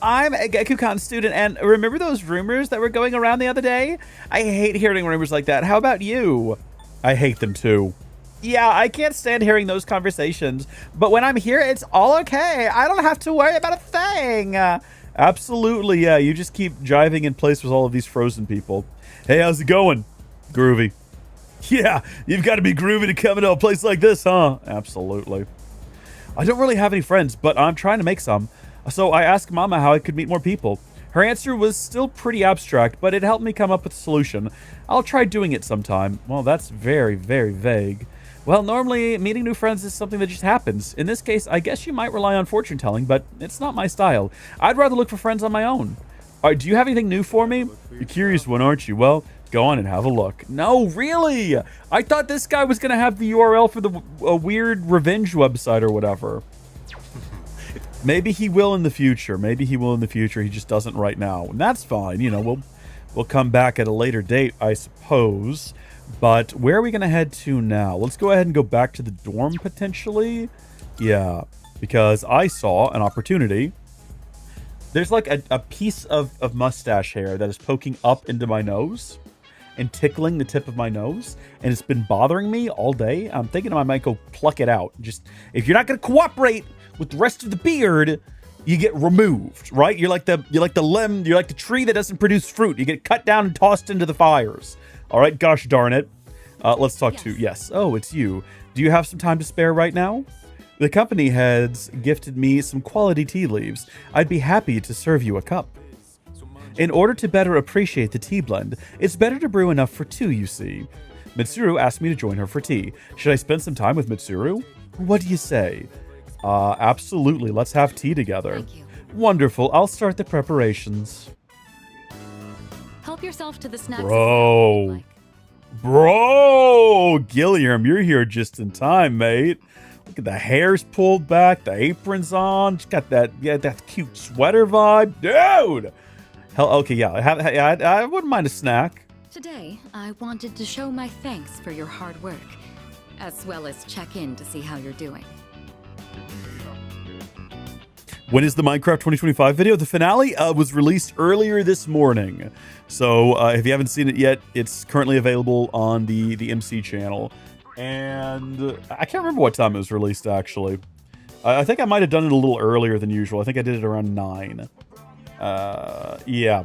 I'm a Gekukan student, and remember those rumors that were going around the other day? I hate hearing rumors like that. How about you? I hate them too. Yeah, I can't stand hearing those conversations, but when I'm here, it's all okay. I don't have to worry about a thing. Absolutely, yeah. You just keep jiving in place with all of these frozen people. Hey, how's it going? Groovy. Yeah, you've got to be groovy to come into a place like this, huh? Absolutely. I don't really have any friends, but I'm trying to make some. So I asked Mama how I could meet more people. Her answer was still pretty abstract, but it helped me come up with a solution. I'll try doing it sometime. Well, that's very, very vague. Well, normally meeting new friends is something that just happens. In this case, I guess you might rely on fortune telling, but it's not my style. I'd rather look for friends on my own. All right, do you have anything new for me? You're a curious one, aren't you? Well, go on and have a look. No, really? I thought this guy was going to have the URL for the weird revenge website or whatever. Maybe he will in the future. Maybe he will in the future. He just doesn't right now. And that's fine. You know, we'll come back at a later date, I suppose. But where are we going to head to now? Let's go ahead and go back to the dorm, potentially. Yeah, because I saw an opportunity. There's like a piece of mustache hair that is poking up into my nose and tickling the tip of my nose. And it's been bothering me all day. I'm thinking I might go pluck it out. Just, if you're not going to cooperate with the rest of the beard, you get removed, right? You're like the limb, you're like the tree that doesn't produce fruit. You get cut down and tossed into the fires. All right, gosh darn it. Let's talk to, yes. Oh, it's you. Do you have some time to spare right now? The company has gifted me some quality tea leaves. I'd be happy to serve you a cup. In order to better appreciate the tea blend, it's better to brew enough for two, you see. Mitsuru asked me to join her for tea. Should I spend some time with Mitsuru? What do you say? Absolutely. Let's have tea together. Thank you. Wonderful. I'll start the preparations. Help yourself to the snacks. Bro. Bro! Gilliam, you're here just in time, mate. Look at the hair's pulled back, the apron's on. She's got that, that cute sweater vibe. Dude! Hell, okay, yeah. I wouldn't mind a snack. Today, I wanted to show my thanks for your hard work, as well as check in to see how you're doing. When is the Minecraft 2025 video? The finale was released earlier this morning. So if you haven't seen it yet, it's currently available on the MC channel. And I can't remember what time it was released, actually. I think I might have done it a little earlier than usual. I think I did it around 9. Yeah.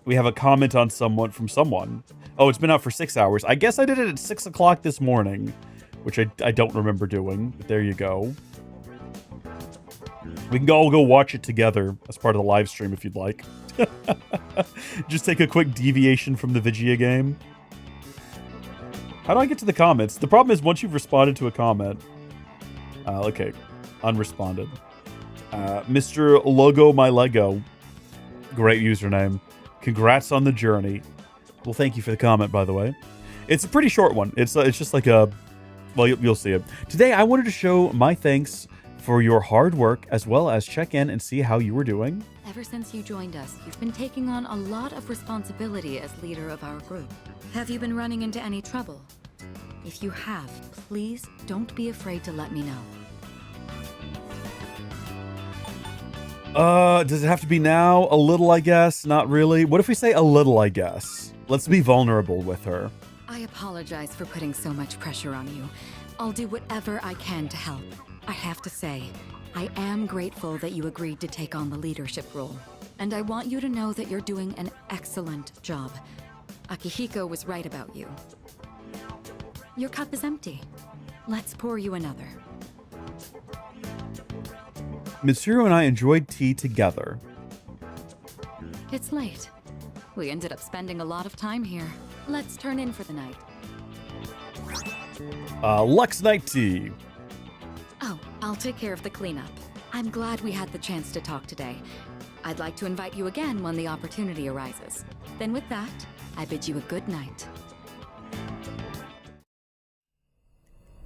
We have a comment on from someone. Oh, it's been out for 6 hours. I guess I did it at 6 o'clock this morning, which I don't remember doing. But there you go. We can all go watch it together as part of the live stream if you'd like. Just take a quick deviation from the Vigia game. How do I get to the comments? The problem is once you've responded to a comment... okay. Unresponded. Mr. Logo My Lego. Great username. Congrats on the journey. Well, thank you for the comment, by the way. It's a pretty short one. It's just like a... Well, you'll see it. Today, I wanted to show my thanks for your hard work, as well as check in and see how you were doing. Ever since you joined us, you've been taking on a lot of responsibility as leader of our group. Have you been running into any trouble? If you have, please don't be afraid to let me know. Does it have to be now? A little, I guess? Not really. What if we say a little, I guess? Let's be vulnerable with her. I apologize for putting so much pressure on you. I'll do whatever I can to help. I have to say, I am grateful that you agreed to take on the leadership role. And I want you to know that you're doing an excellent job. Akihiko was right about you. Your cup is empty. Let's pour you another. Mitsuru and I enjoyed tea together. It's late. We ended up spending a lot of time here. Let's turn in for the night. Lux Night Tea. Oh, I'll take care of the cleanup. I'm glad we had the chance to talk today. I'd like to invite you again when the opportunity arises. Then with that, I bid you a good night.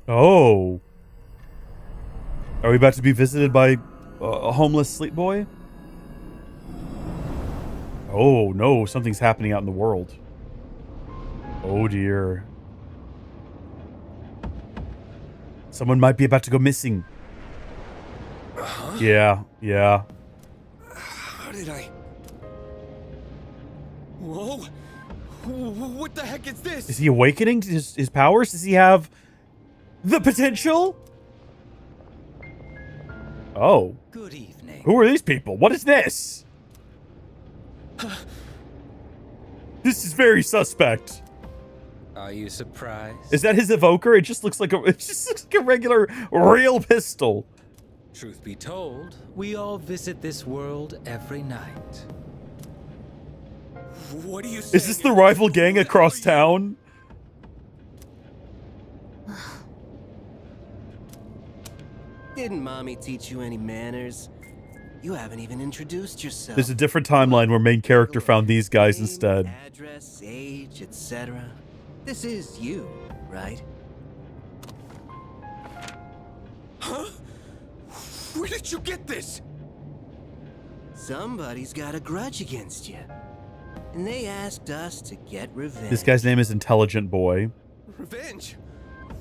Oh. Are we about to be visited by a homeless sleep boy? Oh, no. Something's happening out in the world. Oh, dear. Someone might be about to go missing. Yeah. How did I... Whoa! What the heck is this? Is he awakening to his powers? Does he have the potential? Oh. Good evening. Who are these people? What is this? This is very suspect. Are you surprised? Is that his evoker? It just looks like a regular real pistol. Truth be told, we all visit this world every night. What do you Is this the rival gang across town? Didn't Mommy teach you any manners? You haven't even introduced yourself. There's a different timeline where main character found these guys instead. Address, age, etc. This is you, right? Huh? Where did you get this? Somebody's got a grudge against you. And they asked us to get revenge. This guy's name is Intelligent Boy. Revenge?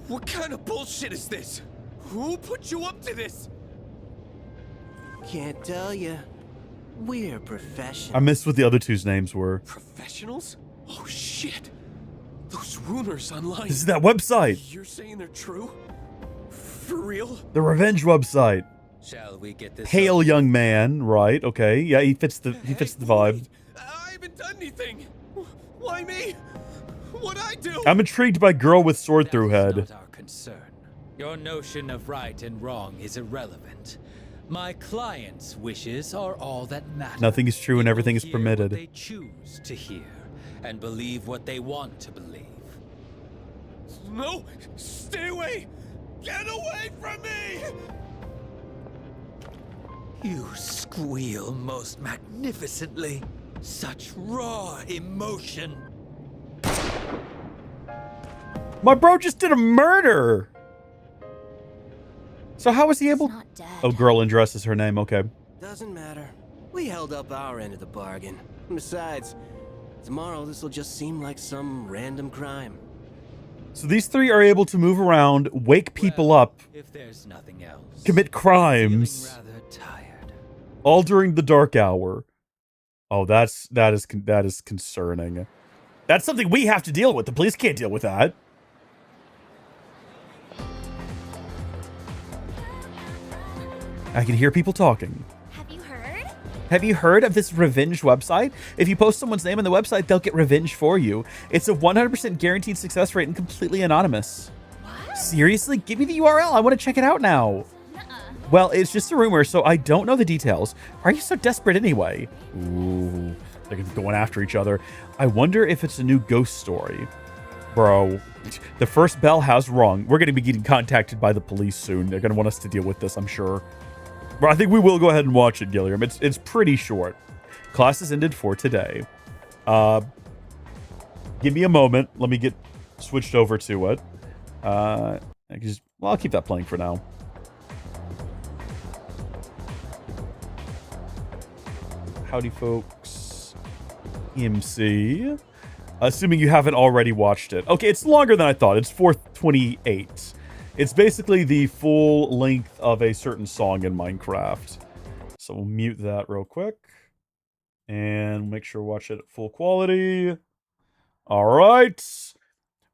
What kind of bullshit is this? Who put you up to this? Can't tell you. We're professionals. I missed what the other two's names were. Professionals? Oh shit. Those rumors online. This is that website. You're saying they're true? For real? The revenge website. Shall we get this? Pale young man, right? Okay, yeah, he fits the vibe. I haven't done anything. Why me? What'd I do? I'm intrigued by girl with sword through head. Not our concern. Your notion of right and wrong is irrelevant. My client's wishes are all that matter. Nothing is true and everything is Hear permitted. What they choose to hear and believe what they want to believe. No! Stay away! Get away from me! You squeal most magnificently. Such raw emotion. My bro just did a murder. So how was he able? Oh, girl in dress is her name. Okay. Doesn't matter. We held up our end of the bargain. And besides, tomorrow this will just seem like some random crime. So these three are able to move around, wake people up, If there's nothing else, commit crimes, rather tired. all during the dark hour. Oh, that is concerning. That's something we have to deal with. The police can't deal with that. I can hear people talking. Have you heard? Have you heard of this revenge website? If you post someone's name on the website, they'll get revenge for you. It's a 100% guaranteed success rate and completely anonymous. What? Seriously? Give me the URL. I want to check it out now. Well, it's just a rumor, so I don't know the details. Why are you so desperate anyway? Ooh, they're going after each other. I wonder if it's a new ghost story. Bro, the first bell has rung. We're going to be getting contacted by the police soon. They're going to want us to deal with this, I'm sure. But I think we will go ahead and watch it, Gilliam. It's pretty short. Class has ended for today. Give me a moment. Let me get switched over to it. Well, I'll keep that playing for now. Howdy Folks. MC. Assuming you haven't already watched it. Okay, it's longer than I thought. It's 4:28. It's basically the full length of a certain song in Minecraft. So we'll mute that real quick. And make sure to watch it at full quality. All right.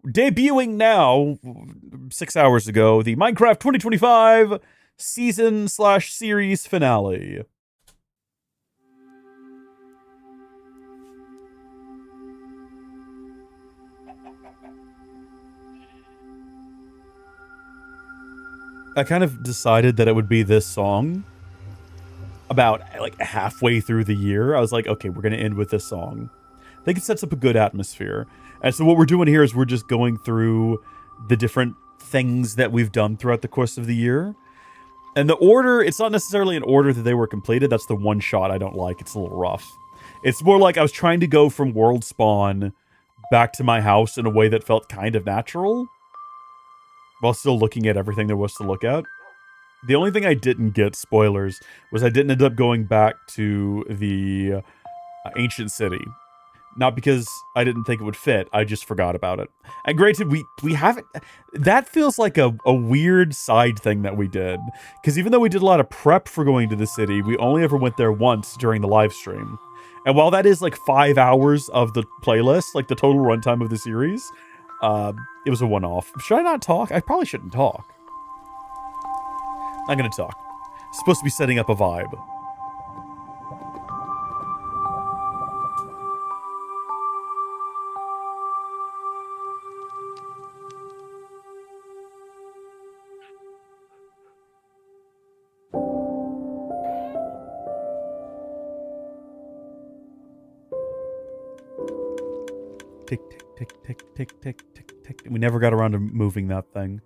Debuting now, 6 hours ago, the Minecraft 2025 season/series finale. I kind of decided that it would be this song about like halfway through the year. I was like, okay, we're going to end with this song. I think it sets up a good atmosphere. And so what we're doing here is we're just going through the different things that we've done throughout the course of the year. And the order, it's not necessarily an order that they were completed. That's the one shot I don't like. It's a little rough. It's more like I was trying to go from world spawn back to my house in a way that felt kind of natural, while still looking at everything there was to look at. The only thing I didn't get, spoilers, was I didn't end up going back to the ancient city. Not because I didn't think it would fit, I just forgot about it. And granted, we haven't... That feels like a weird side thing that we did. Because even though we did a lot of prep for going to the city, we only ever went there once during the live stream. And while that is like 5 hours of the playlist, like the total runtime of the series, it was a one-off. Should I not talk? I probably shouldn't talk. I'm gonna talk. It's supposed to be setting up a vibe. Tick, tick, tick, tick, tick, tick, tick, tick. We never got around to moving that thing.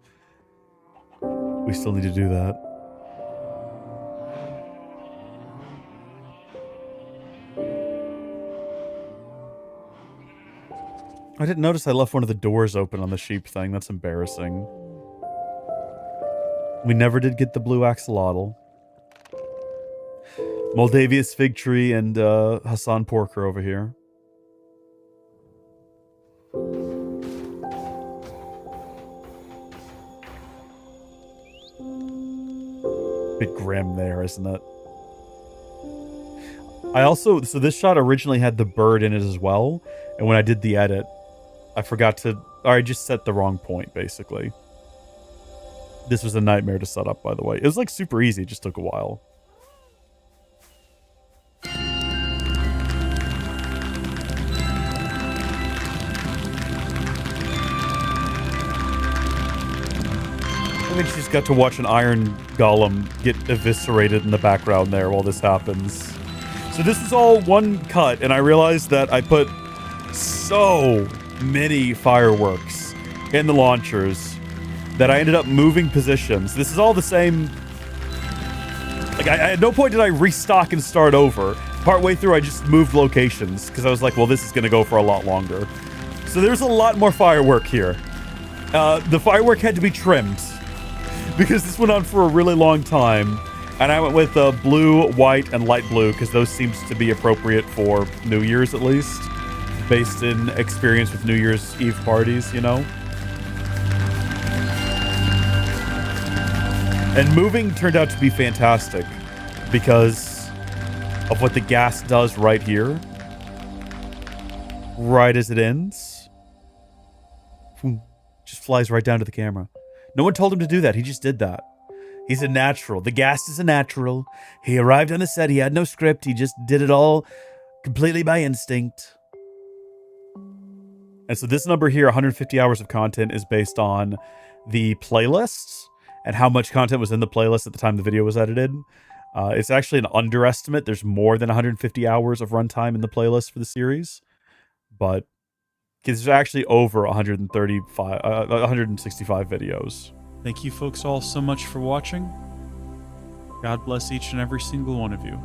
We still need to do that. I didn't notice I left one of the doors open on the sheep thing. That's embarrassing. We never did get the blue axolotl. Moldavius fig tree and Hassan Porker over here. Bit grim there, isn't it? I also, so this shot originally had the bird in it as well, and when I did the edit, I forgot to, or I just set the wrong point, basically. This was a nightmare to set up, by the way. It was like super easy, it just took a while. I think she's got to watch an iron golem get eviscerated in the background there while this happens. So this is all one cut, and I realized that I put so many fireworks in the launchers that I ended up moving positions. This is all the same. Like, at no point did I restock and start over. Partway through, I just moved locations because I was like, well, this is going to go for a lot longer. So there's a lot more firework here. The firework had to be trimmed because this went on for a really long time. And I went with blue, white, and light blue because those seems to be appropriate for New Year's, at least. Based in experience with New Year's Eve parties, you know? And moving turned out to be fantastic because of what the gas does right here. Right as it ends. Just flies right down to the camera. No one told him to do that. He just did that. He's a natural. The gas is a natural. He arrived on the set. He had no script. He just did it all completely by instinct. And so this number here, 150 hours of content, is based on the playlists and how much content was in the playlist at the time the video was edited. It's actually an underestimate. There's more than 150 hours of runtime in the playlist for the series. But there's actually over 165 videos. Thank you folks all so much for watching. God bless each and every single one of you.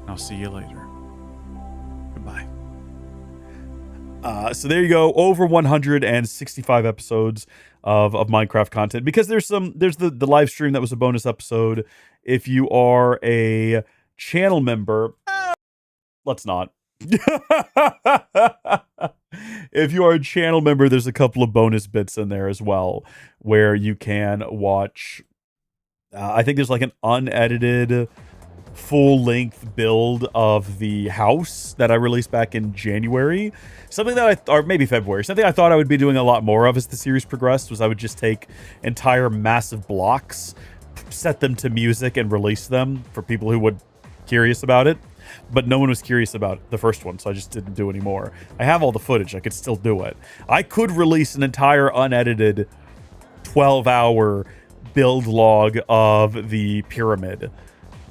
I'll see you later. Goodbye. So there you go, over 165 episodes of Minecraft content, because there's the live stream that was a bonus episode. If you are a channel member, let's not. If you are a channel member, there's a couple of bonus bits in there as well where you can watch. I think there's like an unedited full-length build of the house that I released back in January. Something that or maybe February. Something I thought I would be doing a lot more of as the series progressed was I would just take entire massive blocks, set them to music, and release them for people who would curious about it. But no one was curious about the first one, so I just didn't do any more. I have all the footage. I could still do it. I could release an entire unedited 12-hour build log of the pyramid,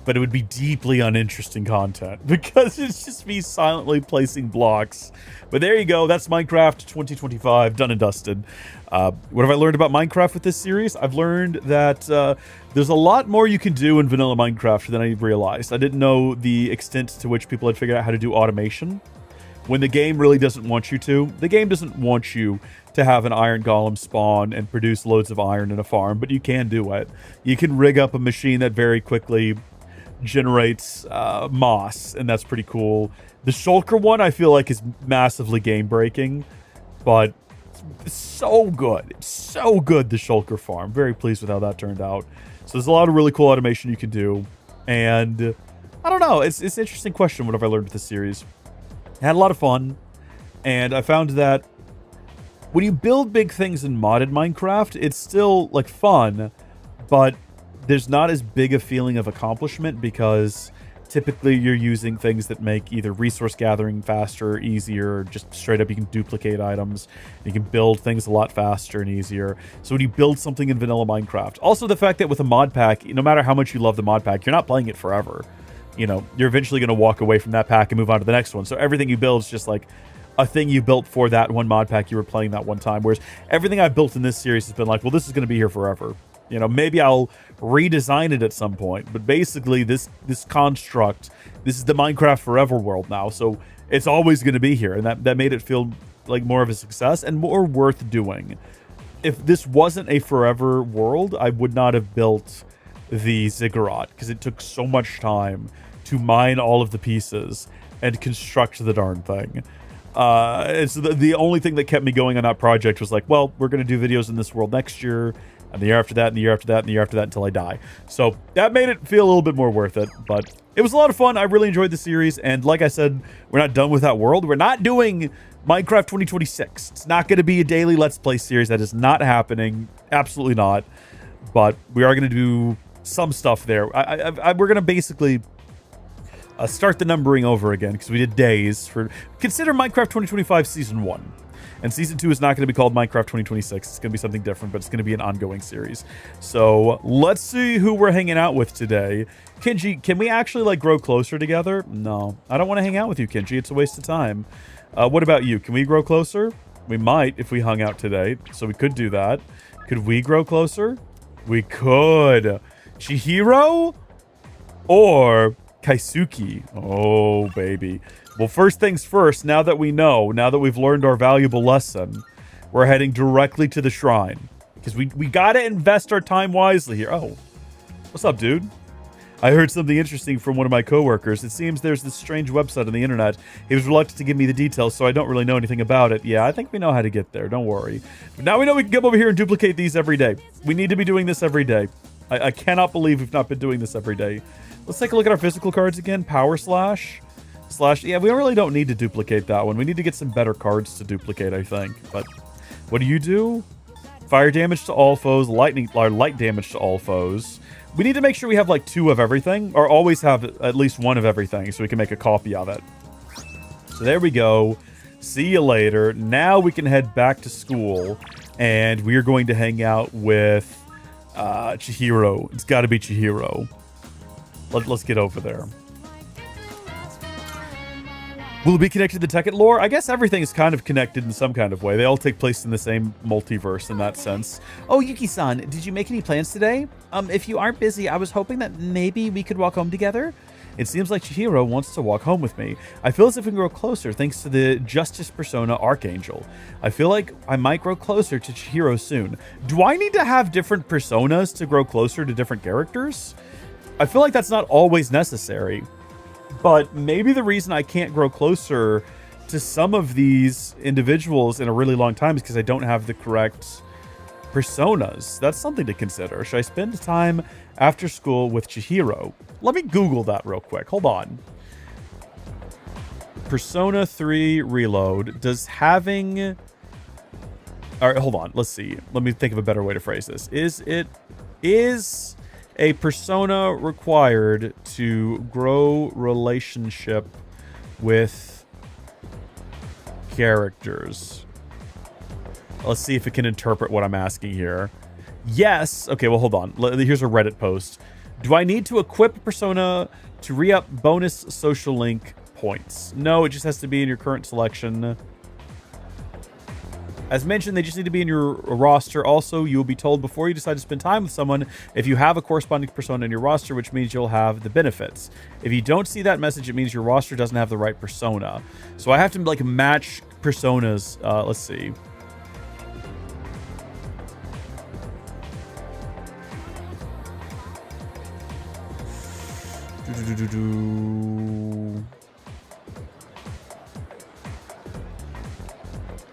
but it would be deeply uninteresting content because it's just me silently placing blocks. But there you go. That's Minecraft 2025, done and dusted. What have I learned about Minecraft with this series? I've learned that there's a lot more you can do in vanilla Minecraft than I realized. I didn't know the extent to which people had figured out how to do automation. When the game really doesn't want you to. The game doesn't want you to have an iron golem spawn and produce loads of iron in a farm, but you can do it. You can rig up a machine that very quickly generates moss, and that's pretty cool. The shulker one I feel like is massively game breaking, but it's so good. It's so good, the shulker farm. Very pleased with how that turned out. So there's a lot of really cool automation you can do, and I don't know, it's an interesting question. What have I learned with this series? I had a lot of fun, and I found that when you build big things in modded Minecraft, it's still like fun, but there's not as big a feeling of accomplishment because typically you're using things that make either resource gathering faster, easier, or just straight up you can duplicate items. You can build things a lot faster and easier. So when you build something in vanilla Minecraft, also the fact that with a mod pack, no matter how much you love the mod pack, you're not playing it forever. You know, you're eventually going to walk away from that pack and move on to the next one. So everything you build is just like a thing you built for that one mod pack you were playing that one time. Whereas everything I've built in this series has been like, well, this is going to be here forever. You know, maybe I'll redesign it at some point, but basically this construct, this is the Minecraft Forever world now, so it's always going to be here, and that made it feel like more of a success and more worth doing. If this wasn't a forever world, I would not have built the ziggurat, because it took so much time to mine all of the pieces and construct the darn thing. And so the only thing that kept me going on that project was like, well, we're going to do videos in this world next year, and the year after that, and the year after that, and the year after that until I die. So that made it feel a little bit more worth it, but it was a lot of fun. I really enjoyed the series, and like I said, we're not done with that world. We're not doing Minecraft 2026. It's not going to be a daily Let's Play series. That is not happening. Absolutely not. But we are going to do some stuff there. We're going to basically start the numbering over again, because we did days for... Consider Minecraft 2025 Season 1. And Season 2 is not going to be called Minecraft 2026. It's going to be something different, but it's going to be an ongoing series. So let's see who we're hanging out with today. Kinji, can we actually, like, grow closer together? No. I don't want to hang out with you, Kinji. It's a waste of time. What about you? Can we grow closer? We might if we hung out today. So we could do that. Could we grow closer? We could. Chihiro or Kaisuke? Oh, baby. Well, first things first, now that we know, now that we've learned our valuable lesson, we're heading directly to the shrine. Because we got to invest our time wisely here. Oh, what's up, dude? I heard something interesting from one of my coworkers. It seems there's this strange website on the internet. He was reluctant to give me the details, so I don't really know anything about it. Yeah, I think we know how to get there. Don't worry. But now we know we can come over here and duplicate these every day. We need to be doing this every day. I cannot believe we've not been doing this every day. Let's take a look at our physical cards again. Power slash. Yeah, we really don't need to duplicate that one. We need to get some better cards to duplicate, I think. But what do? Fire damage to all foes, light damage to all foes. We need to make sure we have like 2 of everything, or always have at least 1 of everything so we can make a copy of it. So there we go. See you later. Now we can head back to school, and we are going to hang out with Chihiro. It's got to be Chihiro. Let's get over there. Will it be connected to the Tekkit lore? I guess everything is kind of connected in some kind of way. They all take place in the same multiverse in that sense. Oh, Yuki-san, did you make any plans today? If you aren't busy, I was hoping that maybe we could walk home together. It seems like Chihiro wants to walk home with me. I feel as if we can grow closer thanks to the Justice Persona Archangel. I feel like I might grow closer to Chihiro soon. Do I need to have different personas to grow closer to different characters? I feel like that's not always necessary. But maybe the reason I can't grow closer to some of these individuals in a really long time is because I don't have the correct personas. That's something to consider. Should I spend time after school with Chihiro? Let me Google that real quick. Hold on. Persona 3 Reload. Does having... All right, hold on. Let's see. Let me think of a better way to phrase this. Is a persona required to grow relationship with characters? Let's see if it can interpret what I'm asking here. Yes. Okay, well, hold on. Here's a Reddit post. Do I need to equip a persona to re-up bonus social link points? No, it just has to be in your current selection. As mentioned, they just need to be in your roster. Also, you will be told before you decide to spend time with someone if you have a corresponding persona in your roster, which means you'll have the benefits. If you don't see that message, it means your roster doesn't have the right persona. So I have to like match personas. Let's see.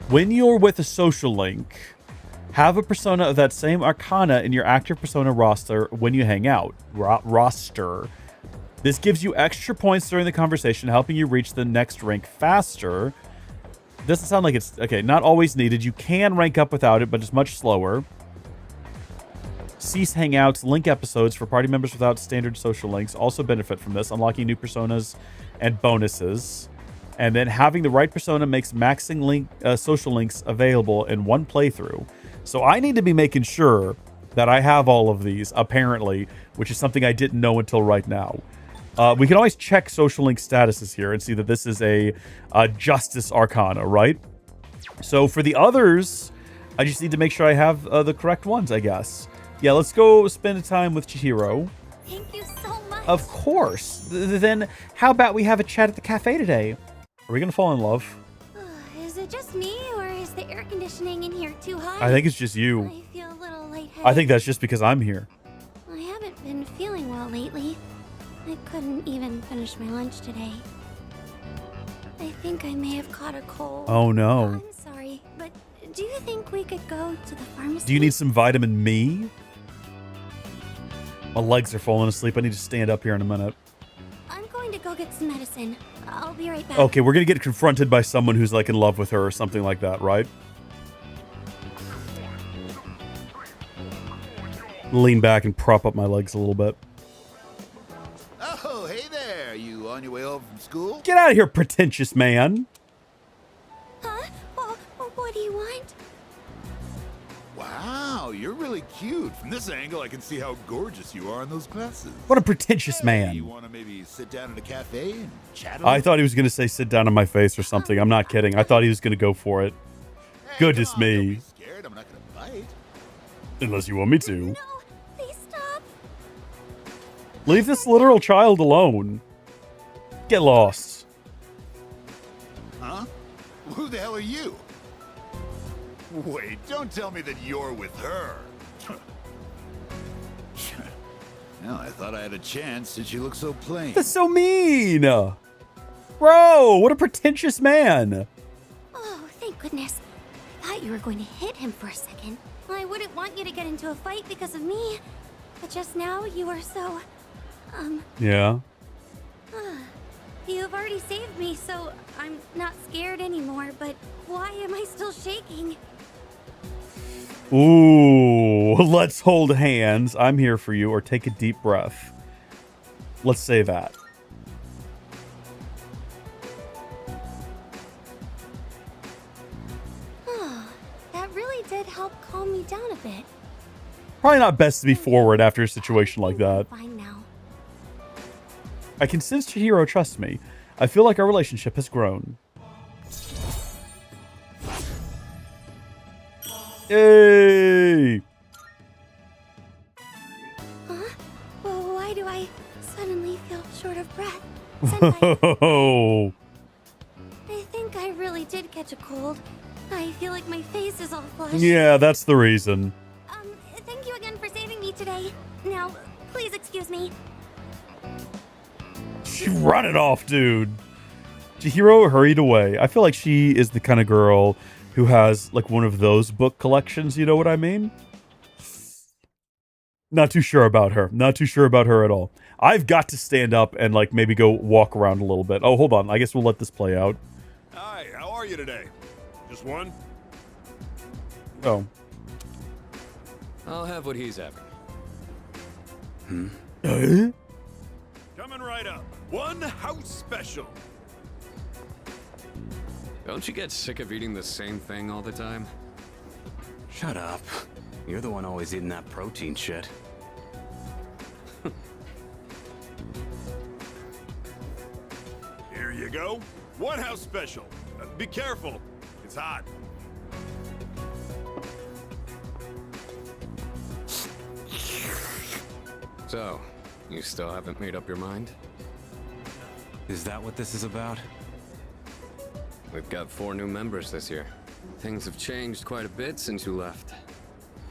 When you're with a social link, have a persona of that same arcana in your active persona roster when you hang out. Roster. This gives you extra points during the conversation, helping you reach the next rank faster. Doesn't sound like it's... Okay, not always needed. You can rank up without it, but it's much slower. Cease hangouts, link episodes for party members without standard social links also benefit from this, unlocking new personas and bonuses. And then having the right persona makes maxing social links available in one playthrough. So I need to be making sure that I have all of these, apparently, which is something I didn't know until right now. We can always check social link statuses here and see that this is a Justice Arcana, right? So for the others, I just need to make sure I have the correct ones, I guess. Yeah, let's go spend time with Chihiro. Thank you so much. Of course. Then how about we have a chat at the cafe today? Are we going to fall in love? Is it just me, or is the air conditioning in here too hot? I think it's just you. I feel a little lightheaded. I think that's just because I'm here. I haven't been feeling well lately. I couldn't even finish my lunch today. I think I may have caught a cold. Oh, no. I'm sorry, but do you think we could go to the pharmacy? Do you need some vitamin me? My legs are falling asleep. I need to stand up here in a minute. I'm going to go get some medicine. I'll be right back. Okay, we're going to get confronted by someone who's like in love with her or something like that, right? Lean back and prop up my legs a little bit. Oh, hey there. You on your way home from school? Get out of here, pretentious man. Huh? Well, what do you want? Wow, you're really cute. From this angle, I can see how gorgeous you are in those glasses. What a pretentious You man. want to maybe sit down at a cafe and chat a I little? thought he was going to say sit down on my face or something. I'm not kidding. I thought he was going to go for it. Goodness me. Scared? I'm not going to bite. Unless you want me to. Please stop. Leave this literal child alone. Get lost. Huh? Who the hell are you? Wait, don't tell me that you're with her. Well, I thought I had a chance since you look so plain. That's so mean. Bro, what a pretentious man. Oh, thank goodness. I thought you were going to hit him for a second. I wouldn't want you to get into a fight because of me. But just now, you were so... Yeah. You've already saved me, so I'm not scared anymore, but why am I still shaking? Ooh, let's hold hands. I'm here for you, or take a deep breath. Let's say that. That really did help calm me down a bit. Probably not best to be forward after a situation like that. Fine now. I can sense Chihiro trusts me. I feel like our relationship has grown. Yay! Huh? Well, why do I suddenly feel short of breath? Oh. I think I really did catch a cold. I feel like my face is all flushed. Yeah, that's the reason. Thank you again for saving me today. Now, please excuse me. Run it off, dude. Chihiro hurried away. I feel like she is the kind of girl who has like one of those book collections, you know what I mean? Not too sure about her. Not too sure about her at all. I've got to stand up and like maybe go walk around a little bit. Oh, hold on. I guess we'll let this play out. Hi, how are you today? Just one? Oh. I'll have what he's having. Coming right up. One house special. Don't you get sick of eating the same thing all the time? Shut up. You're the one always eating that protein shit. Here you go. One house special. Be careful. It's hot. So, you still haven't made up your mind? Is that what this is about? We've got 4 new members this year. Things have changed quite a bit since you left.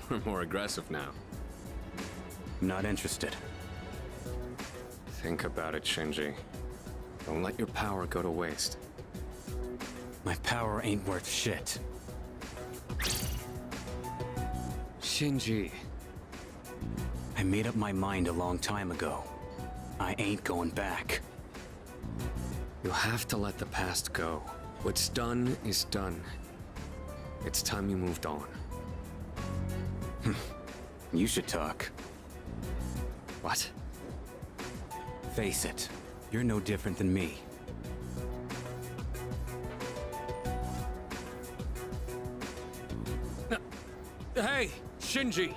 We're more aggressive now. Not interested. Think about it, Shinji. Don't let your power go to waste. My power ain't worth shit. Shinji. I made up my mind a long time ago. I ain't going back. You have to let the past go. What's done is done. It's time you moved on. You should talk. What? Face it, you're no different than me. Hey, Shinji!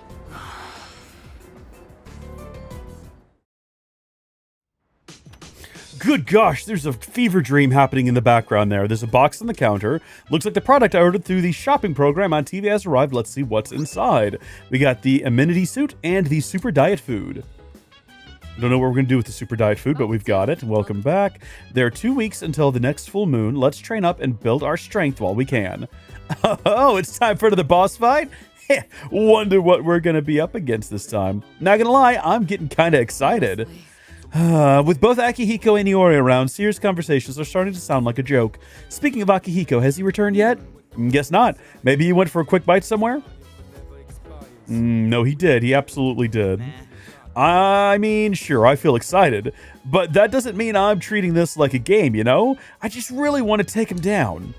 Good gosh, there's a fever dream happening in the background there. There's a box on the counter. Looks like the product I ordered through the shopping program on TV has arrived. Let's see what's inside. We got the amenity suit and the super diet food. Don't know what we're going to do with the super diet food, but we've got it. Welcome back. There are 2 weeks until the next full moon. Let's train up and build our strength while we can. Oh, it's time for the boss fight? Wonder what we're going to be up against this time. Not going to lie, I'm getting kind of excited. With both Akihiko and Iori around, serious conversations are starting to sound like a joke. Speaking of Akihiko, has he returned yet? Guess not. Maybe he went for a quick bite somewhere? No, he did. He absolutely did. I mean, sure, I feel excited, but that doesn't mean I'm treating this like a game, you know? I just really want to take him down.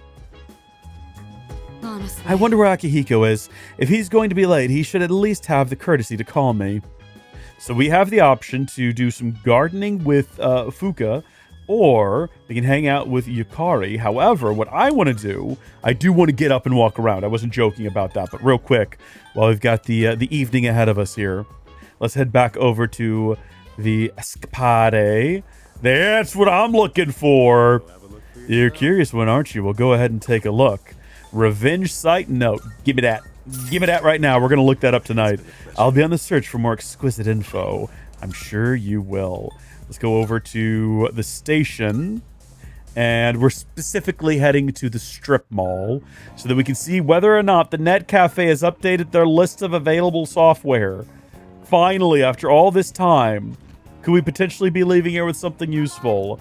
Honestly. I wonder where Akihiko is. If he's going to be late, he should at least have the courtesy to call me. So we have the option to do some gardening with Fuka, or we can hang out with Yukari. However, what I want to do, I do want to get up and walk around. I wasn't joking about that, but real quick, while we've got the evening ahead of us here, let's head back over to the Escapade. That's what I'm looking for. You're curious one, aren't you? Well, go ahead and take a look. Revenge site note. Give me that. Give me that right now. We're going to look that up tonight. I'll be on the search for more exquisite info. I'm sure you will. Let's go over to the station. And we're specifically heading to the strip mall so that we can see whether or not the Net Cafe has updated their list of available software. Finally, after all this time, could we potentially be leaving here with something useful?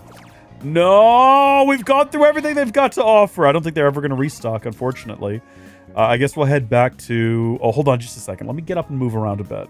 No, we've gone through everything they've got to offer. I don't think they're ever going to restock, unfortunately. I guess we'll head back to... Oh, hold on just a second. Let me get up and move around a bit.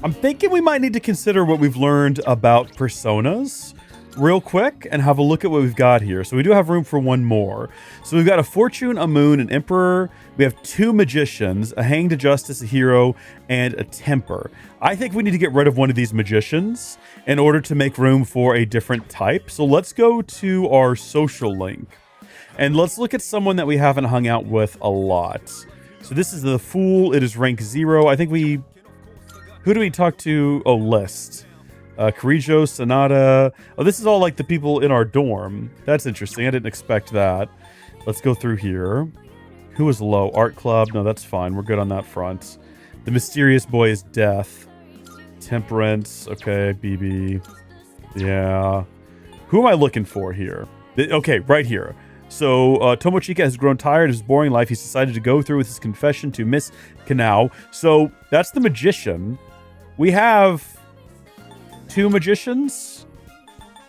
I'm thinking we might need to consider what we've learned about personas real quick and have a look at what we've got here. So we do have room for one more. So we've got a Fortune, a Moon, an Emperor. We have 2 Magicians, a Hanged, a Justice, a Hero, and a Temper. I think we need to get rid of one of these Magicians in order to make room for a different type. So let's go to our social link. And let's look at someone that we haven't hung out with a lot. So this is the Fool. It is rank 0. I think we... Who do we talk to? Oh, list. Karijo, Sonata. Oh, this is all like the people in our dorm. That's interesting. I didn't expect that. Let's go through here. Who is low? Art Club. No, that's fine. We're good on that front. The mysterious boy is Death. Temperance. Okay, BB. Yeah. Who am I looking for here? Okay, right here. So, Tomochika has grown tired of his boring life. He's decided to go through with his confession to Miss Kanao. So, that's the magician. We have 2 magicians.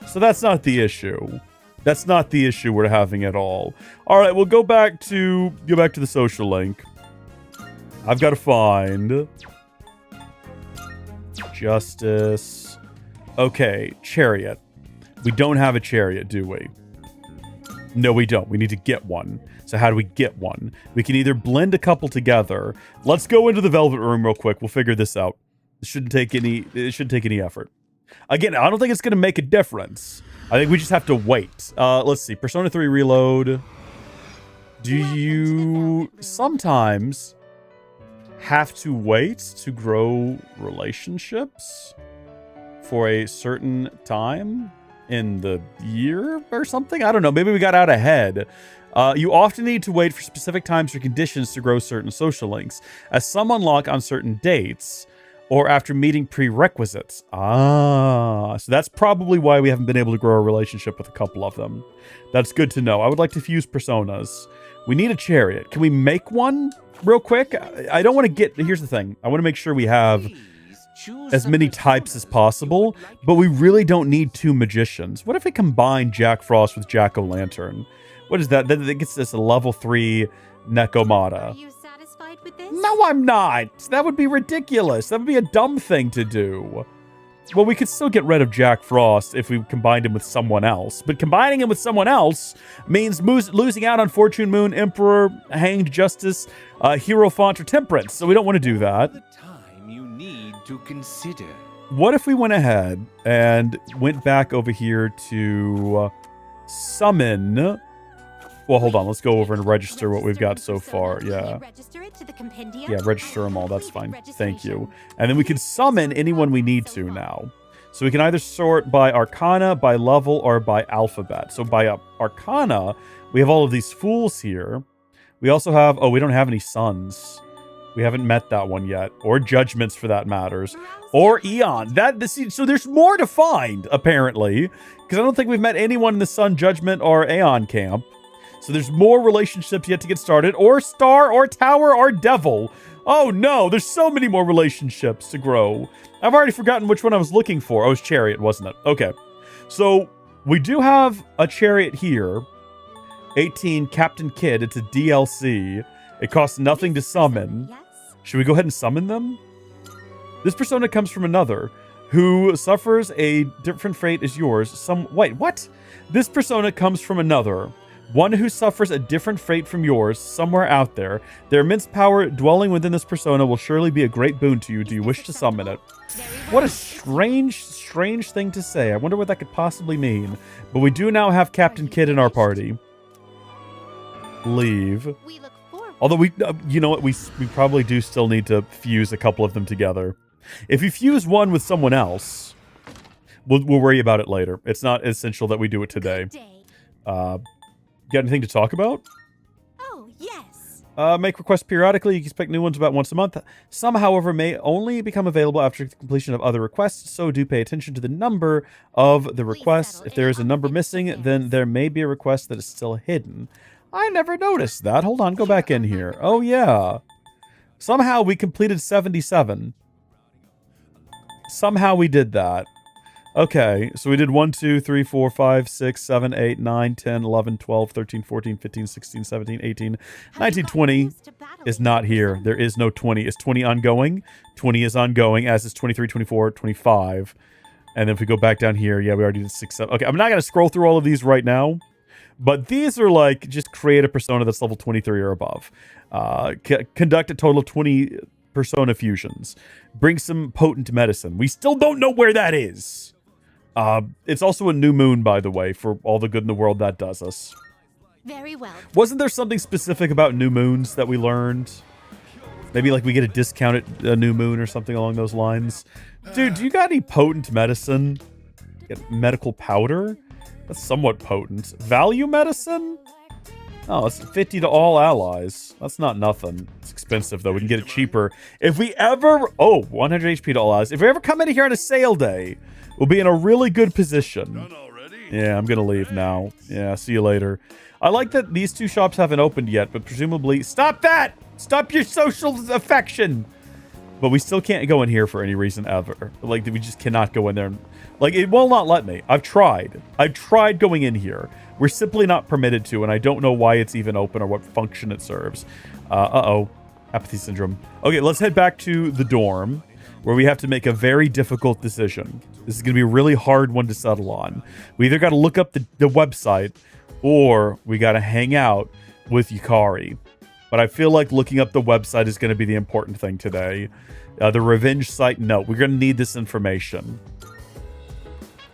So, that's not the issue. That's not the issue we're having at all. All right, we'll go back to the social link. I've got to find Justice. Okay, Chariot. We don't have a chariot, do we? No, we don't. We need to get one. So how do we get one? We can either blend a couple together. Let's go into the Velvet Room real quick. We'll figure this out. It shouldn't take any effort. Again, I don't think it's going to make a difference. I think we just have to wait. Let's see. Persona 3 Reload. Do you sometimes have to wait to grow relationships for a certain time in the year or something? I don't know. Maybe we got out ahead. You often need to wait for specific times or conditions to grow certain social links, as some unlock on certain dates or after meeting prerequisites. So that's probably why we haven't been able to grow a relationship with a couple of them. That's good to know. I would like to fuse personas. We need a chariot. Can we make one real quick? I don't want to get... Here's the thing. I want to make sure we have as many types as possible, but we really don't need 2 magicians. What if we combine Jack Frost with Jack-O-Lantern? What is that? That gets us a level 3 Nekomata. Are you satisfied with this? No, I'm not. That would be ridiculous. That would be a dumb thing to do. Well, we could still get rid of Jack Frost if we combined him with someone else. But combining him with someone else means losing out on Fortune Moon, Emperor, Hanged Justice, Hierophant, or Temperance. So we don't want to do that. The time you need to consider. What if we went ahead and went back over here to summon... Well, hold on. Let's go over and register what we've got so far. Yeah. Yeah, register them all. That's fine. Thank you. And then we can summon anyone we need to now. So we can either sort by Arcana, by level, or by alphabet. So by Arcana, we have all of these fools here. We also have... Oh, we don't have any suns. We haven't met that one yet. Or judgments, for that matters. Or Eon. So there's more to find, apparently. Because I don't think we've met anyone in the Sun, Judgment, or Aeon camp. So there's more relationships yet to get started. Or Star, or Tower, or Devil. Oh no, there's so many more relationships to grow. I've already forgotten which one I was looking for. Oh, it was Chariot, wasn't it? Okay. So we do have a Chariot here. 18, Captain Kidd. It's a DLC. It costs nothing to summon. Should we go ahead and summon them? This persona comes from another who suffers a different fate as yours. Wait, what? This persona comes from another. One who suffers a different fate from yours, somewhere out there. Their immense power dwelling within this persona will surely be a great boon to you. Do you wish to summon it? What a strange thing to say. I wonder what that could possibly mean. But we do now have Captain Kidd in our party. Leave. Although you know what, we probably do still need to fuse a couple of them together. If you fuse one with someone else, we'll worry about it later. It's not essential that we do it today. Got anything to talk about? Oh, yes. Make requests periodically. You can expect new ones about once a month. Some, however, may only become available after the completion of other requests, so do pay attention to the number of the requests. If there is a number missing, then there may be a request that is still hidden. I never noticed that. Hold on, go back in here. Oh, yeah. Somehow we completed 77. Somehow we did that. Okay, so we did 1, 2, 3, 4, 5, 6, 7, 8, 9, 10, 11, 12, 13, 14, 15, 16, 17, 18, 19, 20 is not here. There is no 20. Is 20 ongoing? 20 is ongoing, as is 23, 24, 25. And then if we go back down here, yeah, we already did 6, 7. Okay, I'm not going to scroll through all of these right now, but these are like, just create a persona that's level 23 or above. Conduct a total of 20 persona fusions. Bring some potent medicine. We still don't know where that is. It's also a new moon, by the way, for all the good in the world that does us. Very well. Wasn't there something specific about new moons that we learned? Maybe like we get a discount at a new moon or something along those lines. Dude, do you got any potent medicine? Get medical powder? That's somewhat potent. Value medicine? Oh, it's 50 to all allies. That's not nothing. It's expensive, though. We can get it cheaper. If we ever... Oh, 100 HP to all allies. If we ever come in here on a sale day... We'll be in a really good position. Yeah, I'm going to leave now. Yeah, see you later. I like that these two shops haven't opened yet, but presumably... Stop that! Stop your social affection! But we still can't go in here for any reason ever. Like, we just cannot go in there. Like, it will not let me. I've tried. I've tried going in here. We're simply not permitted to, and I don't know why it's even open or what function it serves. Uh-oh. Apathy syndrome. Okay, let's head back to the dorm. where we have to make a very difficult decision. This is going to be a really hard one to settle on. We either got to look up the website, or we got to hang out with Yukari. But I feel like looking up the website is going to be the important thing today. The revenge site, no. We're going to need this information.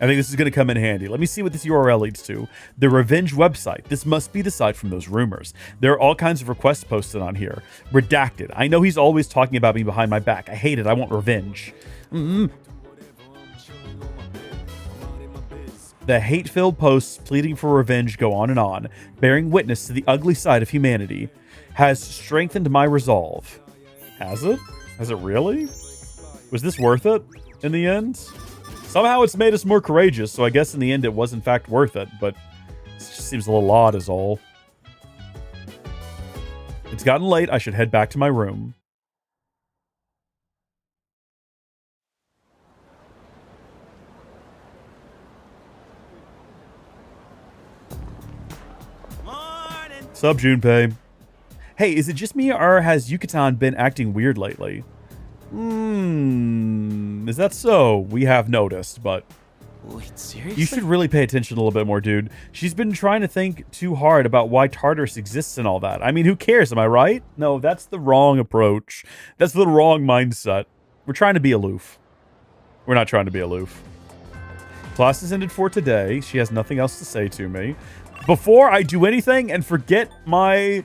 I think this is going to come in handy. Let me see what this URL leads to. The revenge website. This must be the site from those rumors. There are all kinds of requests posted on here. Redacted. I know he's always talking about me behind my back. I hate it. I want revenge. The hate-filled posts pleading for revenge go on and on, bearing witness to the ugly side of humanity. Has strengthened my resolve. Has it? Has it really? Was this worth it in the end? Somehow it's made us more courageous, so I guess in the end it was in fact worth it, but it just seems a little odd is all. It's gotten late, I should head back to my room. Morning. Sup, Junpei? Hey, is it just me, or has Yucatan been acting weird lately? Is that so? We have noticed, but... Wait, seriously? You should really pay attention a little bit more, dude. She's been trying to think too hard about why Tartarus exists and all that. I mean, who cares? Am I right? No, that's the wrong approach. That's the wrong mindset. We're trying to be aloof. We're not trying to be aloof. Class is ended for today. She has nothing else to say to me. Before I do anything and forget my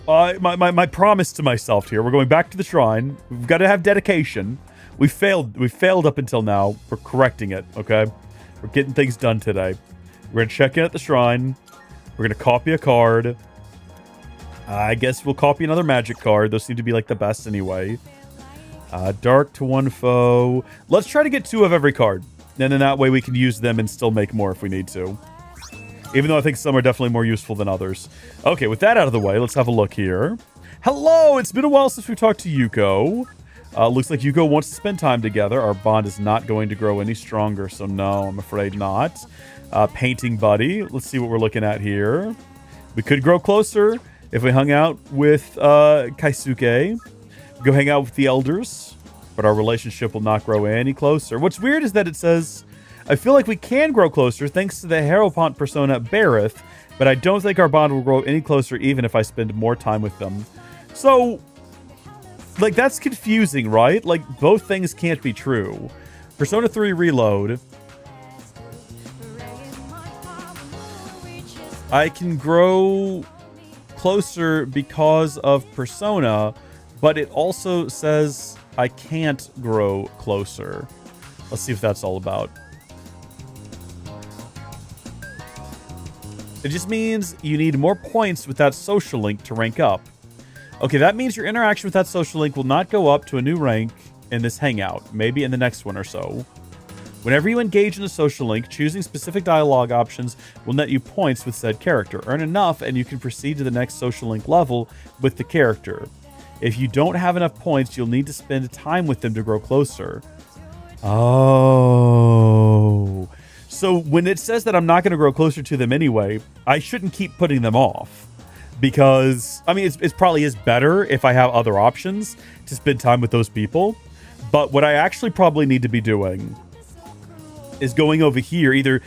promise to myself here, we're going back to the shrine. We've got to have dedication. We failed up until now. We're correcting it, okay? We're getting things done today. We're going to check in at the shrine. We're going to copy a card. I guess we'll copy another magic card. Those seem to be like the best anyway. Dark to one foe. Let's try to get 2 of every card. And then that way we can use them and still make more if we need to. Even though I think some are definitely more useful than others. Okay, with that out of the way, let's have a look here. Hello! It's been a while since we talked to Yuko. Looks like Yuko wants to spend time together. Our bond is not going to grow any stronger, so no, I'm afraid not. Painting buddy. Let's see what we're looking at here. We could grow closer if we hung out with Kaisuke. Go hang out with the elders, but our relationship will not grow any closer. What's weird is that it says, I feel like we can grow closer thanks to the Heropont persona Barith, but I don't think our bond will grow any closer even if I spend more time with them. So, like, that's confusing, right? Like, both things can't be true. Persona 3 Reload. I can grow closer because of Persona, but it also says I can't grow closer. Let's see if that's all about. It just means you need more points with that social link to rank up. Okay, that means your interaction with that social link will not go up to a new rank in this hangout, maybe in the next one or so. Whenever you engage in a social link, choosing specific dialogue options will net you points with said character. Earn enough and you can proceed to the next social link level with the character. If you don't have enough points, you'll need to spend time with them to grow closer. Oh. So when it says that I'm not going to grow closer to them anyway, I shouldn't keep putting them off. Because, I mean, it probably is better if I have other options to spend time with those people. But what I actually probably need to be doing is going over here, either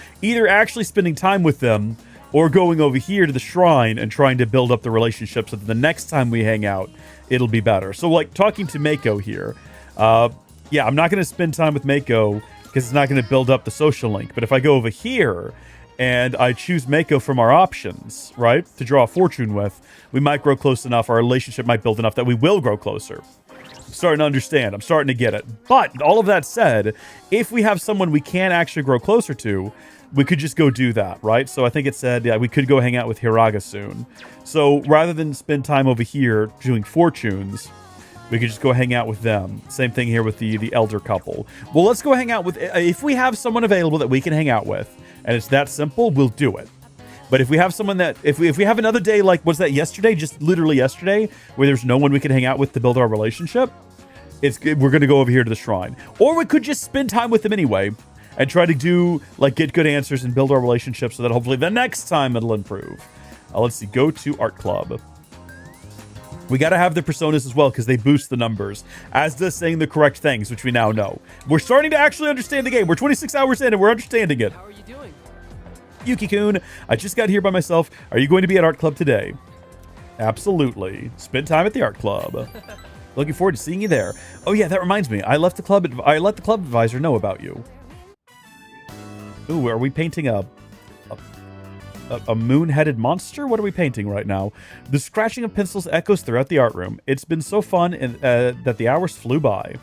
actually spending time with them or going over here to the shrine and trying to build up the relationship so that the next time we hang out, it'll be better. So, like, talking to Mako here. Yeah, I'm not going to spend time with Mako because it's not going to build up the social link. But if I go over here and I choose Mako from our options, right, to draw a fortune with, we might grow close enough, our relationship might build enough that we will grow closer. I'm starting to understand. I'm starting to get it. But all of that said, if we have someone we can actually grow closer to, we could just go do that, right? So I think it said, yeah, we could go hang out with Hiraga soon. So rather than spend time over here doing fortunes, we could just go hang out with them. Same thing here with the elder couple. Well, let's go hang out with... If we have someone available that we can hang out with, and it's that simple, we'll do it. But if we have someone that... If we have another day like... Was that yesterday? Just literally yesterday? Where there's no one we can hang out with to build our relationship? We're going to go over here to the shrine. Or we could just spend time with them anyway and try to do... Like, get good answers and build our relationship so that hopefully the next time it'll improve. Let's see. Go to Art Club. We got to have the personas as well because they boost the numbers, as does saying the correct things, which we now know. We're starting to actually understand the game. We're 26 hours in and we're understanding it. How are you doing? Yuki-kun, I just got here by myself. Are you going to be at art club today? Absolutely. Spend time at the art club. Looking forward to seeing you there. Oh yeah, that reminds me. I let the club advisor know about you. Ooh, are we painting a moon-headed monster? What are we painting right now? The scratching of pencils echoes throughout the art room. It's been so fun that the hours flew by.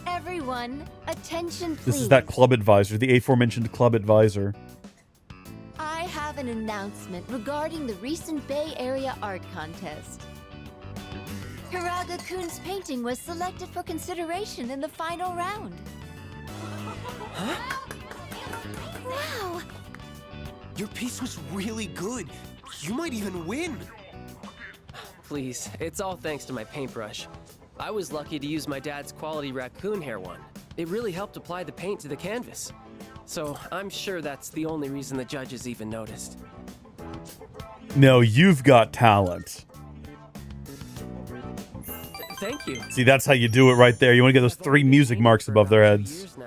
Everyone, attention please. This is that club advisor, the aforementioned club advisor. I have an announcement regarding the recent Bay Area art contest. Hiraga-kun's painting was selected for consideration in the final round. Huh? Wow! Your piece was really good. You might even win. Please, it's all thanks to my paintbrush. I was lucky to use my dad's quality raccoon hair one. It really helped apply the paint to the canvas. So I'm sure that's the only reason the judges even noticed. No, you've got talent. Thank you. See, that's how you do it right there. You want to get those 3 music marks above their heads.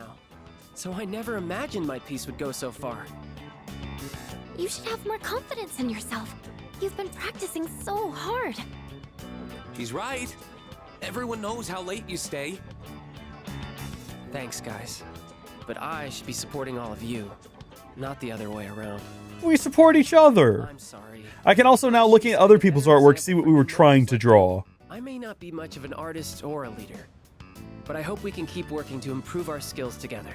So I never imagined my piece would go so far. You should have more confidence in yourself. You've been practicing so hard. He's right. Everyone knows how late you stay. Thanks, guys. But I should be supporting all of you, not the other way around. We support each other. I'm sorry. I can also now look at other people's artwork, see what we were trying to draw. I may not be much of an artist or a leader, but I hope we can keep working to improve our skills together.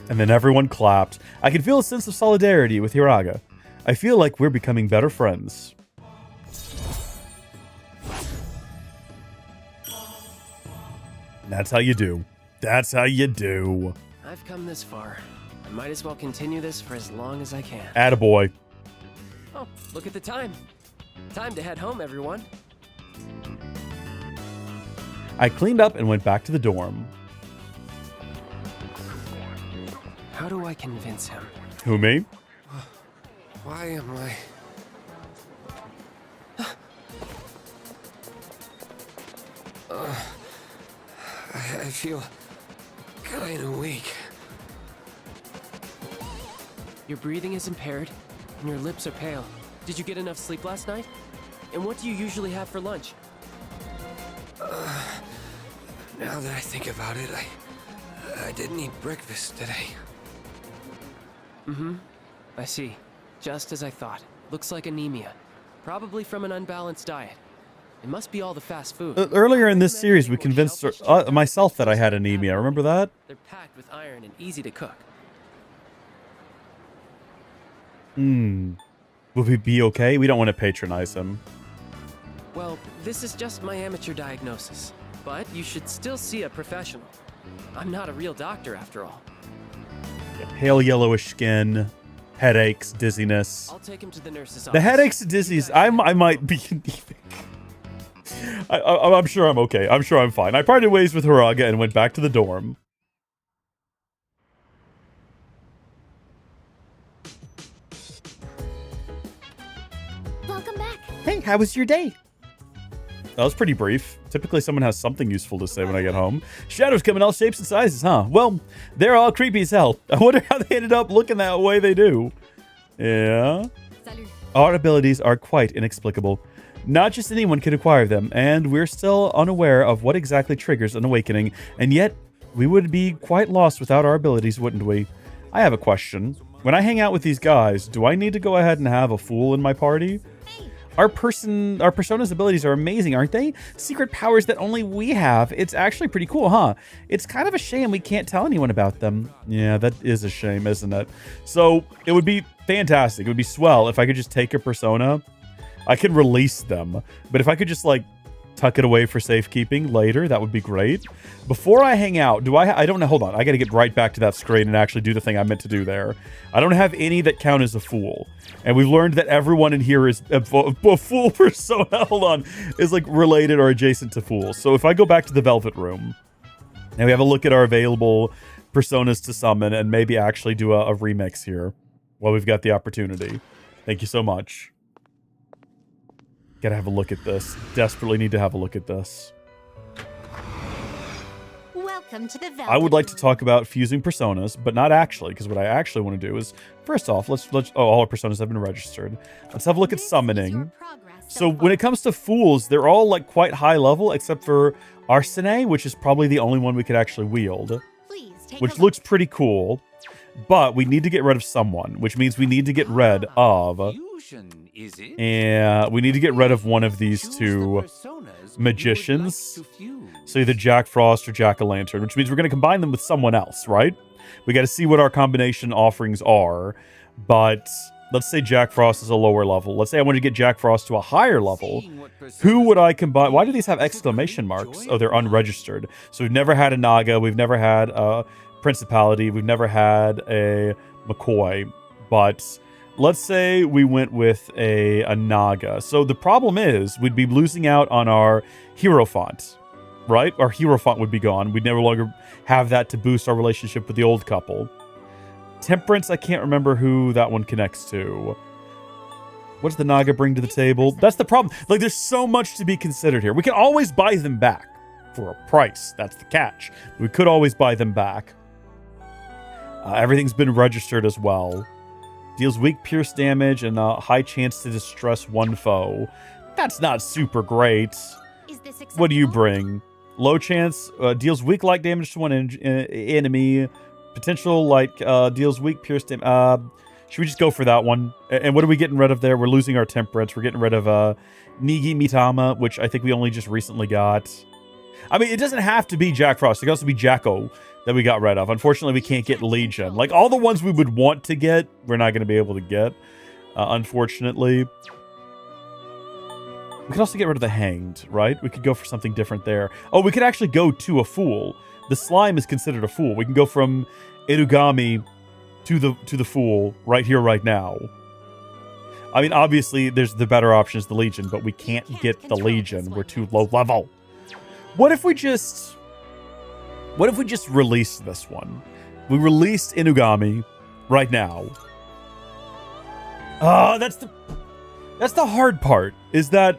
And then everyone clapped. I can feel a sense of solidarity with Hiraga. I feel like we're becoming better friends. That's how you do. That's how you do. I've come this far. I might as well continue this for as long as I can. Attaboy. Oh, look at the time. Time to head home, everyone. I cleaned up and went back to the dorm. How do I convince him? Who, me? Why am I... I feel kind of weak. Your breathing is impaired, and your lips are pale. Did you get enough sleep last night? And what do you usually have for lunch? Now that I think about it, I didn't eat breakfast today. Mm-hmm. I see. Just as I thought. Looks like anemia. Probably from an unbalanced diet. It must be all the fast food. Earlier in this series, we convinced myself that I had anemia. Remember that? They're packed with iron and easy to cook. Will we be okay? We don't want to patronize him. Well, this is just my amateur diagnosis. But you should still see a professional. I'm not a real doctor after all. Pale yellowish skin, headaches, dizziness. I'll take him to the nurse's office. The headaches and dizziness, I might be anemic. I'm sure I'm okay. I'm sure I'm fine. I parted ways with Hiraga and went back to the dorm. Welcome back. Hey, how was your day? That was pretty brief. Typically someone has something useful to say when I get home. Shadows come in all shapes and sizes, huh? Well, they're all creepy as hell. I wonder how they ended up looking that way they do. Yeah. Salut. Our abilities are quite inexplicable. Not just anyone can acquire them, and we're still unaware of what exactly triggers an awakening, and yet we would be quite lost without our abilities, wouldn't we? I have a question. When I hang out with these guys, do I need to go ahead and have a fool in my party? Our persona's abilities are amazing, aren't they? Secret powers that only we have. It's actually pretty cool, huh? It's kind of a shame we can't tell anyone about them. Yeah, that is a shame, isn't it? So it would be fantastic. It would be swell if I could just take a persona. I can release them, but if I could just like tuck it away for safekeeping later, that would be great. Before I hang out, I don't know. Hold on. I got to get right back to that screen and actually do the thing I meant to do there. I don't have any that count as a fool. And we've learned that everyone in here is a fool persona, hold on, is like related or adjacent to fools. So if I go back to the Velvet Room and we have a look at our available personas to summon and maybe actually do a remix here while we've got the opportunity. Thank you so much. Gotta have a look at this. Desperately need to have a look at this. Welcome to the Velvet I would like to Room. talk about fusing personas, but not actually, because what I actually want to do is, first off, let's all our personas have been registered. Let's have a look at summoning. So when it comes to fools, they're all like quite high level, except for Arsene, which is probably the only one we could actually wield, which looks pretty cool. But we need to get rid of someone, which means we need to get rid of, and we need to get rid of one of these two magicians. So either Jack Frost or Jack-o'-lantern, which means we're going to combine them with someone else, right? We got to see what our combination offerings are. But let's say Jack Frost is a lower level. Let's say I want to get Jack Frost to a higher level. Who would I combine? Why do these have exclamation marks? Oh, they're unregistered. So we've never had a Naga. We've never had a Principality. We've never had a McCoy. But let's say we went with a Naga. So the problem is we'd be losing out on our hero font, right? Our hero font would be gone. We'd no longer have that to boost our relationship with the old couple. Temperance, I can't remember who that one connects to. What does the Naga bring to the table? That's the problem. Like, there's so much to be considered here. We can always buy them back for a price. That's the catch. We could always buy them back. Everything's been registered as well. Deals weak pierce damage and a high chance to distress one foe. That's not super great. What do you bring? Low chance, deals weak light damage to one enemy. Potential, like, deals weak pierce damage. Should we just go for that one? And what are we getting rid of there? We're losing our temperance. We're getting rid of Nigi Mitama, which I think we only just recently got. I mean, it doesn't have to be Jack Frost. It could also be Jacko that we got rid of. Unfortunately, we can't get Legion. Like, all the ones we would want to get, we're not going to be able to get, unfortunately. We could also get rid of the Hanged, right? We could go for something different there. Oh, we could actually go to a Fool. The Slime is considered a Fool. We can go from Irugami to the Fool right here, right now. I mean, obviously, there's the better option is the Legion, but we can't get the Legion. We're too low level. What if we just released this one? We released Inugami right now. That's the hard part, is that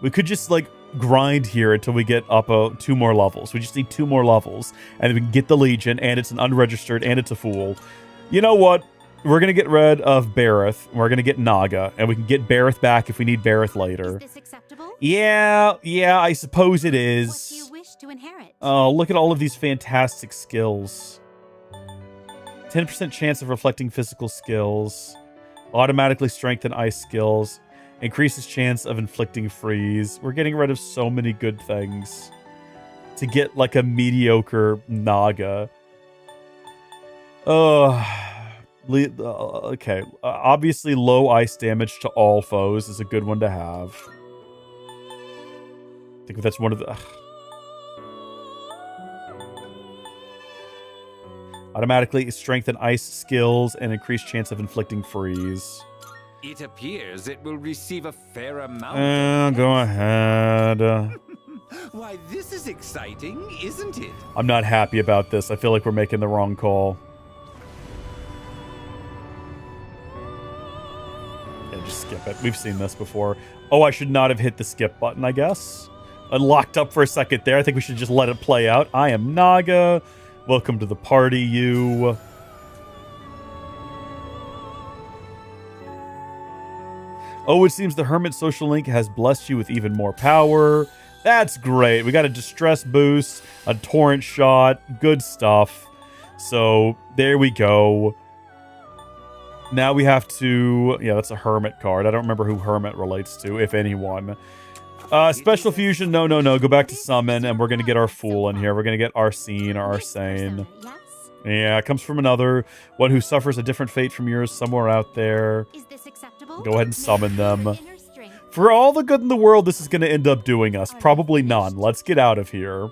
we could just like grind here until we get up 2 more levels. We just need 2 more levels, and we can get the Legion, and it's an unregistered, and it's a Fool. You know what? We're going to get rid of Bareth. We're going to get Naga, and we can get Bareth back if we need Bareth later. Is this acceptable? Yeah, I suppose it is. What do you wish to inherit? Oh, look at all of these fantastic skills. 10% chance of reflecting physical skills. Automatically strengthen ice skills. Increases chance of inflicting freeze. We're getting rid of so many good things to get like a mediocre Naga. Okay. Obviously, low ice damage to all foes is a good one to have. I think that's one of the... Automatically strengthen ice skills and increased chance of inflicting freeze. It appears it will receive a fair amount. Go ahead. Why, this is exciting, isn't it? I'm not happy about this. I feel like we're making the wrong call. Yeah, just skip it. We've seen this before. Oh, I should not have hit the skip button, I guess. I locked up for a second there. I think we should just let it play out. I am Naga. Welcome to the party, you. Oh, it seems the Hermit Social Link has blessed you with even more power. That's great. We got a Distress boost, a Torrent shot, good stuff. So, there we go. Now we have to... Yeah, that's a Hermit card. I don't remember who Hermit relates to, if anyone. Special Fusion, no. Go back to Summon, and we're going to get our Fool in here. We're going to get Arsene or Arsane. Yeah, it comes from another one who suffers a different fate from yours somewhere out there. Is this acceptable? Go ahead and summon them. For all the good in the world this is going to end up doing us. Probably none. Let's get out of here.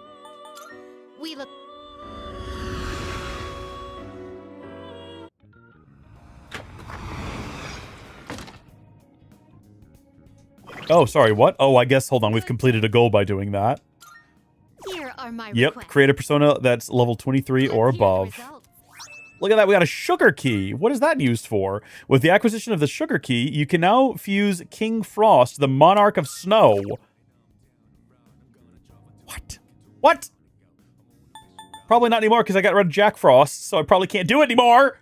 We look... Oh, sorry, what? Oh, I guess, hold on, we've completed a goal by doing that. Here are my Yep, requests. create a persona that's level 23 or above. Look at that. We got a sugar key. What is that used for? With the acquisition of the sugar key, you can now fuse King Frost, the monarch of snow. What? What? Probably not anymore because I got rid of Jack Frost, so I probably can't do it anymore.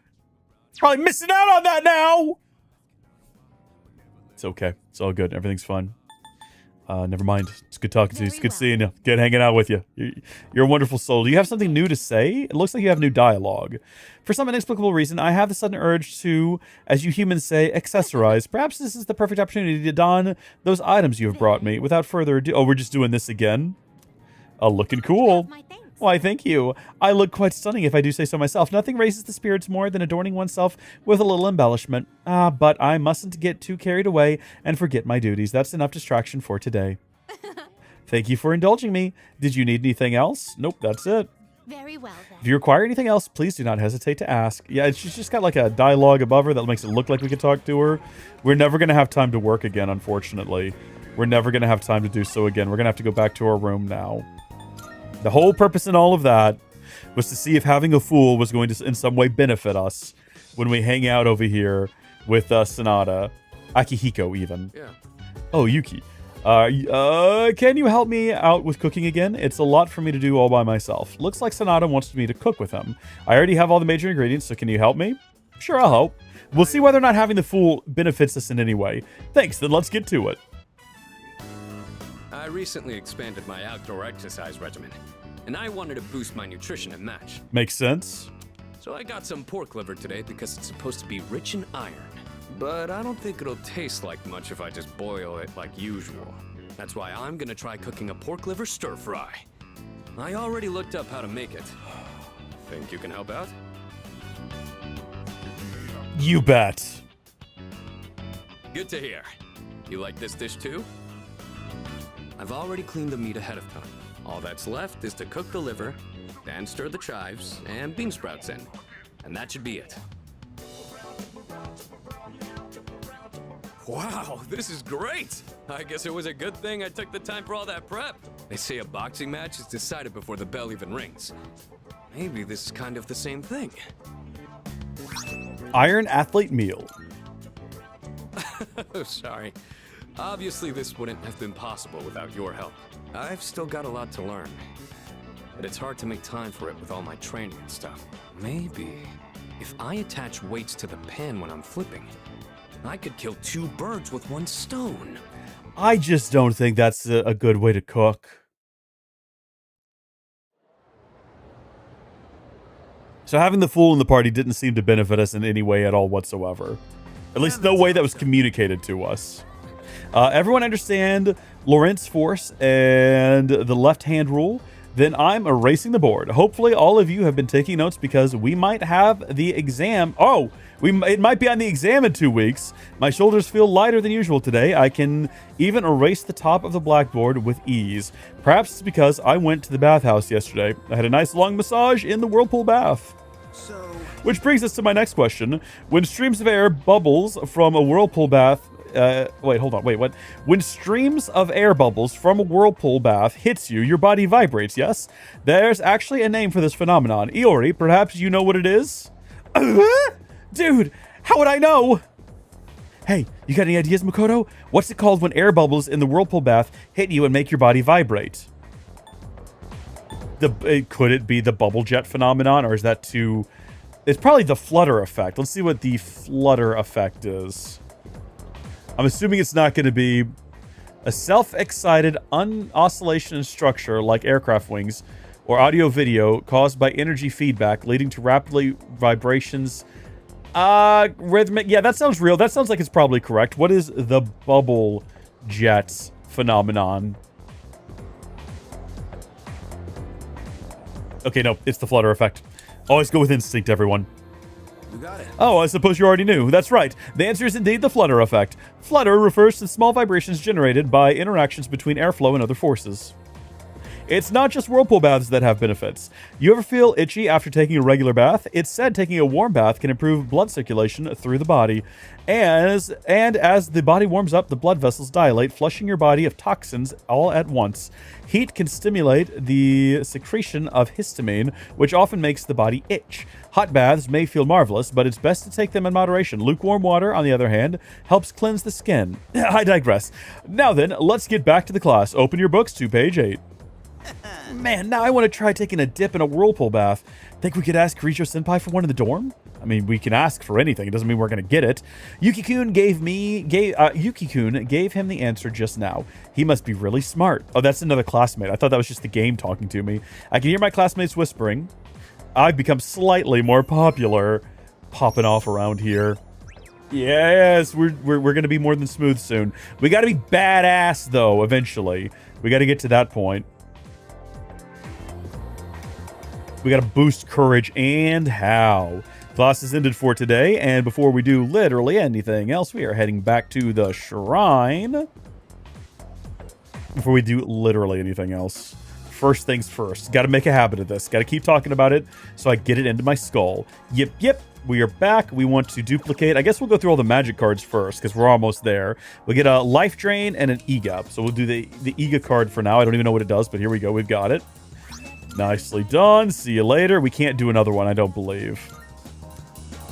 Probably missing out on that now. It's okay. It's all good. Everything's fine. Never mind. It's good talking to you. It's good seeing you. Good hanging out with you. You're a wonderful soul. Do you have something new to say? It looks like you have new dialogue. For some inexplicable reason, I have the sudden urge to, as you humans say, accessorize. Perhaps this is the perfect opportunity to don those items you have brought me. Without further ado... Oh, we're just doing this again? Oh, looking cool. Why, thank you. I look quite stunning if I do say so myself. Nothing raises the spirits more than adorning oneself with a little embellishment. But I mustn't get too carried away and forget my duties. That's enough distraction for today. Thank you for indulging me. Did you need anything else? Nope, that's it. Very well, then. If you require anything else, please do not hesitate to ask. Yeah, she's just got like a dialogue above her that makes it look like we could talk to her. We're never going to have time to work again, unfortunately. We're never going to have time to do so again. We're going to have to go back to our room now. The whole purpose in all of that was to see if having a fool was going to in some way benefit us when we hang out over here with Sanada. Akihiko, even. Yeah. Oh, Yuki. Can you help me out with cooking again? It's a lot for me to do all by myself. Looks like Sanada wants me to cook with him. I already have all the major ingredients, so can you help me? Sure, I'll help. We'll see whether or not having the fool benefits us in any way. Thanks, then let's get to it. I recently expanded my outdoor exercise regimen, and I wanted to boost my nutrition and match. Makes sense. So I got some pork liver today because it's supposed to be rich in iron. But I don't think it'll taste like much if I just boil it like usual. That's why I'm gonna try cooking a pork liver stir fry. I already looked up how to make it. Think you can help out? You bet. Good to hear. You like this dish too? I've already cleaned the meat ahead of time. All that's left is to cook the liver, then stir the chives and bean sprouts in. And that should be it. Wow, this is great! I guess it was a good thing I took the time for all that prep. They say a boxing match is decided before the bell even rings. Maybe this is kind of the same thing. Iron Athlete Meal. Sorry. Obviously, this wouldn't have been possible without your help. I've still got a lot to learn. But it's hard to make time for it with all my training and stuff. Maybe if I attach weights to the pan when I'm flipping, I could kill 2 birds with 1 stone. I just don't think that's a good way to cook. So having the fool in the party didn't seem to benefit us in any way at all whatsoever. At least no way that was communicated to us. Everyone understand Lorentz force and the left-hand rule? Then I'm erasing the board. Hopefully all of you have been taking notes because we might have the exam. Oh, it might be on the exam in 2 weeks. My shoulders feel lighter than usual today. I can even erase the top of the blackboard with ease. Perhaps it's because I went to the bathhouse yesterday. I had a nice long massage in the whirlpool bath. Which brings us to my next question. When streams of air bubbles from a whirlpool bath... wait, hold on. Wait, what? When streams of air bubbles from a whirlpool bath hits you, your body vibrates, yes? There's actually a name for this phenomenon. Iori, perhaps you know what it is? Dude, how would I know? Hey, you got any ideas, Makoto? What's it called when air bubbles in the whirlpool bath hit you and make your body vibrate? Could it be the bubble jet phenomenon, or is that too... It's probably the flutter effect. Let's see what the flutter effect is. I'm assuming it's not going to be a self-excited oscillation in structure like aircraft wings or audio-video caused by energy feedback leading to rapidly vibrations. Rhythmic. Yeah, that sounds real. That sounds like it's probably correct. What is the bubble jet phenomenon? Okay, no, it's the flutter effect. Always go with instinct, everyone. You got it. Oh, I suppose you already knew. That's right. The answer is indeed the flutter effect. Flutter refers to small vibrations generated by interactions between airflow and other forces. It's not just whirlpool baths that have benefits. You ever feel itchy after taking a regular bath? It's said taking a warm bath can improve blood circulation through the body. As the body warms up, the blood vessels dilate, flushing your body of toxins all at once. Heat can stimulate the secretion of histamine, which often makes the body itch. Hot baths may feel marvelous, but it's best to take them in moderation. Lukewarm water, on the other hand, helps cleanse the skin. I digress. Now then, let's get back to the class. Open your books to page 8. Man, now I want to try taking a dip in a whirlpool bath. Think we could ask Rijo Senpai for one in the dorm? I mean, we can ask for anything. It doesn't mean we're going to get it. Yuki-kun gave him the answer just now. He must be really smart. Oh, that's another classmate. I thought that was just the game talking to me. I can hear my classmates whispering. I've become slightly more popular. Popping off around here. Yes, we're going to be more than smooth soon. We got to be badass, though, eventually. We got to get to that point. We got to boost courage, and how? Class is ended for today, and before we do literally anything else, we are heading back to the shrine. Before we do literally anything else, first things first. Got to make a habit of this. Got to keep talking about it so I get it into my skull. Yep. We are back. We want to duplicate. I guess we'll go through all the magic cards first because we're almost there. We'll get a life drain and an EGA. So we'll do the EGA card for now. I don't even know what it does, but here we go. We've got it. Nicely done. See you later. We can't do another one, I don't believe.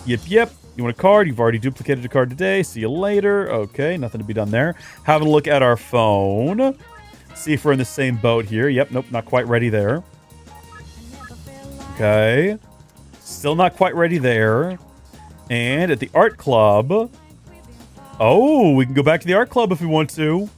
Yep. You want a card? You've already duplicated a card today. See you later. Okay, nothing to be done there. Having a look at our phone. See if we're in the same boat here. Yep, nope, not quite ready there. Okay. Still not quite ready there. And at the art club. Oh, we can go back to the art club if we want to.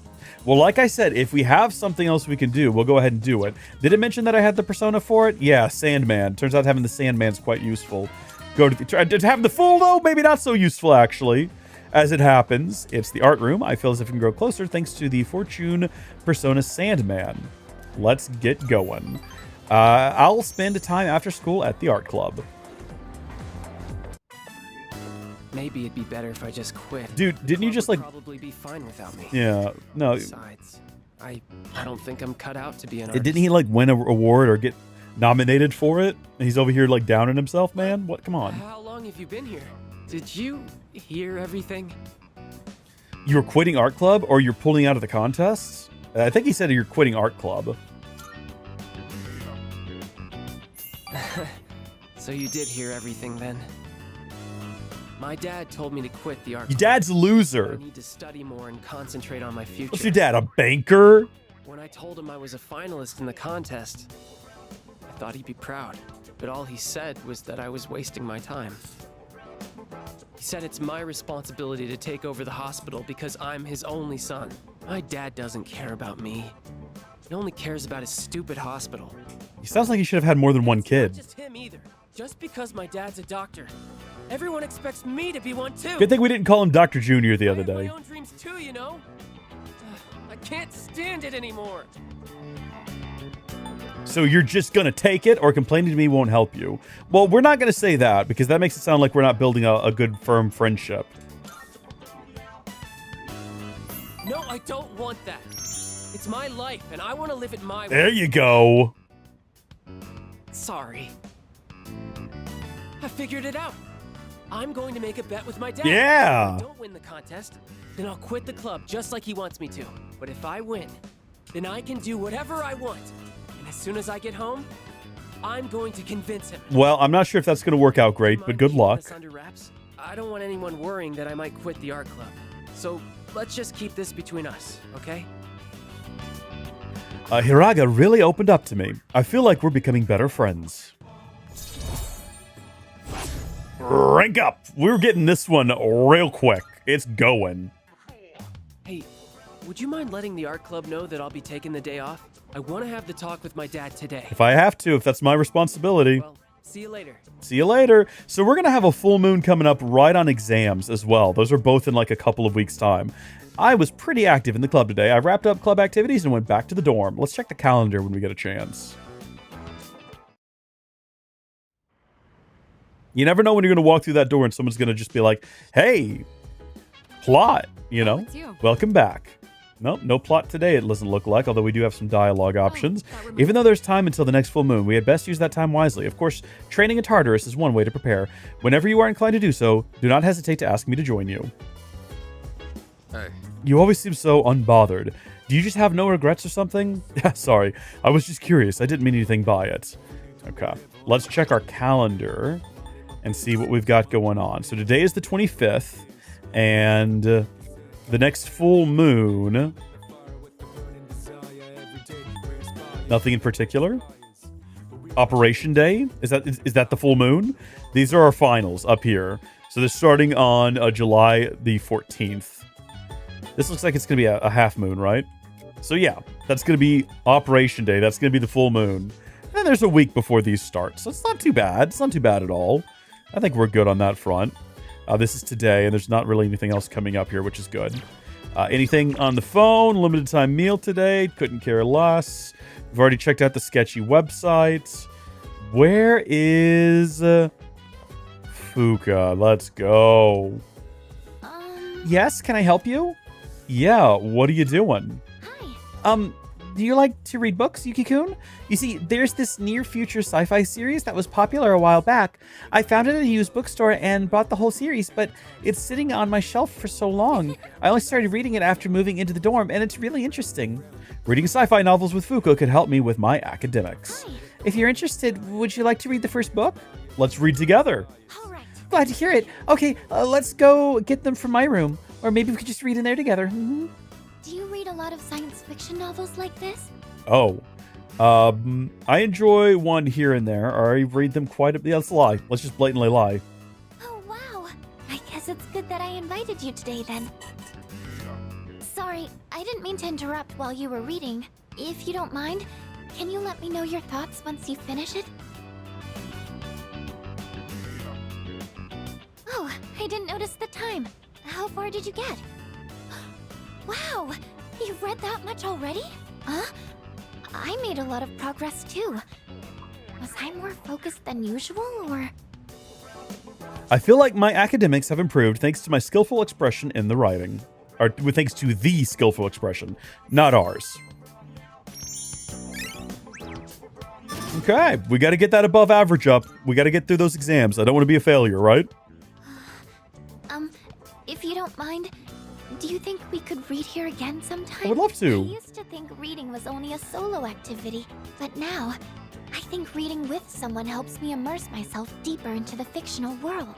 Well, like I said, if we have something else we can do, we'll go ahead and do it. Did it mention that I had the persona for it? Yeah, Sandman. Turns out having the Sandman's quite useful. Go to have the Fool, though, maybe not so useful, actually. As it happens, it's the art room. I feel as if we can grow closer thanks to the Fortune persona Sandman. Let's get going. I'll spend time after school at the art club. Maybe it'd be better if I just quit. Dude, didn't you just like probably be fine without me? Yeah, no. Besides, I don't think I'm cut out to be an artist. Didn't he like win an award or get nominated for it? And he's over here like downing himself, man. What? Come on. How long have you been here? Did you hear everything? You're quitting art club or you're pulling out of the contests? I think he said you're quitting art club. So you did hear everything then? My dad told me to quit the art Your club. dad's a loser. I need to study more and concentrate on my future. What's your dad, a banker? When I told him I was a finalist in the contest, I thought he'd be proud. But all he said was that I was wasting my time. He said it's my responsibility to take over the hospital because I'm his only son. My dad doesn't care about me. He only cares about his stupid hospital. He sounds like he should have had more than one kid. Not just him either. Just because my dad's a doctor, everyone expects me to be one too. Good thing we didn't call him Dr. Jr. the other day. I have my own dreams too, you know. I can't stand it anymore. So you're just going to take it, or complaining to me won't help you? Well, we're not going to say that, because that makes it sound like we're not building a good, firm friendship. No, I don't want that. It's my life, and I want to live it my way. There you go. Sorry. I figured it out. I'm going to make a bet with my dad. Yeah. If I don't win the contest, then I'll quit the club just like he wants me to. But if I win, then I can do whatever I want. And as soon as I get home, I'm going to convince him. Well, I'm not sure if that's going to work out great, but good luck. This under wraps? I don't want anyone worrying that I might quit the art club. So let's just keep this between us, okay? Hiraga really opened up to me. I feel like we're becoming better friends. Rank up! We're getting this one real quick. It's going. Hey, would you mind letting the art club know that I'll be taking the day off? I want to have the talk with my dad today. If I have to, if that's my responsibility. Well, see you later. See you later. So we're going to have a full moon coming up right on exams as well. Those are both in like a couple of weeks' time. I was pretty active in the club today. I wrapped up club activities and went back to the dorm. Let's check the calendar when we get a chance. You never know when you're going to walk through that door and someone's going to just be like, hey, plot, you know, welcome back. Nope, no plot today, it doesn't look like, although we do have some dialogue options. Even though there's time until the next full moon, we had best use that time wisely. Of course, training in Tartarus is one way to prepare. Whenever you are inclined to do so, do not hesitate to ask me to join you. Hey. You always seem so unbothered. Do you just have no regrets or something? Sorry, I was just curious. I didn't mean anything by it. Okay, let's check our calendar and see what we've got going on. So today is the 25th, and the next full moon... Nothing in particular? Operation Day? Is that the full moon? These are our finals up here. So they're starting on July the 14th. This looks like it's going to be a half moon, right? So yeah, that's going to be Operation Day. That's going to be the full moon. And then there's a week before these start. So it's not too bad. It's not too bad at all. I think we're good on that front. This is today, and there's not really anything else coming up here, which is good. Anything on the phone? Limited time meal today. Couldn't care less. We've already checked out the sketchy website. Where is Fuka? Let's go. Yes, can I help you? Yeah, what are you doing? Hi. Do you like to read books, Yuki-kun? You see, there's this near-future sci-fi series that was popular a while back. I found it at a used bookstore and bought the whole series, but it's sitting on my shelf for so long. I only started reading it after moving into the dorm, and it's really interesting. Reading sci-fi novels with Fuka could help me with my academics. Hi. If you're interested, would you like to read the first book? Let's read together. All right. Glad to hear it. Okay, let's go get them from my room. Or maybe we could just read in there together. Mm-hmm. Do you read a lot of science fiction novels like this? Oh. I enjoy one here and there. Or I read them quite a bit. Yeah, let's lie. Let's just blatantly lie. Oh, wow. I guess it's good that I invited you today, then. Sorry, I didn't mean to interrupt while you were reading. If you don't mind, can you let me know your thoughts once you finish it? Oh, I didn't notice the time. How far did you get? Wow, you've read that much already? Huh? I made a lot of progress too. Was I more focused than usual, or...? I feel like my academics have improved thanks to my skillful expression in the writing. Or thanks to the skillful expression, not ours. Okay, we got to get that above average up. We got to get through those exams. I don't want to be a failure, right? If you don't mind, do you think we could read here again sometime? I would love to. I used to think reading was only a solo activity, but now, I think reading with someone helps me immerse myself deeper into the fictional world.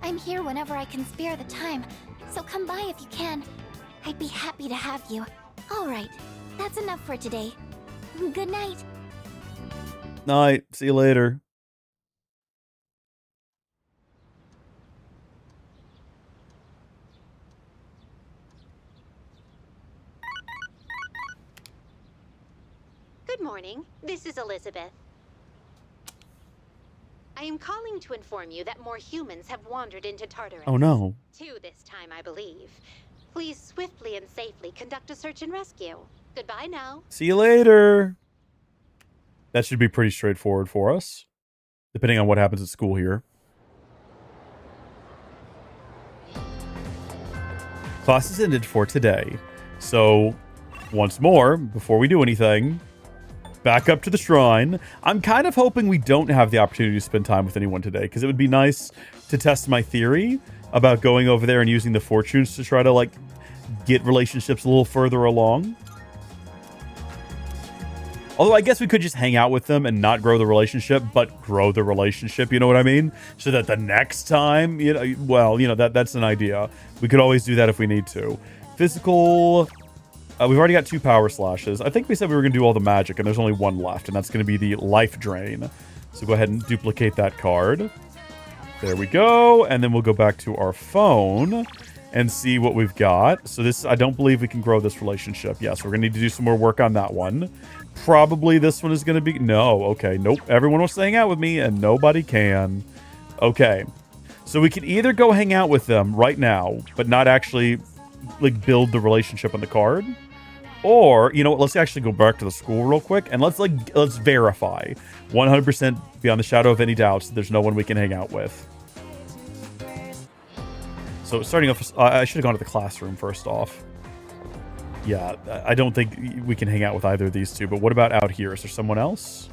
I'm here whenever I can spare the time, so come by if you can. I'd be happy to have you. Alright, that's enough for today. Good night. Night. See you later. Good morning. This is Elizabeth. I am calling to inform you that more humans have wandered into Tartarus. Oh no. 2 this time, I believe. Please swiftly and safely conduct a search and rescue. Goodbye now. See you later. That should be pretty straightforward for us, depending on what happens at school here. Class is ended for today. So, once more, before we do anything, back up to the shrine. I'm kind of hoping we don't have the opportunity to spend time with anyone today, because it would be nice to test my theory about going over there and using the fortunes to try to, like, get relationships a little further along. Although I guess we could just hang out with them and not grow the relationship, but grow the relationship, you know what I mean? So that the next time, you know, well, you know, that's an idea. We could always do that if we need to. Physical... we've already got 2 power slashes. I think we said we were going to do all the magic, and there's only 1 left, and that's going to be the life drain. So go ahead and duplicate that card. There we go. And then we'll go back to our phone and see what we've got. So this, I don't believe we can grow this relationship. Yes, we're going to need to do some more work on that one. Probably this one is going to be... No, okay, nope. Everyone wants to hang out with me, and nobody can. Okay. So we can either go hang out with them right now, but not actually, like, build the relationship on the card. Or, you know what, let's actually go back to the school real quick, and let's verify 100% beyond the shadow of any doubts that there's no one we can hang out with. So starting off, I should have gone to the classroom first off. Yeah, I don't think we can hang out with either of these two. But what about out here? Is there someone else?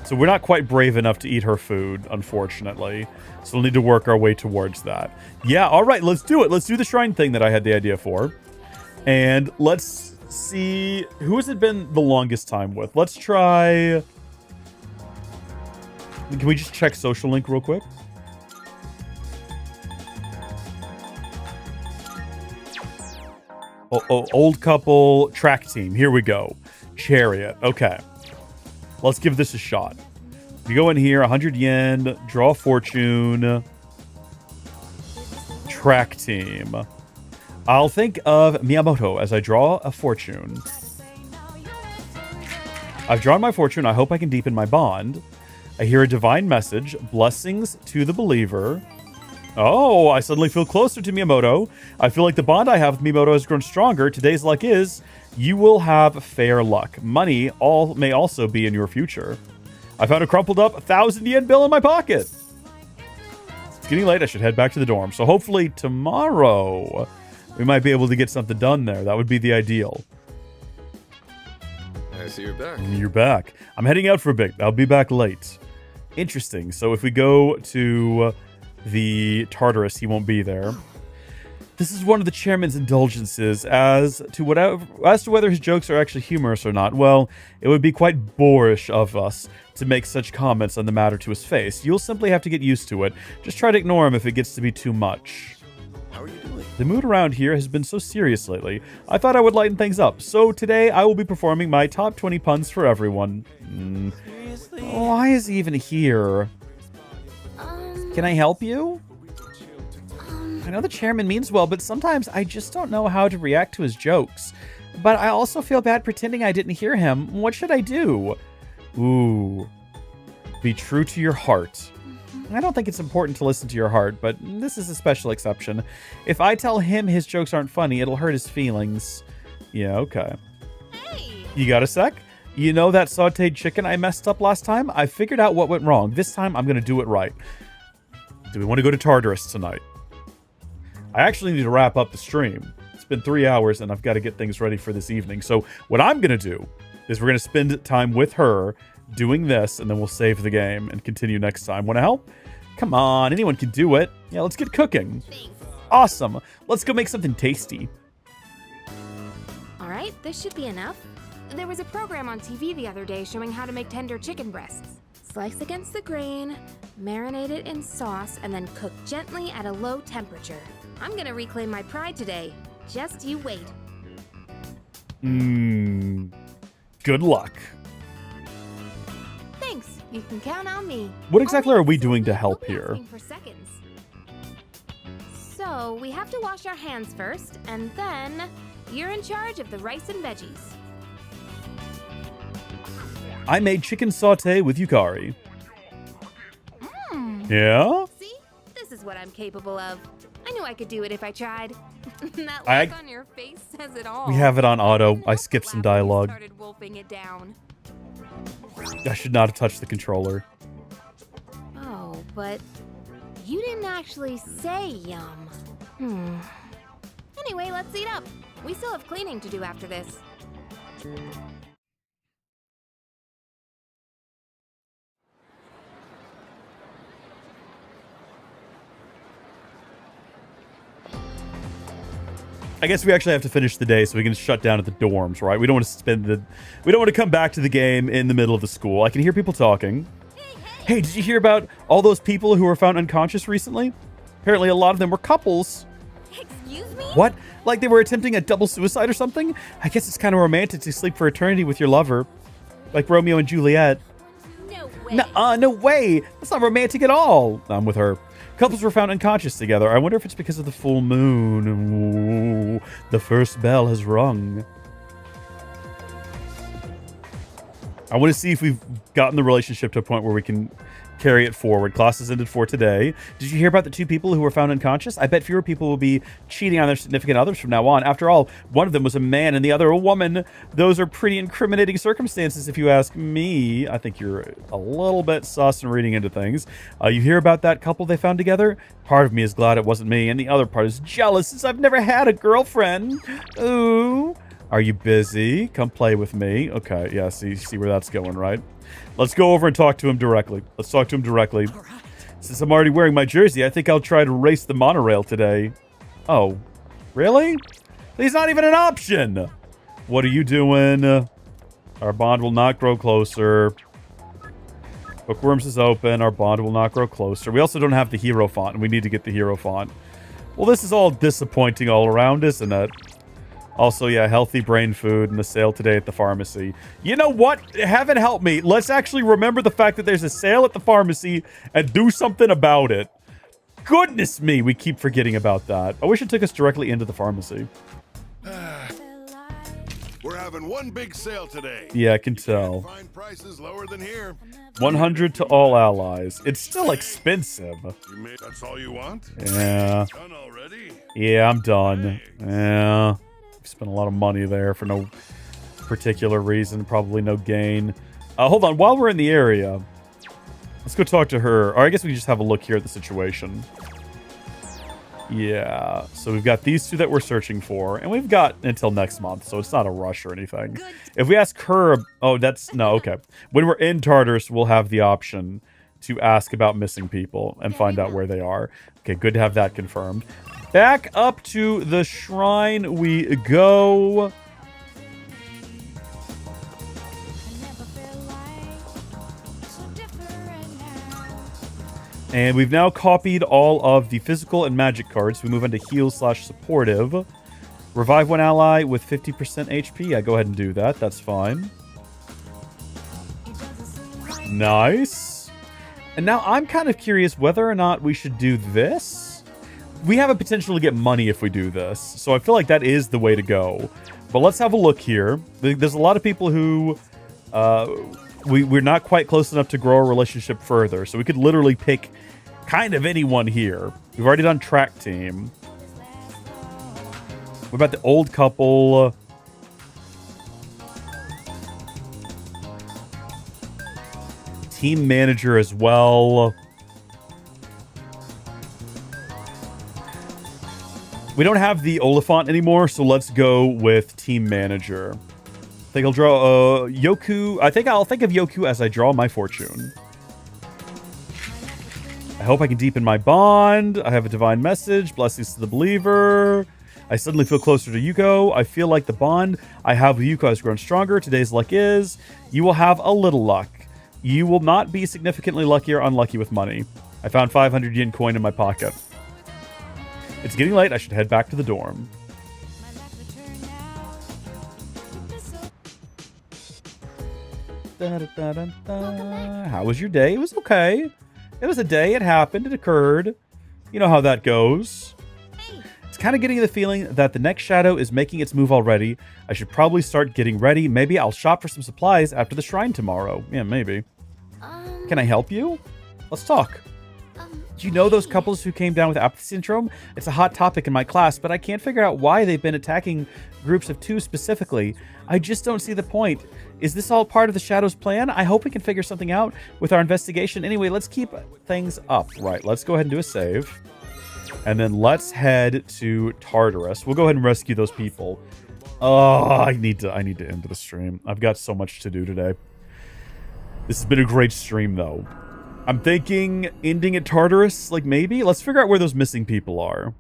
So we're not quite brave enough to eat her food, unfortunately. So we'll need to work our way towards that. Yeah, all right, let's do it. Let's do the shrine thing that I had the idea for. And let's see, who has it been the longest time with? Let's try... Can we just check social link real quick? Oh, old couple, track team. Here we go. Chariot. Okay. Let's give this a shot. You go in here, 100 yen, draw a fortune. Track team. I'll think of Miyamoto as I draw a fortune. I've drawn my fortune. I hope I can deepen my bond. I hear a divine message. Blessings to the believer. Oh, I suddenly feel closer to Miyamoto. I feel like the bond I have with Miyamoto has grown stronger. Today's luck is you will have fair luck. Money may also be in your future. I found a crumpled up 1,000 yen bill in my pocket. It's getting late. I should head back to the dorm. So hopefully tomorrow we might be able to get something done there. That would be the ideal. I see you're back. You're back. I'm heading out for a bit. I'll be back late. Interesting. So if we go to the Tartarus, he won't be there. This is one of the chairman's indulgences as to whether his jokes are actually humorous or not. Well, it would be quite boorish of us to make such comments on the matter to his face. You'll simply have to get used to it. Just try to ignore him if it gets to be too much. How are you doing? The mood around here has been so serious lately. I thought I would lighten things up. So today I will be performing my top 20 puns for everyone. Why is he even here? Can I help you? I know the chairman means well, but sometimes I just don't know how to react to his jokes. But I also feel bad pretending I didn't hear him. What should I do? Ooh. Be true to your heart. I don't think it's important to listen to your heart, but this is a special exception. If I tell him his jokes aren't funny, it'll hurt his feelings. Yeah, okay. Hey! You got a sec? You know that sauteed chicken I messed up last time? I figured out what went wrong. This time I'm going to do it right. Do we want to go to Tartarus tonight? I actually need to wrap up the stream. It's been 3 hours and I've got to get things ready for this evening. So what I'm going to do is we're going to spend time with her doing this and then we'll save the game and continue next time. Want to help? Come on, anyone can do it. Yeah, let's get cooking. Awesome. Let's go make something tasty. All right, this should be enough. There was a program on TV the other day showing how to make tender chicken breasts. Slice against the grain, marinate it in sauce, and then cook gently at a low temperature. I'm gonna reclaim my pride today. Just you wait. Good luck. Thanks, you can count on me. What exactly are we doing to help here? For seconds. So, we have to wash our hands first, and then you're in charge of the rice and veggies. I made chicken sauté with yukari. Yeah? See? This is what I'm capable of. I knew I could do it if I tried. That look on your face says it all. We have it on auto. I skipped some dialogue. Started wolfing it down. I should not have touched the controller. Oh, but you didn't actually say yum. Anyway, let's eat up. We still have cleaning to do after this. I guess we actually have to finish the day so we can shut down at the dorms, right? We don't want to come back to the game in the middle of the school. I can hear people talking. Hey, did you hear about all those people who were found unconscious recently? Apparently a lot of them were couples. Excuse me? What? Like they were attempting a double suicide or something? I guess it's kind of romantic to sleep for eternity with your lover. Like Romeo and Juliet. No way. No way. That's not romantic at all. I'm with her. Couples were found unconscious together. I wonder if it's because of the full moon. Ooh, the first bell has rung. I want to see if we've gotten the relationship to a point where we can carry it forward. Classes ended for today. Did you hear about the 2 people who were found unconscious? I bet fewer people will be cheating on their significant others from now on. After all, one of them was a man and the other a woman. Those are pretty incriminating circumstances if you ask me. I think you're a little bit sus and reading into things. You hear about that couple they found together? Part of me is glad it wasn't me, and the other part is jealous since I've never had a girlfriend. Ooh. Are you busy? Come play with me. Okay, yeah, see where that's going, right? Let's go over and talk to him directly. Let's talk to him directly. Since I'm already wearing my jersey, I think I'll try to race the monorail today. Oh, really? He's not even an option. What are you doing? Our bond will not grow closer. Bookworms is open. Our bond will not grow closer. We also don't have the hero font, and we need to get the hero font. Well, this is all disappointing all around, isn't it? Also, yeah, healthy brain food and the sale today at the pharmacy. You know what? Heaven help me. Let's actually remember the fact that there's a sale at the pharmacy and do something about it. Goodness me, we keep forgetting about that. I wish it took us directly into the pharmacy. We're having one big sale today. Yeah, I can tell. Find prices lower than here. 100 to all allies. It's still expensive. That's all you want? Yeah. Done already? Yeah, I'm done. Yeah. Spent a lot of money there for no particular reason. Probably no gain. Hold on. While we're in the area, let's go talk to her. Or I guess we can just have a look here at the situation. Yeah. So we've got these 2 that we're searching for. And we've got until next month. So it's not a rush or anything. If we ask her... Oh, that's... No, okay. When we're in Tartarus, we'll have the option to ask about missing people and find out where they are. Okay, good to have that confirmed. Back up to the shrine we go. And we've now copied all of the physical and magic cards. We move on to heal/supportive. Revive one ally with 50% HP. I go ahead and do that. That's fine. Nice. And now I'm kind of curious whether or not we should do this. We have a potential to get money if we do this, so I feel like that is the way to go. But let's have a look here. There's a lot of people who we're not quite close enough to grow our relationship further, so we could literally pick kind of anyone here. We've already done track team. What about the old couple? Team manager as well. We don't have the Oliphant anymore, so let's go with team manager. I think I'll draw Yoku. I think I'll think of Yoku as I draw my fortune. I hope I can deepen my bond. I have a divine message. Blessings to the believer. I suddenly feel closer to Yuko. I feel like the bond I have with Yuko has grown stronger. Today's luck is you will have a little luck. You will not be significantly lucky or unlucky with money. I found 500 yen coin in my pocket. It's getting late. I should head back to the dorm. How was your day? It was okay. It was a day. It happened. It occurred. You know how that goes. It's kind of getting the feeling that the next shadow is making its move already. I should probably start getting ready. Maybe I'll shop for some supplies after the shrine tomorrow. Yeah, maybe. Can I help you? Let's talk. Do you know those couples who came down with apathy syndrome? It's a hot topic in my class, but I can't figure out why they've been attacking groups of 2 specifically. I just don't see the point. Is this all part of the Shadow's plan? I hope we can figure something out with our investigation. Anyway, let's keep things up. Right, let's go ahead and do a save. And then let's head to Tartarus. We'll go ahead and rescue those people. Oh, I need to end the stream. I've got so much to do today. This has been a great stream, though. I'm thinking ending at Tartarus, like maybe. Let's figure out where those missing people are.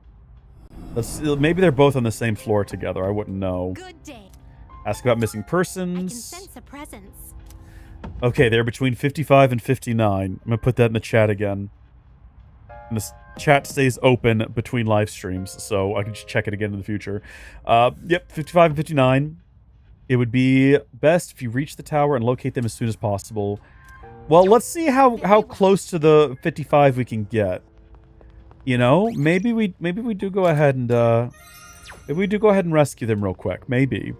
Maybe they're both on the same floor together. I wouldn't know. Good day. Ask about missing persons. I can sense a presence. Okay, they're between 55 and 59. I'm gonna put that in the chat again. And this chat stays open between live streams, so I can just check it again in the future. Yep, 55 and 59. It would be best if you reach the tower and locate them as soon as possible. Well, let's see how close to the 55 we can get. You know, maybe we do go ahead and maybe we do go ahead and rescue them real quick. Maybe.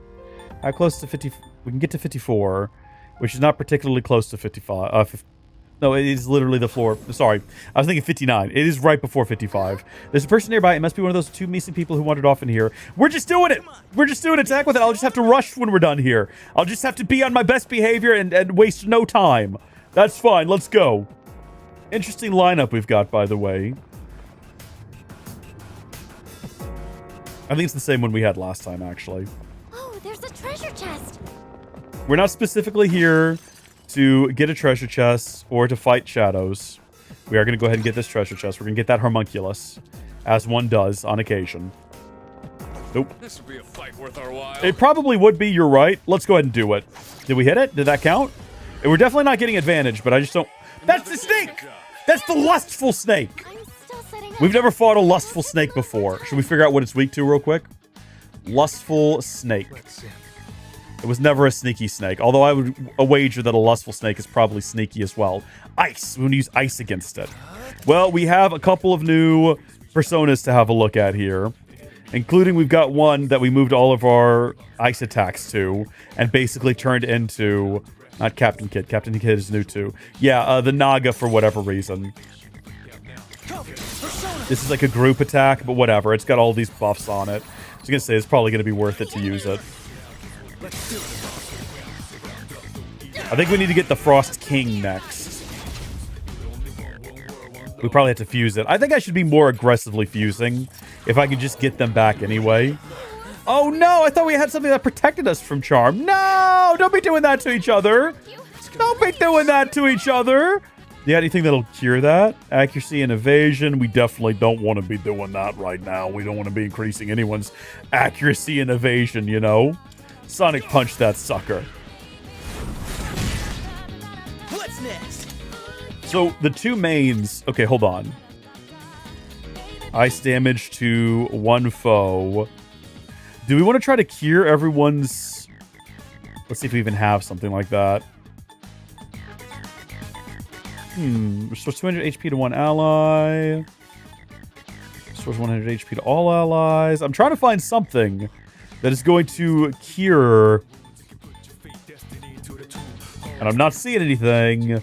How close to 50? We can get to 54, which is not particularly close to 55. No, it is literally the floor. Sorry. I was thinking 59. It is right before 55. There's a person nearby. It must be one of those 2 missing people who wandered off in here. We're just doing it. We're just doing attack with it. I'll just have to rush when we're done here. I'll just have to be on my best behavior and waste no time. That's fine. Let's go. Interesting lineup we've got, by the way. I think it's the same one we had last time, actually. Oh, there's a treasure chest. We're not specifically here to get a treasure chest or to fight shadows. We are going to go ahead and get this treasure chest. We're going to get that homunculus, as one does on occasion. Nope. This would be a fight worth our while. It probably would be, you're right. Let's go ahead and do it. Did we hit it? Did that count? We're definitely not getting advantage, but I just don't... That's the snake! That's the lustful snake! We've never fought a lustful snake before. Should we figure out what it's weak to real quick? Lustful snake. It was never a sneaky snake, although I would wager that a lustful snake is probably sneaky as well. Ice. We want to use ice against it. Well, we have a couple of new personas to have a look at here, including we've got one that we moved all of our ice attacks to and basically turned into... Not Captain Kid. Captain Kid is new too. Yeah, the Naga for whatever reason. This is like a group attack, but whatever. It's got all these buffs on it. I was going to say it's probably going to be worth it to use it. I think we need to get the Frost King next. We probably have to fuse it. I think I should be more aggressively fusing if I could just get them back anyway. Oh no, I thought we had something that protected us from charm. No, don't be doing that to each other. Don't be doing that to each other. You got anything that'll cure that? Accuracy and evasion. We definitely don't want to be doing that right now. We don't want to be increasing anyone's accuracy and evasion, you know? Sonic Punch that sucker. What's next? So the 2 mains... Okay, hold on. Ice damage to 1 foe. Do we want to try to cure everyone's... Let's see if we even have something like that. Restores 200 HP to 1 ally. Restores 100 HP to all allies. I'm trying to find something that is going to cure. And I'm not seeing anything.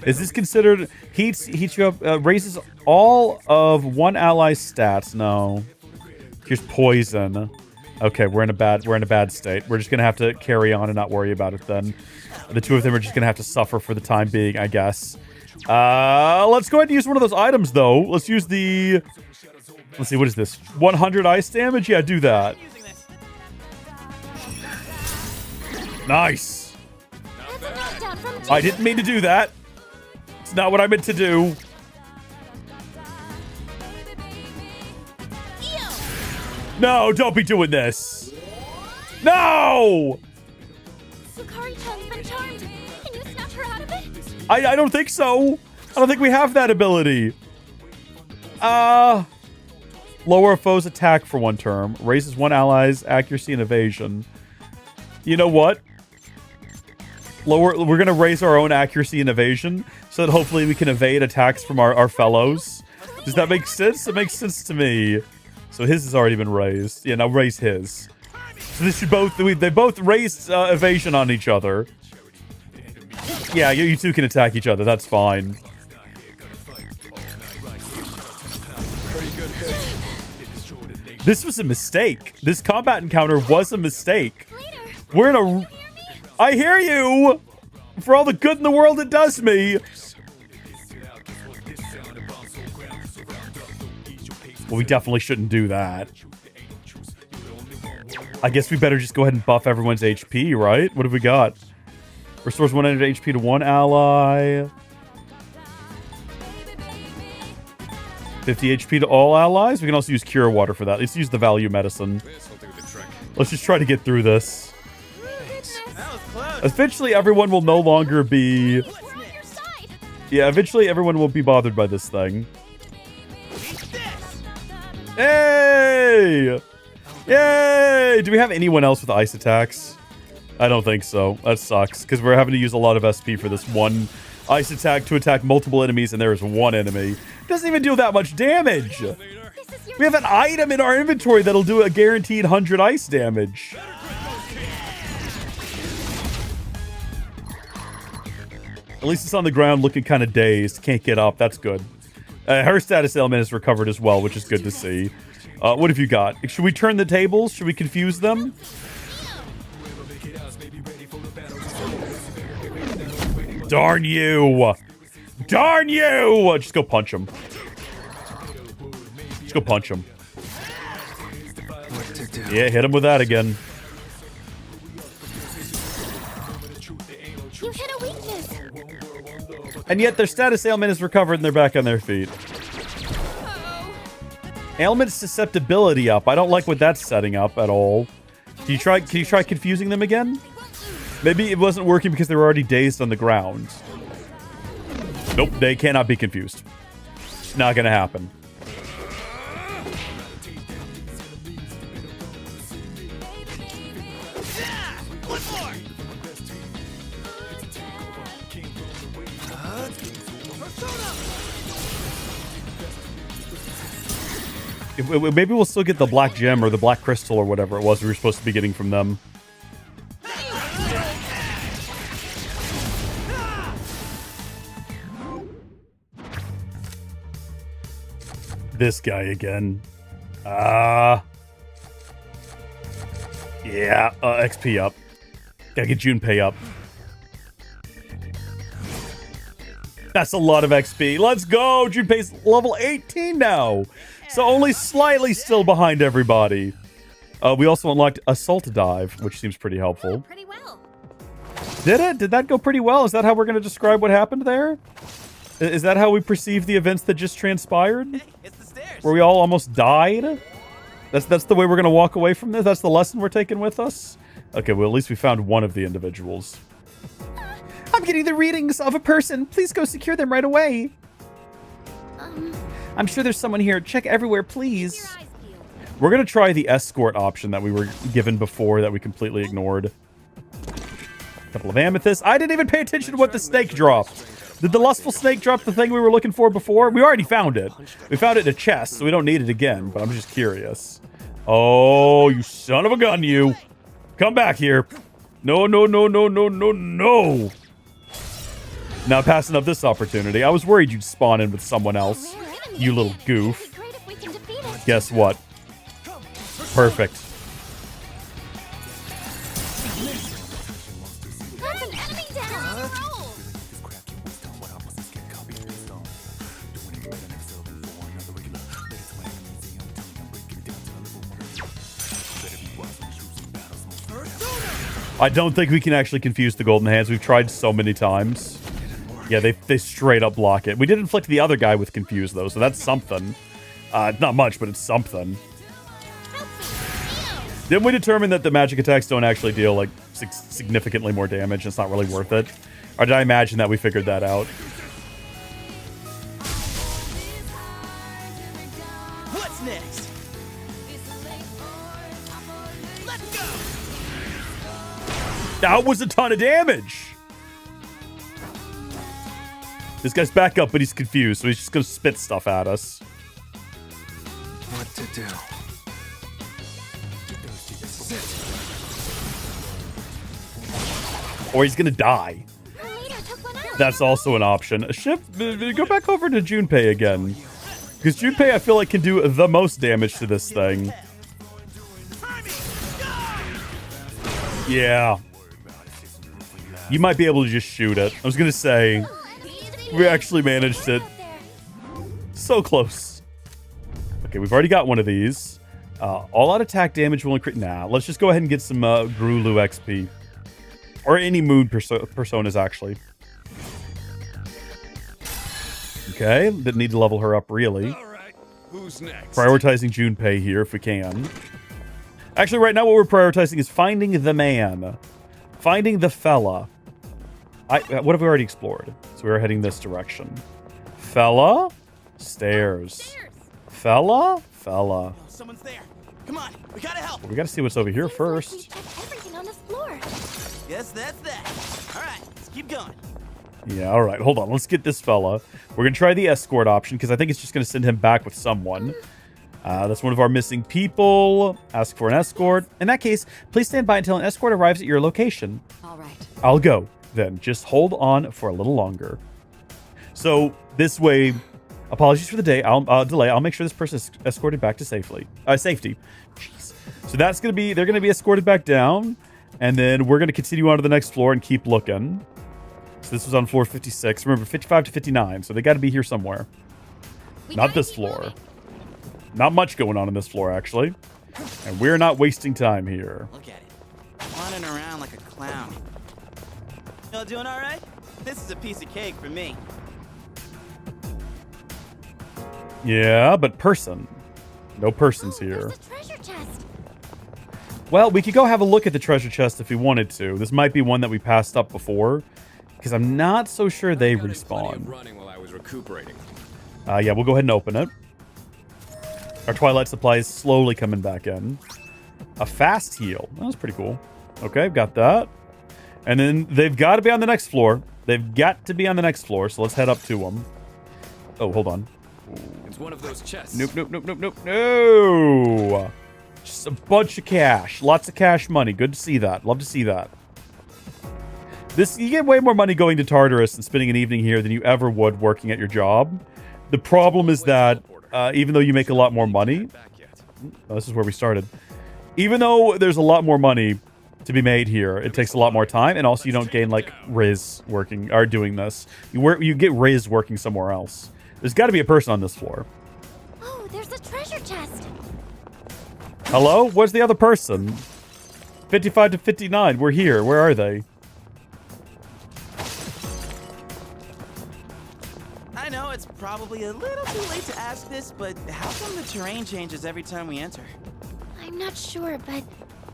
Is this considered heats you up, raises all of 1 ally's stats? No. Here's poison. Okay, we're in a bad state. We're just gonna have to carry on and not worry about it then. The 2 of them are just gonna have to suffer for the time being, I guess. Let's go ahead and use one of those items though. Let's use the... Let's see, what is this? 100 ice damage? Yeah, do that. Nice. I didn't mean to do that. It's not what I meant to do. No, don't be doing this. No! Sukari-chan's been charmed. Can you snatch her out of it? I don't think so. I don't think we have that ability. Lower a foe's attack for 1 term. Raises 1 ally's accuracy and evasion. You know what? We're going to raise our own accuracy and evasion so that hopefully we can evade attacks from our fellows. Does that make sense? It makes sense to me. So his has already been raised. Yeah, now raise his. So this should they both raised evasion on each other. Yeah, you 2 can attack each other. That's fine. This was a mistake. This combat encounter was a mistake. We're in a... I hear you! For all the good in the world it does me! Well, we definitely shouldn't do that. I guess we better just go ahead and buff everyone's HP, right? What have we got? Restores 100 HP to 1 ally. 50 HP to all allies. We can also use Cure Water for that. Let's use the value medicine. Let's just try to get through this. Eventually, everyone will no longer be... Yeah, eventually everyone will be bothered by this thing. Hey! Yay! Do we have anyone else with ice attacks? I don't think so. That sucks, because we're having to use a lot of SP for this one ice attack to attack multiple enemies, and there is 1 enemy. It doesn't even do that much damage! We have an item in our inventory that'll do a guaranteed 100 ice damage. At least it's on the ground looking kind of dazed. Can't get up. That's good. Her status ailment is recovered as well, which is good to see. What have you got? Should we turn the tables? Should we confuse them? Darn you! Darn you! Just go punch him. Just go punch him. Yeah, hit him with that again. You hit a weakness. And yet their status ailment is recovered and they're back on their feet. Ailment susceptibility up. I don't like what that's setting up at all. Can you try confusing them again? Maybe it wasn't working because they were already dazed on the ground. Nope, they cannot be confused. It's not gonna happen. Maybe we'll still get the black gem or the black crystal or whatever it was we were supposed to be getting from them. This guy again. Yeah, XP up. Gotta get Junpei up. That's a lot of XP. Let's go! Junpei's level 18 now. So only slightly still behind everybody. We also unlocked Assault Dive, which seems pretty helpful. Pretty well. Did it? Did that go pretty well? Is that how we're going to describe what happened there? Is that how we perceive the events that just transpired? Hey, it's the stairs. Where we all almost died? That's the way we're going to walk away from this? That's the lesson we're taking with us? Okay, well, at least we found one of the individuals. I'm getting the readings of a person. Please go secure them right away. I'm sure there's someone here. Check everywhere, please. We're going to try the escort option that we were given before that we completely ignored. A couple of amethysts. I didn't even pay attention to what the snake dropped. Did the lustful snake drop the thing we were looking for before? We already found it. We found it in a chest, so we don't need it again, but I'm just curious. Oh, you son of a gun, you. Come back here. No, no, no, no, no, no, no. Now passing up this opportunity. I was worried you'd spawn in with someone else. You little goof. Guess what? Perfect. That's an enemy down. I don't think we can actually confuse the golden hands. We've tried so many times. Yeah, they straight up block it. We did inflict the other guy with confuse, though, so that's something. Not much, but it's something. Then we determined that the magic attacks don't actually deal, like, significantly more damage. It's not really worth it. Or did I imagine that we figured that out? What's next? Let's go. That was a ton of damage! This guy's back up, but he's confused, so he's just gonna spit stuff at us. What to do? Or he's gonna die. That's also an option. Go back over to Junpei again. Because Junpei, I feel like, can do the most damage to this thing. Yeah. You might be able to just shoot it. I was gonna say, we actually managed it. So close. Okay, we've already got one of these. All-out attack damage will increase. Nah, let's just go ahead and get some Grulu XP. Or any mood personas, actually. Okay, didn't need to level her up, really. Who's next? Prioritizing Junpei here, if we can. Actually, right now what we're prioritizing is finding the man. Finding the fella. What have we already explored? So we are heading this direction. Fella? Stairs. Fella? Fella. Someone's there. Come on, we gotta help. Well, we gotta see what's over here first. Everything on this floor. Guess that's that. All right, let's keep going. Yeah, all right. Hold on. Let's get this fella. We're going to try the escort option because I think it's just going to send him back with someone. That's one of our missing people. Ask for an escort. In that case, please stand by until an escort arrives at your location. All right. I'll go. then. Just hold on for a little longer. So this way, apologies for the delay. I'll make sure this person is escorted back to safety. Jeez. So that's going to be, they're going to be escorted back down. And then we're going to continue on to the next floor and keep looking. So this was on floor 56. Remember, 55 to 59. So they got to be here somewhere. Not this floor. Not much going on in this floor, actually. And we're not wasting time here. Look at it. Running around like a clown. Y'all doing all right? This is a piece of cake for me. Yeah, but person. No persons here. There's a treasure chest. Well, we could go have a look at the treasure chest if we wanted to. This might be one that we passed up before, because I'm not so sure they respawn. Running while I was recuperating. Yeah, we'll go ahead and open it. Our Twilight supply is slowly coming back in. A fast heal. That was pretty cool. Okay, got that. And then they've got to be on the next floor. They've got to be on the next floor, so let's head up to them. Oh, hold on. It's one of those chests. Nope, nope, nope, nope, nope, no! Just a bunch of cash. Lots of cash money. Good to see that. Love to see that. You get way more money going to Tartarus and spending an evening here than you ever would working at your job. The problem is that even though you make a lot more money... Oh, this is where we started. Even though there's a lot more money to be made here, it takes a lot more time, and also you don't gain, like, Riz working, or doing this. You get Riz working somewhere else. There's got to be a person on this floor. Oh, there's a treasure chest. Hello? Where's the other person? 55 to 59. We're here. Where are they? I know it's probably a little too late to ask this, but how come the terrain changes every time we enter? I'm not sure, but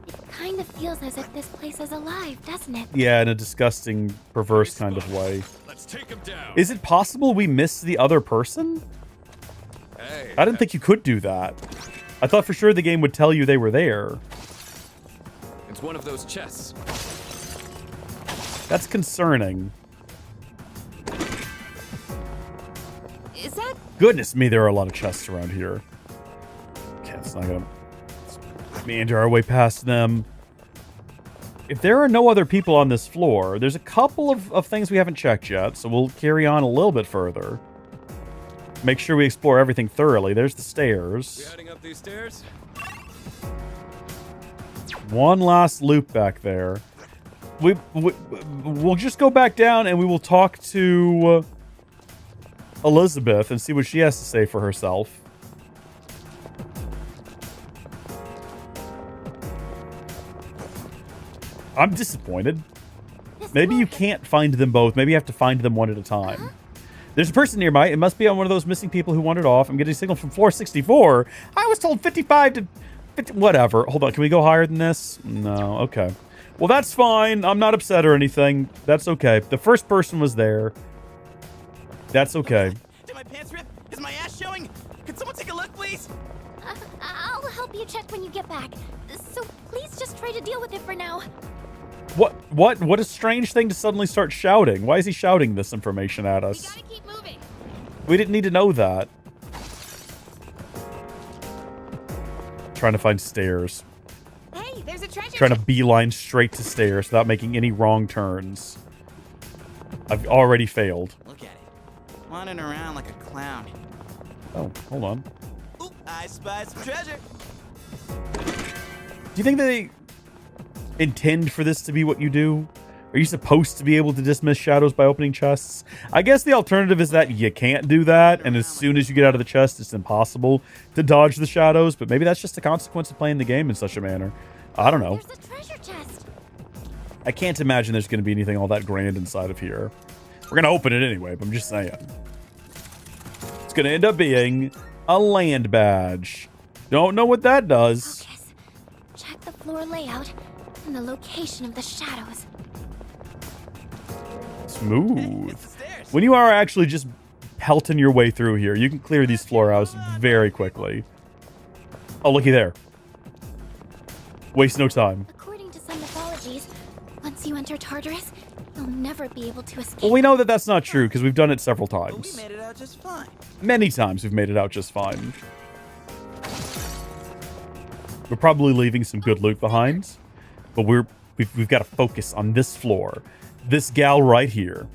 it kind of feels as if this place is alive, doesn't it? Yeah, in a disgusting, perverse kind of way. Let's take him down. Is it possible we missed the other person? Hey, I didn't think you could do that. I thought for sure the game would tell you they were there. It's one of those chests. That's concerning. Is that... Goodness me, there are a lot of chests around here. Okay, it's not gonna... Let's meander our way past them. If there are no other people on this floor, there's a couple of things we haven't checked yet, so we'll carry on a little bit further. Make sure we explore everything thoroughly. There's the stairs. We heading up these stairs? One last loop back there. We'll just go back down and we will talk to Elizabeth and see what she has to say for herself. I'm disappointed. Maybe you can't find them both. Maybe you have to find them one at a time. There's a person nearby. It must be on one of those missing people who wandered off. I'm getting a signal from floor 64. I was told 55 to 50. Whatever. Hold on. Can we go higher than this? No. Okay. Well, that's fine. I'm not upset or anything. That's okay. The first person was there. That's okay. Did my pants rip? Is my ass showing? Could someone take a look, please? I'll help you check when you get back. So please just try to deal with it for now. What a strange thing to suddenly start shouting. Why is he shouting this information at us? We gotta keep moving. We didn't need to know that. Trying to find stairs. Hey, there's a treasure Trying to beeline straight to stairs without making any wrong turns. I've already failed. Look at it. Running around like a clown. Oh, hold on. Oop, I spy some treasure. Do you think they intend for this to be what you do? Are you supposed to be able to dismiss shadows by opening chests? I guess the alternative is that you can't do that, and as soon as you get out of the chest, it's impossible to dodge the shadows, but maybe that's just a consequence of playing the game in such a manner. I don't know. There's a treasure chest. I can't imagine there's going to be anything all that grand inside of here. We're going to open it anyway, but I'm just saying. It's going to end up being a land badge. Don't know what that does. Focus. Check the floor layout and the location of the shadows. Smooth. When you are actually just pelting your way through here, you can clear these floor outs very quickly. Oh, looky there. Waste no time. According to some mythologies, once you enter Tartarus, you'll never be able to escape. Well, we know that that's not true because we've done it several times. We made it out just fine. Many times we've made it out just fine. We're probably leaving some good loot behind, but we've got to focus on this floor. this gal right here.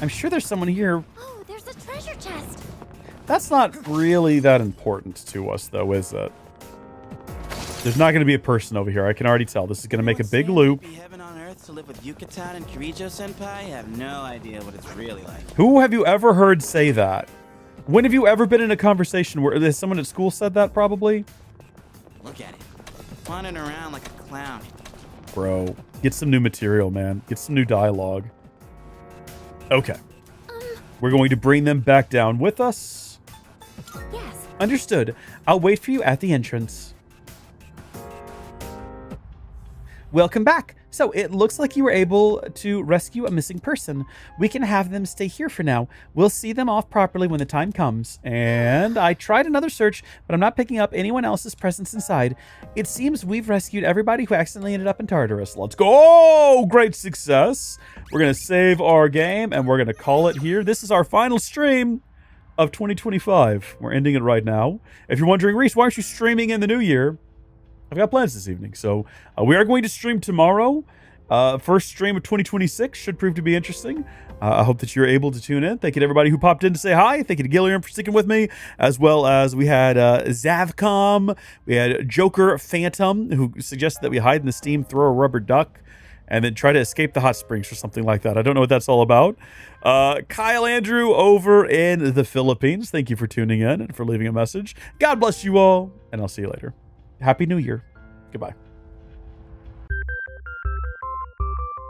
I'm sure there's someone here. Oh, there's a treasure chest. That's not really that important to us, though, is it? There's not going to be a person over here. I can already tell. This is going to make a big loop. Be heaven on earth to live with Yucatan and Kirijo-senpai? I have no idea what it's really like. Who have you ever heard say that? When have you ever been in a conversation where someone at school said that, probably? Look at it. Wandering around like a clown. Bro, get some new material, man. Get some new dialogue. Okay. We're going to bring them back down with us. Yes. Understood. I'll wait for you at the entrance. Welcome back. So it looks like you were able to rescue a missing person. We can have them stay here for now. We'll see them off properly when the time comes. And I tried another search, but I'm not picking up anyone else's presence inside. It seems we've rescued everybody who accidentally ended up in Tartarus. Let's go! Great success. We're going to save our game and we're going to call it here. This is our final stream of 2025. We're ending it right now. If you're wondering, Reese, why aren't you streaming in the new year? I've got plans this evening, so we are going to stream tomorrow. First stream of 2026 should prove to be interesting. I hope that you're able to tune in. Thank you to everybody who popped in to say hi. Thank you to Gilliam for sticking with me, as well as we had Zavcom, we had Joker Phantom, who suggested that we hide in the steam, throw a rubber duck, and then try to escape the hot springs or something like that. I don't know what that's all about. Kyle Andrew over in the Philippines, thank you for tuning in and for leaving a message. God bless you all, and I'll see you later. Happy New Year. Goodbye.